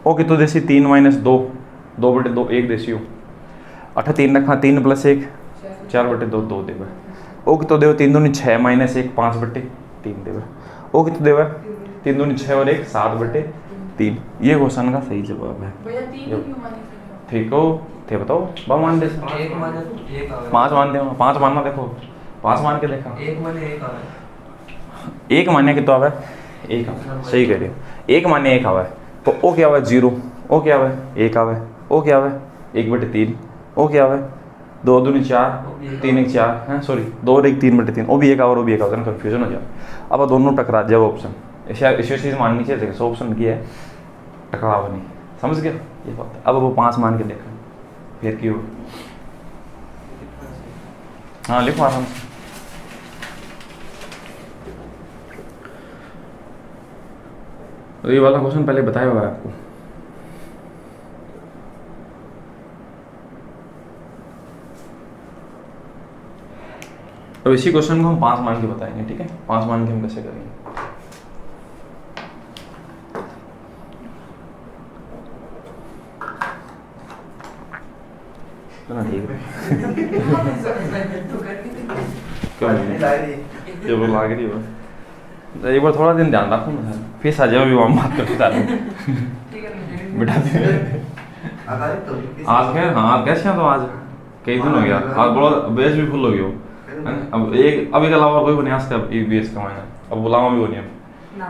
ओ कितो देसी 3 - 2 2/2 1 देसी हो 3 रखा 3 + 1 4/2 2 देगा ओ कितो देव 3 दूनी 6 माइनस 1 5/3 देव। ओ कितो देव 3 दूनी 6 और 1 7/3। ये क्वेश्चन का सही जवाब है। भैया 3 क्यों माने? ठीक हो थे बताओ बा मान दे एक माने तो एक आवे। 5 मान दे 5 मानना देखो 5 मान के देखा एक माने एक आवे। 1 मान्य कितो आवे 1 आवे। सही कह रहे हो 1 मान्य 1 आवे तो ओ क्या आवे 0। ओ क्या आवे 1 आवे। ओ क्या आवे 1/3। ओ क्या आवे 2 दूनी 4 3 1 4 है सॉरी 2 और 1 3/3। ओ भी 1 आवे और भी 1 आवे कंफ्यूजन हो जाए। अब दोनों टकरा जाए ऑप्शन इसे चीज़ माननी चाहिए देखो 100 ऑप्शन की है टकराव नहीं समझ गया ये बात। अब वो 5 मान के देखा फिर क्यों। हाँ लिखो आराम से। तो ये वाला क्वेश्चन पहले बताया हुआ है आपको। तो इसी क्वेश्चन को हम 5 मान के बताएंगे ठीक है। 5 मान के हम कैसे करेंगे। ना ठीक है क्या बोल लाग रही हो एक बार थोड़ा दिन ध्यान रखो ना फिर आ जाओ भी बात करते बेटा आज क्या हाँ कैसे हैं तो आज कई दिन हो गया आज बड़ा बेस भी फुल हो गया अब एक अलावा कोई बने आज का बेस का महीना अब बुलावा भी होनी है।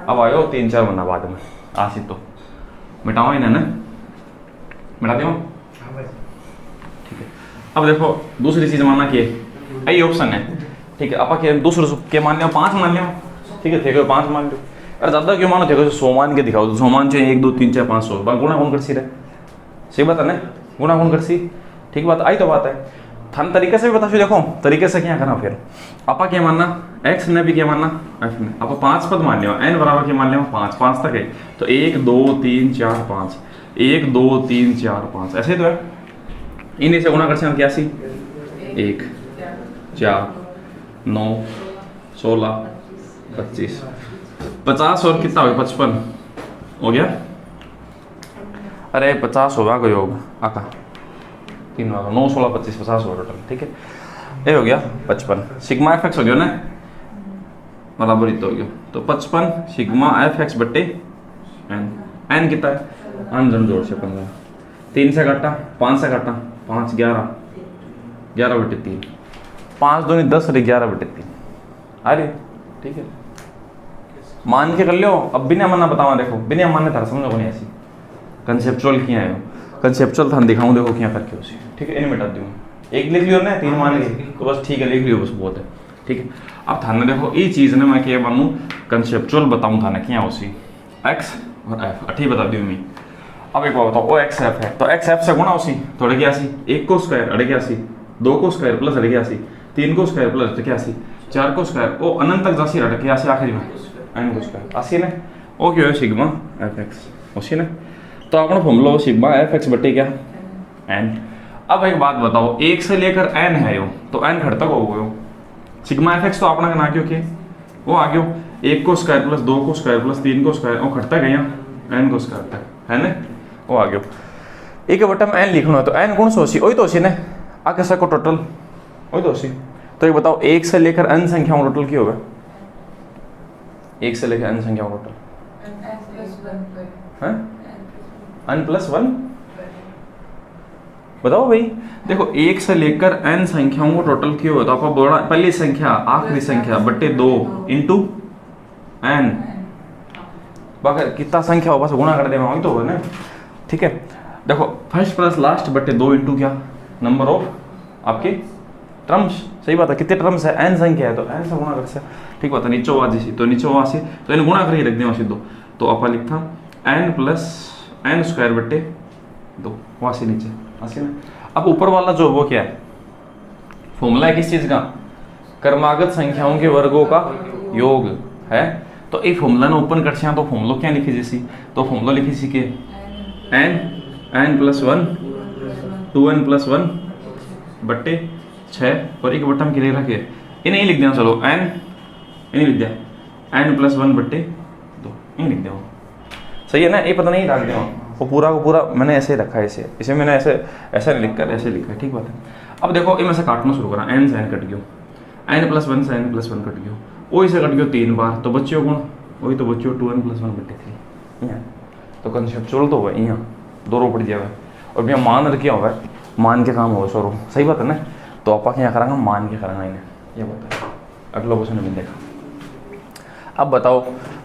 अब आयो 3-4 महीना बाद में आशी तो मिटाओ ही ना मिटा दो ठीक है। अब देखो दूसरी चीज मानना कि यही ऑप्शन है ठीक है। आप के दूसरे के मान लिया 5 मान लिया ठीक है। थे 5 मान लो अरे ज़्यादा क्यों मानो थे 100 मान के दिखाओ तो 100 मान चाहिए 1 2 3 4 5 100 गुणा कौन कर सी रहे सही बात है ना गुणा कौन कर सी ठीक बात आई तो बात है थान तरीके से भी बता देखो तरीके से क्या करना फिर आपा क्या मानना x ने भी क्या मानना f ने आप 5 पद मान लिया n बराबर क्या मान लिया 5 5 तक है तो 1 2 3 4 5 1 2 3 4 5 ऐसे तो है इन्हीं से गुणा कर सकते क्या सी 1 4 9 16 25 50 और कितना हो गया 55 हो गया। अरे 50 होगा कोई होगा आका 3 होगा 9 16 25 50 होगा टोटल ठीक है। ये हो गया 55 सिग्मा एफ एक्स हो गया ना बराबर ही तो हो गया तो 55 सिग्मा एफ एक्स बट्टे एन एन कितना है अन जोड़ से 15 3 से काटा 5 से काटा 5 11 11/3 5 दूनी 10 और 11/3 अरे ठीक है मान के कर लो। अब बिना मानना बताओ देखो बिना मानने था समझो नहीं ऐसी कंसेप्चुअल किया है कंसेप्चुअल था दिखाऊं देखो क्या करके उसे ठीक है। इन मिटा दूँ एक लिख लियो ना 3 मान के तो बस ठीक है लिख लियो बस बहुत है ठीक है। अब थाने देखो ये चीज़ ने मैं क्या बनूँ कंसेप्चुअल बताऊँ थाने क्या उसी एक्स और एफ ठीक बता दूँ मैं। अब एक बार बताओ ओ एक्स एफ है तो एक्स एफ से गुणा उसी थोड़े क्या सी 1 को स्क्वायर अड़े क्या सी 2 को स्क्वायर प्लस अड़े क्या सी 3 को स्क्वायर प्लस क्या सी 4 को स्क्वायर ओ अनंत तक जासी अड़े क्या सी आखिरी में एन को स्क्वायर आसी ने ओ क्यों है सिग्मा एफ एक्स उसी ने तो अपना फॉर्मूला सिग्मा एफ एक्स बटे क्या एन। अब एक बात बताओ 1 से लेकर एन है यो तो एन घट तक हो गयो सिग्मा एफ एक्स तो अपना ना क्यों के वो आ गयो 1 को स्क्वायर प्लस 2 को स्क्वायर प्लस 3 को स्क्वायर वो घटता गया एन को स्क्वायर तक है ना वो आ गयो एक बटा में एन लिखना है तो एन कौन सा होसी वही तो होसी ने आ कैसा को टोटल वही तो होसी। तो ये बताओ 1 से लेकर एन संख्या टोटल क्या होगा 1 से लेकर एन संख्या टोटल है n प्लस 1 बताओ भाई देखो 1 से लेकर n संख्याओं को टोटल क्यों होता है बोला पहली संख्या आखिरी संख्या बटे 2 इंटू n बाकी कितना संख्या हो बस गुणा कर देना वही तो होगा ना ठीक है। देखो फर्स्ट प्लस लास्ट बटे 2 इंटू क्या नंबर ऑफ आपके टर्म्स सही बात है कितने टर्म्स है n संख्या है तो n से गुणा कर से ठीक बात है नीचे वाजी तो नीचे वासी तो इन गुणा करके रख देना सीधो तो अपन लिखता n प्लस n स्क्वायर बटे 2 वासी नीचे आसी ना। अब ऊपर वाला जो वो क्या है फॉर्मूला है किस चीज का क्रमागत संख्याओं के वर्गों का योग है तो ये फॉर्मूला ने ओपन कर तो फॉर्मूला क्या लिखी जैसी तो फॉर्मूला लिखी सी के n प्लस 1 2n प्लस 1 बट्टे 6 और एक बट्टा में क्या रखे इन्हें लिख देना चलो n इन्हें लिख दिया n प्लस 1 बट्टे 2 इन्हें लिख दिया सही है ना ये पता नहीं रख दिया वो पूरा को पूरा मैंने ऐसे रखा है इसे मैंने ऐसे ऐसा नहीं लिख कर ऐसे लिखा है ठीक बात है। अब देखो ये मैं से काटना शुरू करा n से n कट गयो n+1 से n+1 कट गयो, वही से कट गयो 3 बार, तो बच्चों कौन, वही तो बच्चों 2n+1/3 यहाँ। तो कंसेप्चुअल तो हुआ यहाँ दो रो पड़ जाएगा, और भैया मान रखे हुआ मान के काम होगा सो सही बात है ना। तो आप क्या करेंगे, मान के करेंगे इन्हें, ये बताओ। अगला क्वेश्चन हमने देखा। अब बताओ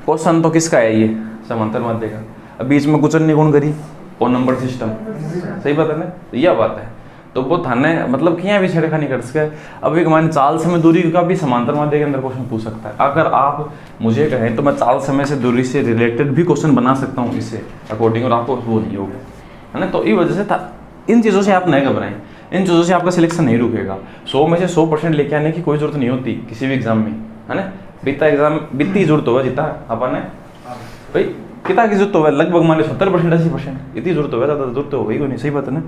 क्वेश्चन तो किसका है ये, समांतर माध्य का। अब बीच में कुछ नहीं कौन करी, और नंबर सिस्टम, सही बात है ना। तो यह बात है, तो वो थाने मतलब कि यहाँ भी छेड़खानी कर सके। अब एक मान चाल समय दूरी का भी समांतर माध्य के अंदर क्वेश्चन पूछ सकता है। अगर आप मुझे कहें तो मैं चाल समय से दूरी से रिलेटेड भी क्वेश्चन बना सकता हूँ इससे अकॉर्डिंग, और आपको वो नहीं होगा, है ना। तो इस वजह से था इन चीज़ों से आप नहीं घबराएं, इन चीज़ों से आपका सिलेक्शन नहीं रुकेगा। 100 में से 100% लेके आने की कोई जरूरत नहीं होती किसी भी एग्जाम में, है ना। बीता एग्जाम बीतती जरूरत होगा जितना अपन ने भाई कितना की जरूरत होगा, लगभग मान लो 70% 80% इतनी जरूरत होगा, ज़्यादा जरूरत तो होगी नहीं, सही बात है ना।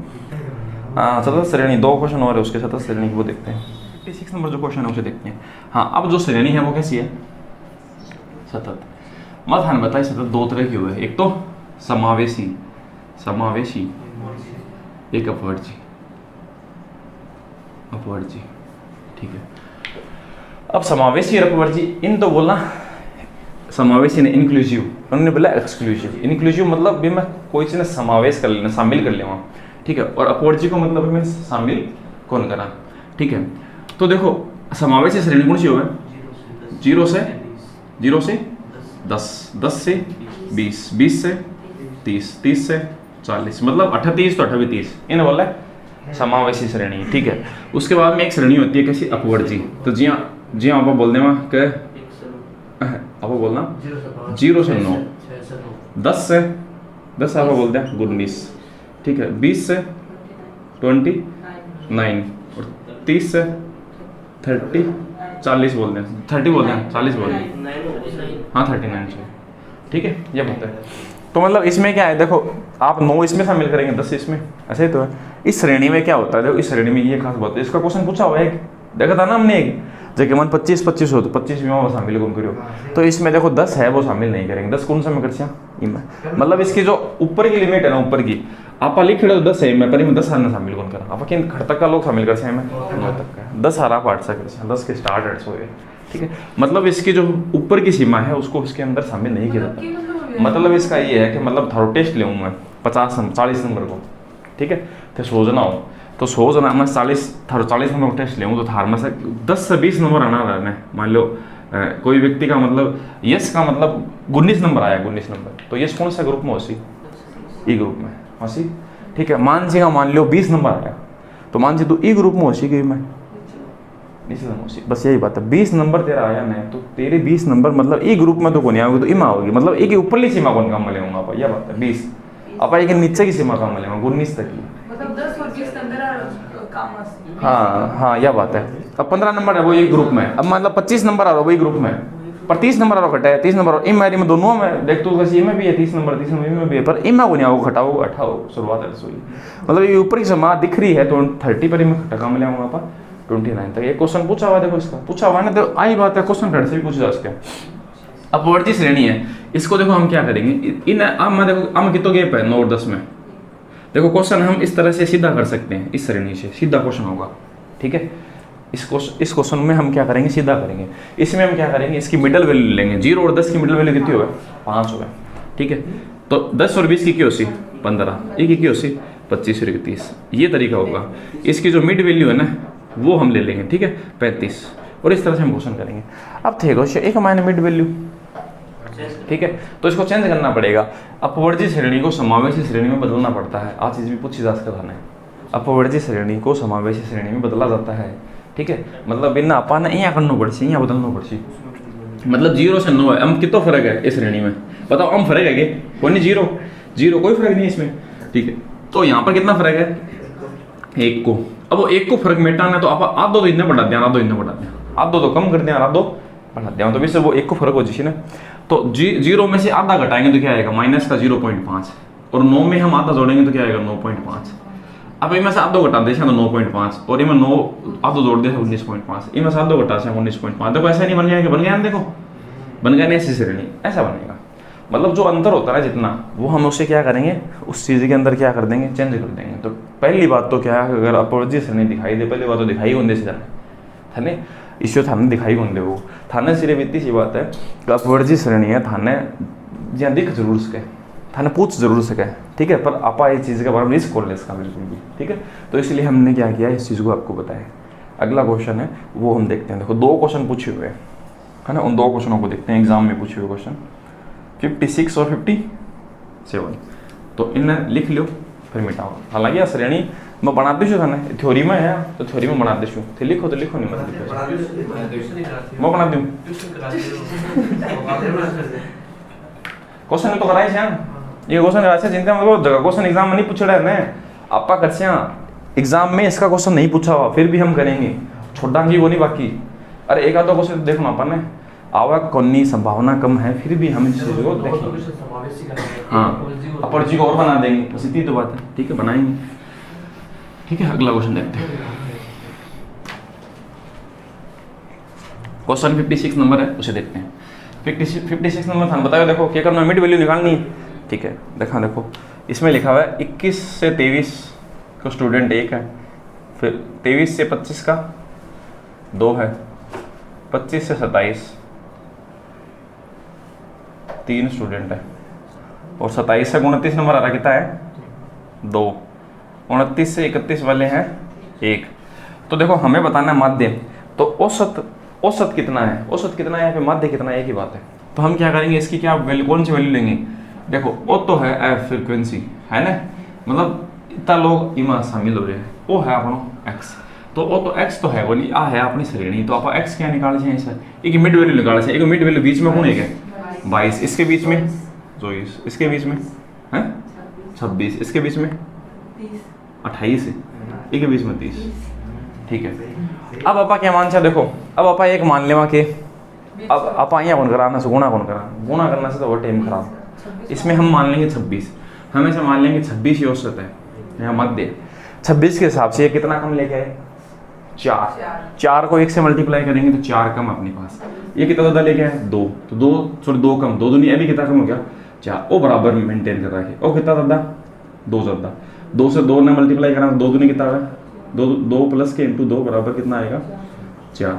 हाँ सतत श्रेणी 2 क्वेश्चन और है उसके सतत श्रेणी वो देखते हैं। 56 नंबर जो क्वेश्चन है उसे देखते हैं। हाँ अब जो श्रेणी है वो कैसी है, सतत। मत हाँ बताइए सतत 2 तरह की हुए, एक तो समावेशी, समावेशी, एक अपवर्जी, अपवर्जी, ठीक है। अब समावेशी और अपवर्जी इन तो बोलना, समावेशी ने इंक्लूसिव, उन्होंने बोला एक्सक्लूसिव। इंक्लूसिव मतलब भी मैं कोई चीज़ ने समावेश कर लेना, शामिल कर लेना, ठीक है। और अपवर्जी को मतलब मैं शामिल कौन करा, ठीक है। तो देखो समावेशी श्रेणी कौन सी होगा, 0 से 10, 10 से 20, 20 से 30, 30 से 40, मतलब 38 तो 38 30, इन्हें बोला है समावेशी श्रेणी, ठीक है। उसके बाद में एक श्रेणी होती है कैसी, अपवर्जी। तो जी हाँ आप बोल देना कि आप बोलना 0 से 9, 10 से 10 आप बोल दें 19, ठीक है। 20 से 29 और 30 से 30, 40 बोल दें, 30 बोल दें, 40 बोल दें, हाँ 39 से, ठीक है। ये बात है। तो मतलब इसमें क्या है, देखो आप 9 इसमें शामिल करेंगे, 10 इसमें, ऐसे ही तो है। इस श्रेणी में क्या होता है, देखो इस श्रेणी में ये खास बात है, इसका क्वेश्चन पूछा हुआ है एक, देखा था ना हमने एक जगह मन 25 हो तो 25 में वो शामिल कौन करो। तो इसमें देखो 10 है वो शामिल नहीं करेंगे, 10 कौन सा में कर मतलब इसकी जो ऊपर की लिमिट है ना, ऊपर की आप लिख रहे हो 10 है मैं पर 10 हार शामिल कौन करा, आप किन खड़ तक का लोग शामिल कर सकते हैं 9 तक का, 10 हार आप 8 से कर 10 के स्टार्ट 8 हो गए, ठीक है। मतलब इसकी जो ऊपर की सीमा है उसको इसके अंदर शामिल नहीं किया जाता। मतलब इसका ये है कि मतलब थारो टेस्ट ले मैं 40 नंबर को, ठीक है। तो सोचना हो तो सोचना मैं 40 नंबर का टेस्ट ले तो थार में से 10 से 20 नंबर आना रहने। मान लो कोई व्यक्ति का मतलब यस का मतलब 19 नंबर आया, 19 नंबर, तो यस कौन सा ग्रुप में होसी, ई ग्रुप में होसी, ठीक है। मानसी का मान लो 20 नंबर आया तो मानसी तो ई ग्रुप में होसी कि मैं निश्चित होसी, बस यही बात है। 20 नंबर तेरा आया नहीं तो तेरे 20 नंबर मतलब ई ग्रुप में तो कौन आओगे, तो इमा होगी, मतलब एक ऊपरली सीमा कौन काम मिलेगा आप, यह बात है 20 आप एक नीचे की सीमा काम मिलेगा 19 तक की, मतलब 10 और 20 अंदर काम है। हाँ यह बात है। अब 15 नंबर है वो एक ग्रुप में, अब मतलब 25 नंबर आ रहा वही ग्रुप में, पर 30 नंबर आ रहा घटा है, 30 नंबर इन मेरी में दोनों में देख तो वैसे में भी है 30 नंबर में भी है, पर इमा को नहीं आओ घटाओ अठाओ शुरुआत है रसोई, मतलब ये ऊपर की सीमा दिख रही है तो 30 पर इमें घटा मिलेगा वहाँ पर 29 तक। ये क्वेश्चन पूछा हुआ, देखो इसका पूछा हुआ ना, तो आई बात है क्वेश्चन थर्ड से भी पूछा उसके। अपवर्ती श्रेणी है, इसको देखो हम क्या करेंगे, इन हम देखो हम कितो गैप है 9 और 10 में, देखो क्वेश्चन हम इस तरह से सीधा कर सकते हैं, इस श्रेणी से सीधा क्वेश्चन होगा, ठीक है। इस क्वेश्चन में हम क्या करेंगे, सीधा करेंगे। इसमें हम क्या करेंगे, इसकी मिडल वैल्यू लेंगे, 0 और 10 की मिडल वैल्यू कितनी होगा 5 होगा, ठीक है। तो 10 और 20 की क्या होसी 15, एक की होसी 25 और 31, ये तरीका होगा। इसकी जो मिड वैल्यू है ना वो हम ले लेंगे, ठीक है 35, और इस तरह से हम क्वेश्चन करेंगे। अब थे एक हमारे मिड वैल्यू, ठीक है, तो इसको चेंज करना पड़ेगा। अपवर्जी श्रेणी को समावेशी श्रेणी में बदलना पड़ता है, आज चीज़ भी पूछी जा सकता है। अपवर्जी श्रेणी को समावेशी श्रेणी में बदला जाता है, ठीक है। मतलब बिना अपन यहाँ करना पड़सी, यहाँ बदलना पड़सी, मतलब 0 से 9 है, हम कितना फर्क है इस श्रेणी में बताओ, हम फर्क है कि कोई नहीं, 0 कोई फर्क नहीं है इसमें, ठीक है। तो यहाँ पर कितना फर्क है 1 को, अब वो 1 को फर्क मिटाना है तो आप आधो तो इतना बढ़ा दिया, आधो इतना बढ़ा दिया, आधो तो कम कर दिया, आधो बढ़ा दिया, तो इससे वो 1 को फर्क हो जाए ना। तो 0 में से आधा घटाएंगे तो क्या आएगा माइनस का 0.5, और 9 में हम आधा जोड़ेंगे तो क्या आएगा 9.5। अब इनमें से आधो घटा दे तो 9.5, और इनमें 9 आधो जोड़ दे 19.5, इनमें से आधो घटा से 19.5, देखो ऐसा नहीं बन गया कि बन गया, देखो बन गया नहीं, ऐसी श्रेणी ऐसा बनेगा। मतलब जो अंतर होता है जितना वो हम उससे क्या करेंगे, उस चीज़ के अंदर क्या कर देंगे, चेंज कर देंगे। तो पहली बात तो क्या है, अगर अपवर्जी श्रेणी दिखाई दे, पहली बात तो दिखाई होने से जाना है नहीं। इससे थाने दिखाई कौन दे वो थाने सिर्फ इतनी सी बात है कि अपवर्जी श्रेणी है थाने जहाँ दिख जरूर सके थाने पूछ जरूर सके, ठीक है, पर आपा ये चीज़ के बारे में रिस्क ले इसका बिल्कुल भी, ठीक है। तो इसलिए हमने क्या किया इस चीज़ को आपको बताया। अगला क्वेश्चन है वो हम देखते हैं। देखो 2 क्वेश्चन पूछे हुए हैं, है ना, उन 2 क्वेश्चनों को देखते हैं एग्जाम में पूछे हुए क्वेश्चन 56 और 57। तो इन्हें लिख लो फिर मिटाओ। हालांकि यह श्रेणी मैं बना दीशू था ना, थ्योरी में है तो थ्योरी में बना दीशू थे, लिखो तो लिखो नहीं मत लिखो मैं बना दूँ क्वेश्चन तो कराए ये क्वेश्चन कराए जिनका मतलब जगह क्वेश्चन एग्जाम में नहीं पूछ रहे हैं आपा कर एग्जाम में इसका क्वेश्चन नहीं पूछा हुआ फिर भी हम करेंगे, छोड़ांगे वो नहीं बाकी। अरे एक आधा क्वेश्चन देखो ना अपन ने आवा कौन संभावना कम है फिर भी हम इस चीज को देखेंगे। हाँ अपर्जी को और बना देंगे, बस इतनी तो बात है, ठीक है, बनाएंगे, ठीक है। अगला क्वेश्चन देखते हैं। क्वेश्चन 56 नंबर है उसे देखते हैं। 56 नंबर था बताओ, देखो क्या करना है, मिड वैल्यू निकालनी है, ठीक है। देखो इसमें लिखा हुआ है 21 से 23 का स्टूडेंट 1 है, फिर 23 से 25 का 2 है, 25 से 27 3 स्टूडेंट है, और 27 से 29 नंबर आ रहा कितना है 2, 29 से 31 वाले हैं 1। तो देखो हमें बताना है माध्य, तो औसत कितना है, औसत कितना है, फिर माध्य कितना है, एक ही बात है। तो हम क्या करेंगे, इसकी क्या वैल्यू, कौन सी वैल्यू लेंगे। देखो ओ तो है एफ फ्रीक्वेंसी है ना, मतलब इतना लोग इमा शामिल हो रहे हैं, वो है अपना एक्स, तो वो तो एक्स तो है वो नहीं आ है अपनी श्रेणी, तो आप एक्स क्या निकाल चाहिए सर, एक मिड वैल्यू निकाल चाहिए। एक मिड वैल्यू बीच में कौन है क्या 22, इसके बीच में 24, इसके बीच में है 26, इसके बीच में 28 है, एक के बीच में 30, ठीक है। अब आपा क्या मान चाहे, देखो अब आपा एक मान लेवा के अब आपा यहाँ कौन कराना से गुणा करना से तो वो टाइम खराब। इसमें हम मान लेंगे 26, हमेशा मान लेंगे 26 ही औसत है, यहाँ मध्य 26 के हिसाब से ये कितना कम लेके आए 4 को 1 से मल्टीप्लाई करेंगे तो 4 कम अपने पास, ये कितना ज़्यादा लेके आए 2, तो 2 कम 2 दूनी अभी कितना कम हो गया 4, वो बराबर मेंटेन कर रहा है, वो कितना ज़्यादा 2 ज़्यादा, 2 से 2 ने मल्टीप्लाई करना 2 दूनी कितना है 2 प्लस के इंटू 2 बराबर कितना आएगा 4,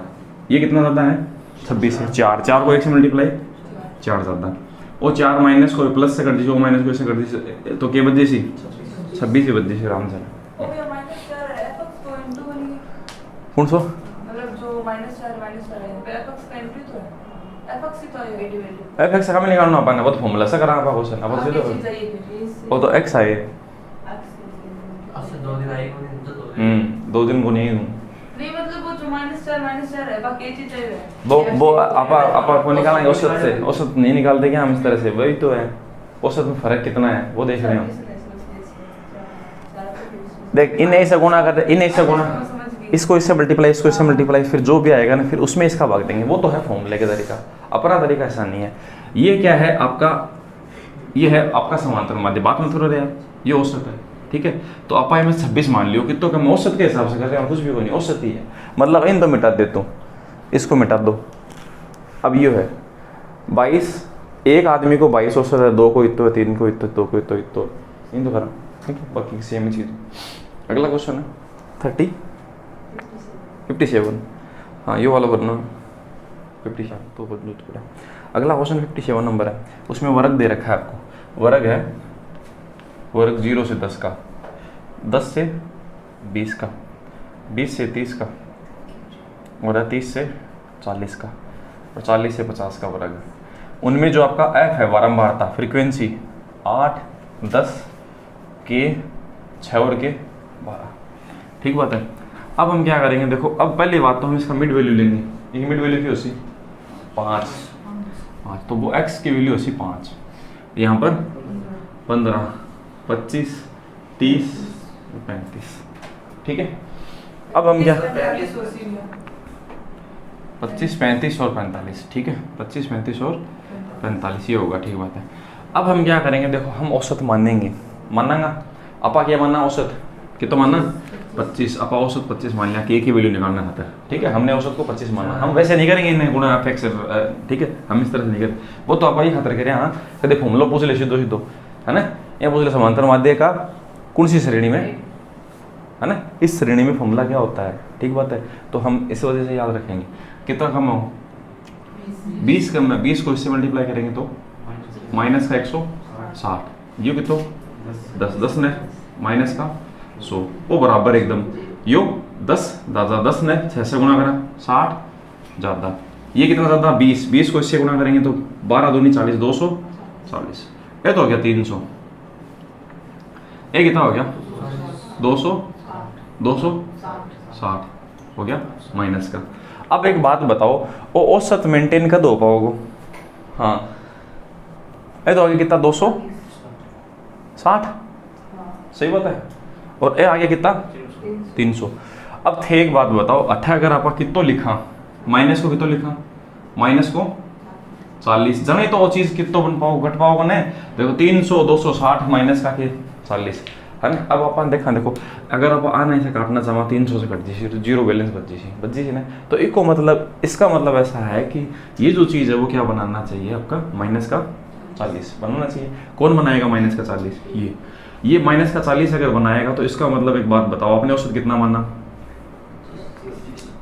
ये कितना ज़्यादा है 26 है 4 को 1 से मल्टीप्लाई 4 ज़्यादा, वो 4 माइनस को प्लस से कर दीजिए, वो माइनस को ऐसे कर दीजिए, तो क्या बजे सी 26 ही बजे आराम से। कौन सा मतलब जो -4 है एफएक्स का एंट्री तो है एफएक्स ही तो है वेरिएबल एफ एक्स का में निकालना अपन ने, वो तो फॉर्मूला से करा आपा क्वेश्चन अब से तो वो तो एक्स है, अच्छा 2 दिन आएगा 2 दिन को नहीं दूं नहीं, मतलब वो जो -4 है बाकी ये चीज है वो आपा को निकालेंगे औसत से, औसत नहीं निकालते क्या हम इस तरह से, वही तो है औसत में फर्क कितना है वो देख रहे हैं। देख इन ऐसे गुणा करते, इन ऐसे गुणा, इसको इससे मल्टीप्लाई, इसको इससे मल्टीप्लाई, फिर जो भी आएगा ना फिर उसमें इसका भाग देंगे, वो तो है फॉर्मूले का तरीका, अपना तरीका ऐसा नहीं है। ये क्या है आपका, ये है आपका समांतर माध्य, बात मत करो रे यार, ये औसत है, ठीक है। तो आप में 26 मान लियो कि तो क्या औसत के हिसाब से कर रहे हैं, कुछ भी कोई नहीं, औसत ही है, मतलब इन तो मिटा देता हूँ, इसको मिटा दो। अब ये है 22, एक आदमी को 22 औसत है, 2 को इतो है, 3 को इतो, 2 को इतो इन तो करा, ठीक है, बाकी सेम ही चीज़। अगला क्वेश्चन है 57, हाँ ये वाला भरना 57 तो बदलू थोड़ा। अगला क्वेश्चन 57 नंबर है, उसमें वर्ग दे रखा है आपको, वर्ग है वर्ग 0 से 10 का, 10 से 20 का, 20 से 30 का, और 30 से 40 का, और 40 से 50 का वर्ग। उनमें जो आपका एफ है बारंबारता फ्रीक्वेंसी 8, 10 के 6 और के 12, ठीक बात है। अब हम क्या करेंगे, देखो अब पहली बात तो हम इसका मिड वैल्यू लेंगे, ये मिड वैल्यू की होती 5, तो वो x की वैल्यू होती 5, यहाँ पर 15, 25, 30, 35, ठीक है। अब हम क्या 25, 35 और 45, ठीक है, 25, 35 और 45 ये होगा, ठीक बात है। अब हम क्या करेंगे, देखो हम औसत मानेंगे, मानांगा आपा क्या मानना, औसत कितना मानना 25, आपा औसत 25 मान लिया कि एक ही वैल्यू निकालना था, ठीक है, हमने औसत को 25 माना, हम वैसे नहीं करेंगे इन्हें गुणा एफ एक्स, ठीक है, हम इस तरह से नहीं करें, वो तो आप ही खातर करें। हाँ कदे फॉर्मूला पूछ ले सीधो है ना, ये पूछ ले समांतर माध्य का कौन सी श्रेणी में है ना, इस श्रेणी में फॉर्मूला क्या होता है, ठीक बात है, तो हम इस वजह से याद रखेंगे। कितना कम हो 20 कम है, 20 को इससे मल्टीप्लाई करेंगे तो माइनस का 160, ये कितना 10 ने माइनस का 100 वो बराबर एकदम यो 10 ज़्यादा 10 ने 6 से गुना करा 60 ज़्यादा, ये कितना ज़्यादा 20 को इससे गुना करेंगे तो 12 दूनी 40 240, ये तो हो गया 300, ये कितना हो गया 260 हो गया माइनस का। अब एक बात बताओ वो औसत मेंटेन कब हो पाओगे? हाँ ये तो हो गया कितना 260, सही बात है, और ये आ गया कितना 300। अब थे एक बात बताओ 18 अगर आप कितो लिखा माइनस को कितो लिखा माइनस को 40 जने तो वो चीज़ कितो बन पाओ घट पाओगे ने, देखो 300 260 माइनस का के 40 है ना। अब अपन देखो अगर आप आना ऐसे काटना चाहो 300 से कट जी तो जीरो बैलेंस बच जी ना, तो इसको मतलब इसका मतलब ऐसा है कि ये जो चीज़ है वो क्या बनाना चाहिए आपका माइनस का 40 बनाना चाहिए। कौन बनाएगा माइनस का 40? ये माइनस का 40 अगर बनाएगा तो इसका मतलब एक बात बताओ आपने औसत कितना माना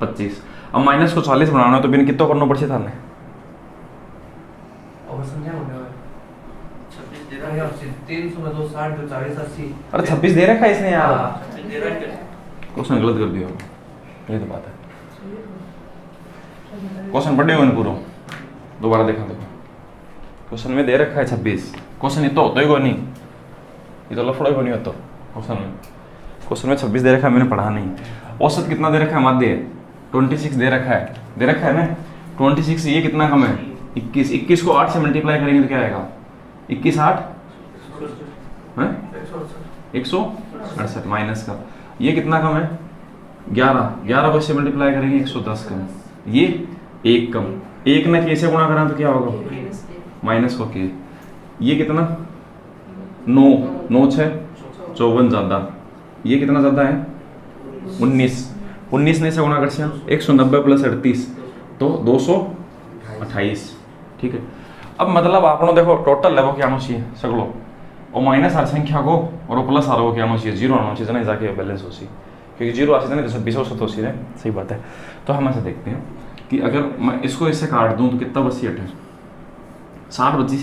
25। अब माइनस को 40 बनाना है तो बिन कितना करना पड़े था ने और समझा होने वाला 26 दे रहा है 300 में 260 तो 40 80। अरे 26 दे रखा है इसने यार, 26 दे रहा है क्वेश्चन गलत कर दिया, ये तो बात है। क्वेश्चन पढ़े हुए पूरा दोबारा देखा देखो, क्वेश्चन में दे रखा है 26, क्वेश्चन ये तो होता ही कोई नहीं, ये तो लफड़ा ही नहीं होता क्वेश्चन में 26 दे रखा है, मैंने पढ़ा नहीं। औसत कितना दे रखा है माध्य 26 दे रखा है ना 26, ये कितना कम है 21 को 8 से मल्टीप्लाई करेंगे तो क्या आएगा 21 8 168 माइनस का, ये कितना कम है 11 को इससे मल्टीप्लाई करेंगे 110 कम, ये 1 कम, 1 ने कैसे गुणा करा तो क्या होगा माइनस को के, ये कितना 9 6 54 ज़्यादा, ये कितना ज़्यादा है 19 ने से गुणा कर 190 प्लस 38 तो 228, ठीक है। अब मतलब आपने देखो टोटल लेवल क्या आना चाहिए सगलो और माइनस हर संख्या को और प्लस आर क्या आना चाहिए 0 आना चाहिए ना जाके बैलेंस हो सी, क्योंकि 0 आ नहीं तो 26 औसत हो सी है, सही बात है। तो हम ऐसे देखते हैं कि अगर मैं इसको इससे काट दूं तो कितना बची 60 बची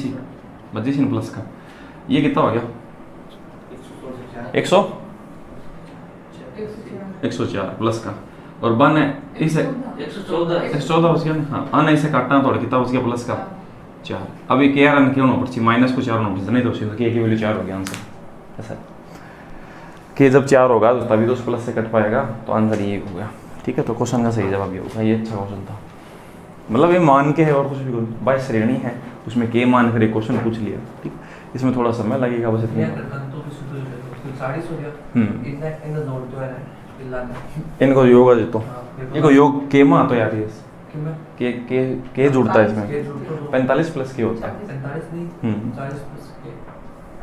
सी प्लस का, ये कितना हो गया 104 प्लस का, और बन है इसे 114 बच गया ना, हाँ आना इसे काटना तो कितना बच गया प्लस का 4। अब ये के आर एन क्यों होना पड़ती माइनस को 4 होना पड़ती नहीं तो के की वैल्यू 4 हो गया आंसर, ऐसा के जब 4 होगा तो तभी तो उस प्लस से कट पाएगा, तो आंसर ये हो गया, ठीक है। तो क्वेश्चन का सही जवाब ये होगा, ये अच्छा क्वेश्चन था, मतलब ये मान के है और कुछ भी बाय श्रेणी है उसमें के मान कर एक क्वेश्चन पूछ लिया, ठीक। इसमें थोड़ा समय लगेगा बस इतना। इनको योग है तो इनको योग के मा तो यार ये के जुड़ता है इसमें 45 प्लस के होता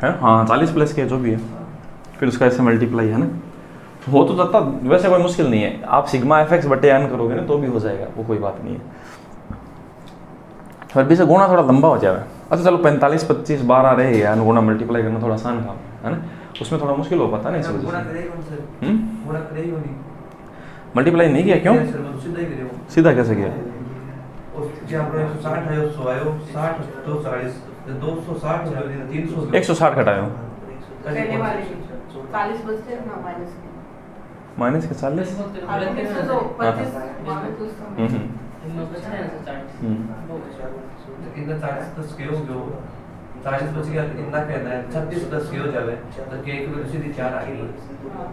है हाँ 40 प्लस के जो भी है फिर उसका ऐसे मल्टीप्लाई है ना, हो तो जाता वैसे कोई मुश्किल नहीं है, आप सिग्मा एफ एक्स बटे एन करोगे ना तो भी हो जाएगा, वो कोई बात नहीं है। फिर भी से गुणा थोड़ा लंबा हो जाएगा, अच्छा चलो 45 25 12 रहे यार, गुणा मल्टीप्लाई करना थोड़ा आसान काम है ना, उसमें थोड़ा मुश्किल हो पाता है ना इस वजह से। मल्टीप्लाई नहीं किया क्यों, सीधा कैसे किया 160 घटाया माइनस के 40 40 बच गया इतना कहना है 36 प्लस के हो जावे तो के की वैल्यू सीधी 4 आ गई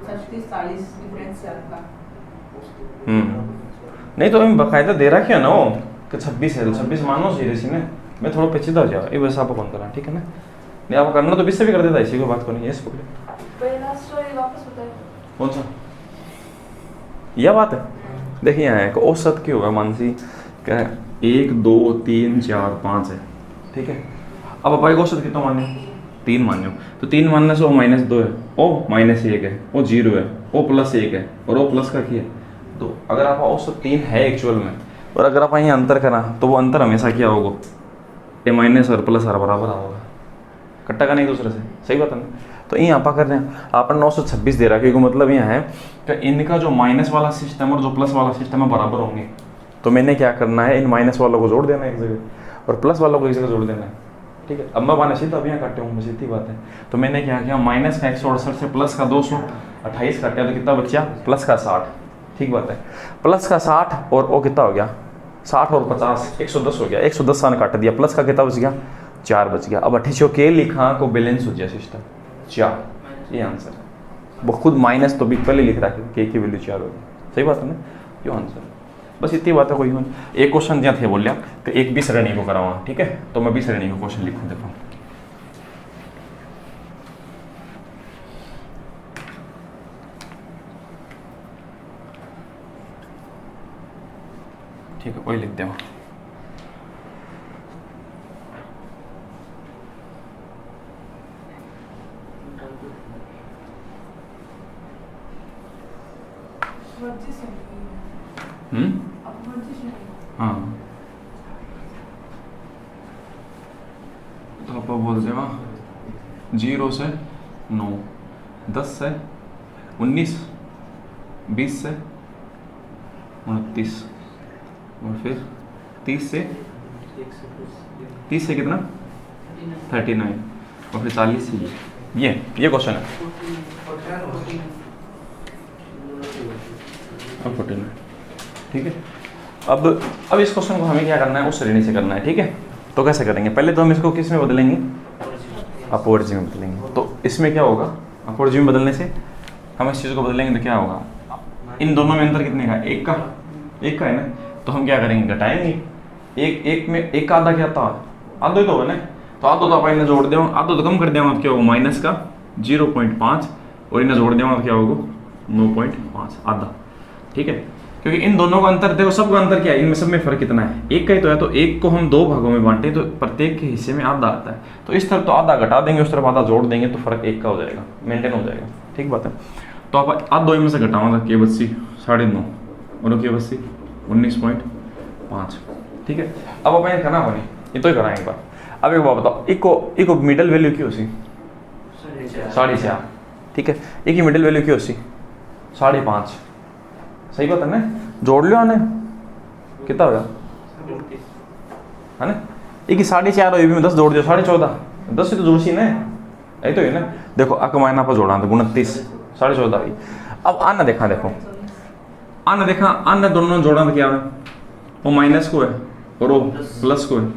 36 40 डिफरेंस 4 का। नहीं तो हम बकायदा दे रखा है ना वो कि 26 है तो 26 मानो सीधे सी ने, मैं थोड़ा पेचीदा हो जाएगा ये वैसे आपको कौन करना, ठीक है ना। नहीं आप करना तो 20 से भी कर देता, इसी को बात करनी है इसको पहला स्टोरी वापस बताइए कौन सा, यह बात है। देखिए यहाँ है औसत क्यों होगा मानसी क्या है 1 2 3 4 5 है, ठीक है। अब अपाई को औसत कितना मान्यो 3 मान्यो, तो 3 मानने से वो -2 है, ओ -1 है, वो 0 है, ओ +1 है और ओ प्लस का क्या है 2। अगर आप औसत 3 है एक्चुअल में और अगर आप यहाँ अंतर करा तो वो अंतर हमेशा क्या होगा ए माइनस और प्लस बराबर होगा, कट्टा का नहीं दूसरे से, सही बात है ना। तो ये आप कर रहे हैं आपने 926 दे रहा है, क्योंकि मतलब यहाँ है कि इनका जो माइनस वाला सिस्टम और जो प्लस वाला सिस्टम है बराबर होंगे, तो मैंने क्या करना है, इन माइनस वालों को जोड़ देना है एक जगह और प्लस वालों को एक जगह जोड़ देना है, ठीक है। अब मैं बाना सीधा अब यहाँ काटे हूँ, सीधी बात है। तो मैंने क्या किया, माइनस का 168 से प्लस का 228 काटा तो कितना बचा, प्लस का 60, ठीक बात है। प्लस का 60 और वो कितना हो गया, 60 और 50 110 हो गया, 110 सान काट दिया, प्लस का कितना बच गया, 4 बच गया। अब 28 के लिखा को बैलेंस हो गया सिस्टम 4, ये आंसर है। वो खुद माइनस तो भी पहले लिख रहा है के की वैल्यू 4 होगी, सही बात है ना, ये आंसर है। बस इतनी बात है, कोई नहीं। एक क्वेश्चन जहाँ थे बोलिया कि एक 20 श्रेणी को कराऊंगा, ठीक है, तो मैं 20 श्रेणी को क्वेश्चन लिखूँ, देखो ठीक है, कोई लिख दे। मर्जी से अब मर्जी से हाँ, तो आप बोल देगा 0 से 9, 10 से 19, 20 से 29 और फिर 30 से कितना 39 और फिर 40 से ये क्वेश्चन है। अब 49, ठीक है। अब इस क्वेश्चन को हमें क्या करना है, उस श्रेणी से करना है, ठीक है। तो कैसे करेंगे, पहले तो हम इसको किस में बदलेंगे, अपवर्ड में बदलेंगे। तो इसमें क्या होगा, अपवर्ड में बदलने से हम इस चीज़ को बदलेंगे तो क्या होगा, इन दोनों में अंतर कितने का, एक का है ना, तो हम क्या करेंगे, घटाएंगे। एक में एक का आधा क्या था, आधो ही तो है ना, तो आधो तो आप इन्हें जोड़ दें, आधो तो कम कर दें तो क्या होगा, माइनस का 0.5 और इन्हें जोड़ दें तो क्या होगा 9.5 आधा, ठीक है। क्योंकि इन दोनों का अंतर देखो, सबका अंतर क्या है, इनमें सब में फर्क कितना है, एक का ही तो है। तो एक को हम 2 भागों में बांटे तो प्रत्येक के हिस्से में आधा आता है, तो इस तरफ तो आधा घटा देंगे, उस तरफ आधा जोड़ देंगे तो फर्क एक का हो जाएगा, मेंटेन हो जाएगा, ठीक बात है। तो आप आध 2 में से घटाऊंगा के बच्ची 9.5 और के बच्ची 19.5, ठीक है। अब अपन करना होनी ये तो ही कराएंगे एक बार। अब एक बात बताओ, इको मिडल वैल्यू की होसी 4.5, ठीक है। एक ही मिडल वैल्यू की होसी 5.5, सही बात है ना, जोड़ लो आने कितना होगा, है ना। एक 4.5 और में 10 जोड़ दियो 14.5, 10 से तो जोड़सी ना, यही तो है ना। देखो अक मायना पर जोड़ा तो 29, 14.5 हुई। अब आना देखा, देखो आना देखा, आना दोनों जोड़ा तो क्या है, वो माइनस को है और वो प्लस को है,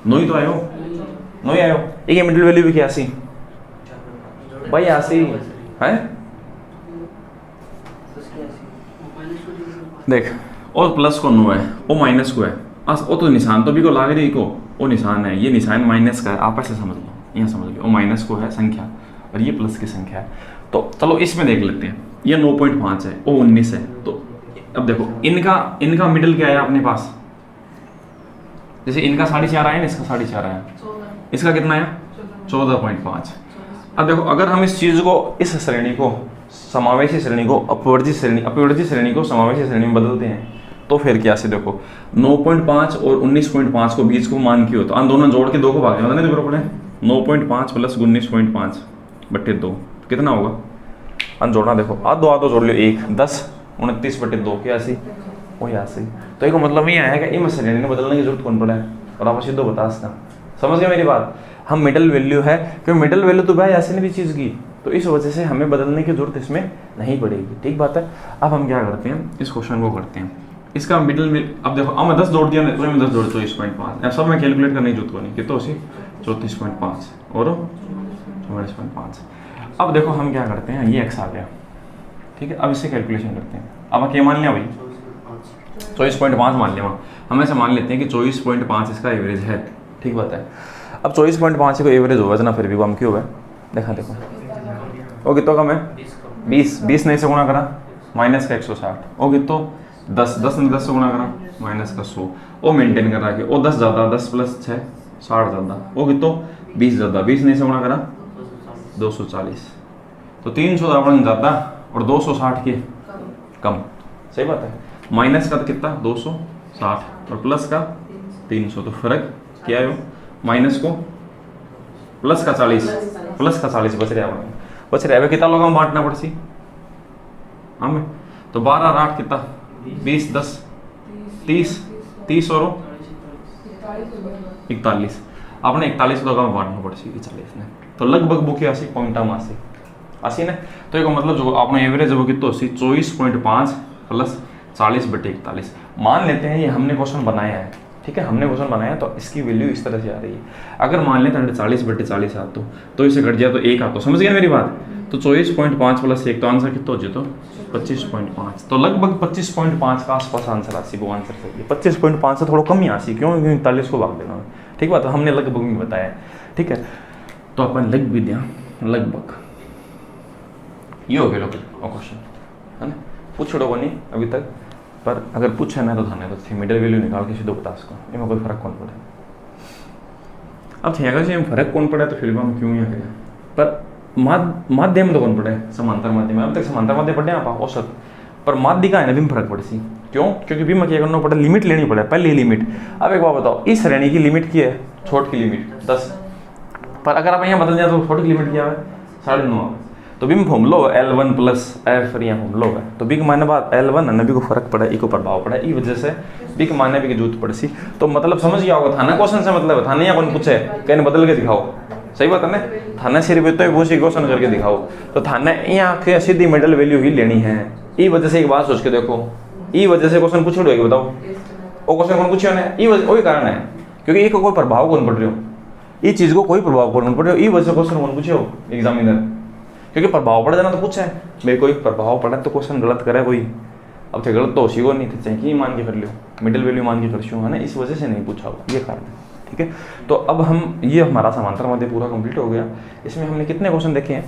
नो ही तो आयो, नो ही आयो। एक मिडिल वैल्यू भी क्या सी भाई, आसी है, देख और प्लस को 9 है, वो माइनस को है, वो तो निशान तो भी को लाग रही को, वो निशान है, ये निशान माइनस का है, आप ऐसे समझ लो, यहाँ समझ लो, वो माइनस को है संख्या और ये प्लस की संख्या है। तो चलो इसमें देख लेते हैं, ये 9.5 है, वो 19 है। तो अब देखो इनका मिडिल क्या है अपने पास, जैसे इनका 4.5 आया ना, इसका 4.5 आया, इसका कितना है 14.5। अब देखो अगर हम इस चीज़ को, इस श्रेणी को, समावेशी श्रेणी को अपवर्जी श्रेणी को समावेशी श्रेणी में बदलते हैं तो फिर क्या से देखो 9.5 और 19.5 को बीच को मान की हो तो दोनों जोड़ के 2 को भाग देना, नहीं बराबर है 9.5 प्लस 19.5 बटे 2 कितना होगा, जोड़ना देखो आधो जोड़ लियो 1 10 29 बटे 2 क्या सी वो यहाँ से। तो एक मतलब ये है कि इन श्रेणी में बदलने की जरूरत कौन पड़ा है, और आप सीधो बता सकता, समझ गए मेरी बात। हम मिडल वैल्यू है, क्योंकि मिडल वैल्यू तो भाई ऐसे नहीं भी चीज़ की, तो इस वजह से हमें बदलने की जरूरत इसमें नहीं पड़ेगी, ठीक बात है। अब हम क्या करते हैं, इस क्वेश्चन को करते हैं, इसका मिडल में अब देखो, अब मैं 10 जोड़ दिया, तो मैं 10 जोड़ 24.5, सब में कैलकुलेट करने की जरूरत को नहीं, कितना उसी 34.5 और 44.5। अब देखो हम क्या करते हैं, ये x आ गया, ठीक है। अब इससे कैलकुलेशन करते हैं, अब क्या मान लिया भाई 24.5 मान लिया, हम ऐसे मान लेते हैं कि 24.5 इसका एवरेज है, ठीक बात है। अब 24.5 को एवरेज होगा ना, फिर भी वो हम क्यों है देखा, देखो वो कितना कम है 20 ने से गुणा करा माइनस का 160, वो कितो 10 ने 10 से गुणा करा माइनस का 100, वो मेंटेन कर रहा है, वो 10 ज़्यादा 10 प्लस 6 60 ज़्यादा, वो कितो 20 ज़्यादा 20 ने से गुणा करा 240, तो 300 अपन ज़्यादा और 260 के कम, सही बात है। माइनस का तो कितना 260 और प्लस का 300, तो फर्क क्या है, माइनस को प्लस का 40 बच रहा है कितना लोगों में बांटना पड़सी हमें, तो 12 और 8 कितना 20 10 30 और 41 आपने 41 लगा बांटना पड़ेगी 40 ने तो लगभग बुके 80 पॉइंट हम 80 ने तो एक मतलब जो आपने एवरेज वो कितना 24.5 प्लस 40/41 मान लेते हैं ये हमने क्वेश्चन बनाया है, ठीक है, हमने क्वेश्चन बनाया तो इसकी वैल्यू इस तरह से आ रही है। अगर मान लेते हैं 40/40 आ तो इसे घट जाए तो 1 आ, तो समझ गया मेरी बात। तो 24.5 प्लस 1 तो आंसर कितना हो जाए तो 25.5, तो लगभग 25.5 का आसपास आंसर आसी, वो आंसर सही है। 25.5 से थोड़ा कम ही आसी, क्यों? 41 को भाग देना, ठीक बात, हमने लगभग में बताया, ठीक है। तो अपन लग भी दिया लगभग, ये हो गया क्वेश्चन, है ना। पूछ छोड़ो नहीं अभी तक, पर अगर पूछे ना तो थाने तो मिडिल वैल्यू निकाल के सीधो बता सको, इसमें कोई फर्क कौन पड़े। अब थे अगर फर्क कौन पड़ा तो फिर भी हम क्यों यहाँ करें, पर माध्यम तो कौन पड़े, समांतर माध्यम। अब तक समांतर माध्यम पढ़े आप औसत, पर माध्य का है ना भी फर्क पड़े सी, क्यों? क्योंकि भी क्या करना पड़े, लिमिट लेनी पड़े, पहली लिमिट। अब एक बात बताओ, इस श्रेणी की लिमिट की है, छोट की लिमिट 10, पर अगर आप यहाँ बदल जाए तो छोट की लिमिट क्या है 9.5, तो भी फॉर्मूला L1 प्लस एफ यहाँ फॉर्मूला है, तो बी के माने बाद L1 है ना, बी को फर्क पड़ा, ई को प्रभाव पड़ा, ई वजह से बी के माने बी की जरूरत पड़ी सी। तो मतलब समझ गया होगा, थाना क्वेश्चन से मतलब थाने यहाँ कौन पूछे कहने बदल के दिखाओ, सही बात है ना। थाना सिर्फ तो वो सी क्वेश्चन करके दिखाओ, तो थाने यहाँ के सीधी मिडल वैल्यू ही लेनी है। ई वजह से एक बात सोच के देखो, ई वजह से क्वेश्चन पूछ रहे हो, बताओ वो क्वेश्चन कौन पूछे ना, ई वही कारण है, क्योंकि ई को कोई प्रभाव कौन पड़ रहे हो, ई चीज को कोई प्रभाव कौन पड़ रहे हो, ई वजह से क्वेश्चन कौन पूछे हो एग्जामिनर, क्योंकि प्रभाव पड़ जाना तो पूछे मेरे कोई प्रभाव पड़ा तो क्वेश्चन गलत करे कोई, अब थे गलत तो उसी को नहीं थे, चाहिए मान के कर लो, मिडिल वैल्यू मान के कर शो, है ना, इस वजह से नहीं पूछा हो, ये कारण है, ठीक है। तो अब हम ये हमारा समांतर माध्य पूरा कंप्लीट हो गया। इसमें हमने कितने क्वेश्चन देखे हैं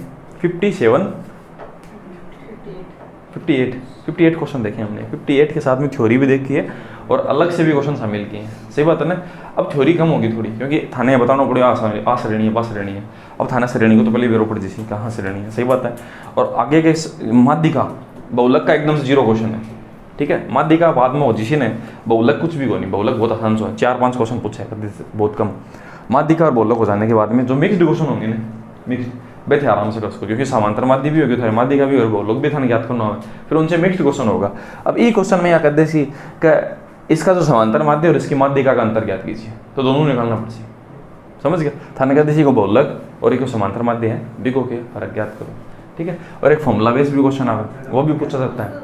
58 क्वेश्चन देखे हमने, 58 के साथ में थ्योरी भी देखी है और अलग से भी क्वेश्चन शामिल किए हैं, सही बात है ना। अब थ्योरी कम होगी थोड़ी, क्योंकि थाने बताना पड़े आ श्रेणी है, बा श्रेणी है, अब थाना श्रेणी को तो पहले बेरो पड़ जैसी कहाँ श्रेणी है, सही बात है। और आगे के माध्यिका बहुलक का एकदम से 0 क्वेश्चन है, ठीक है। माध्यिका बाद में हो जिसी ने बहुलक कुछ भी को नहीं, बहुलक बहुत आसान से 4-5 क्वेश्चन पूछा है बहुत कम। माध्यिका और बहुलक हो जाने के बाद में जो मिक्स्ड क्वेश्चन होंगे ना, मिक्स बैठे आराम से कर सको, क्योंकि समांतर माध्य भी होगी, माध्यिका भी और बहुलक भी थाने ज्ञात करना हो, फिर उनसे मिक्स्ड क्वेश्चन होगा। अब ये क्वेश्चन में यहाँ कर दे सी इसका जो समांतर माध्य और इसकी माध्यिका का अंतर ज्ञात कीजिए, तो दोनों निकालना पड़े, समझ गया। थाने कहते को बहुलक और एक समांतर माध्य है, बिको के फर्क ज्ञात करो, ठीक है। और एक फॉर्मूला बेस भी क्वेश्चन आवे, वो भी पूछा सकता है।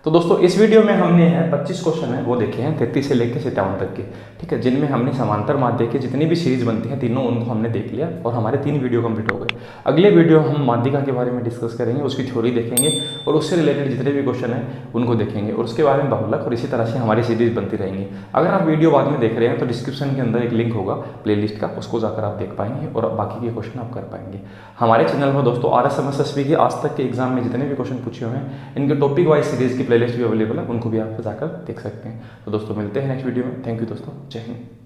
तो दोस्तों इस वीडियो में हमने 25 क्वेश्चन है वो देखे हैं 33 से लेकर 57 तक के, ठीक है, जिनमें हमने समांतर माध्य के जितनी भी सीरीज बनती हैं तीनों उनको हमने देख लिया और हमारे 3 वीडियो कंप्लीट हो गए। अगले वीडियो हम माध्यिका के बारे में डिस्कस करेंगे, उसकी थ्योरी देखेंगे और उससे रिलेटेड जितने भी क्वेश्चन हैं उनको देखेंगे और उसके बारे में बहुलक, और इसी तरह से हमारी सीरीज बनती रहेंगी। अगर आप वीडियो बाद में देख रहे हैं तो डिस्क्रिप्शन के अंदर एक लिंक होगा प्लेलिस्ट का, उसको जाकर आप देख पाएंगे और बाकी के क्वेश्चन आप कर पाएंगे। हमारे चैनल पर दोस्तों RSMSSB के आज तक के एग्जाम में जितने भी क्वेश्चन पूछे हुए हैं इनके टॉपिक वाइज सीरीज की प्लेलिस्ट भी अवेलेबल है, उनको भी आप जाकर देख सकते हैं। तो दोस्तों मिलते हैं नेक्स्ट वीडियो में। थैंक यू दोस्तों, जय हिंद।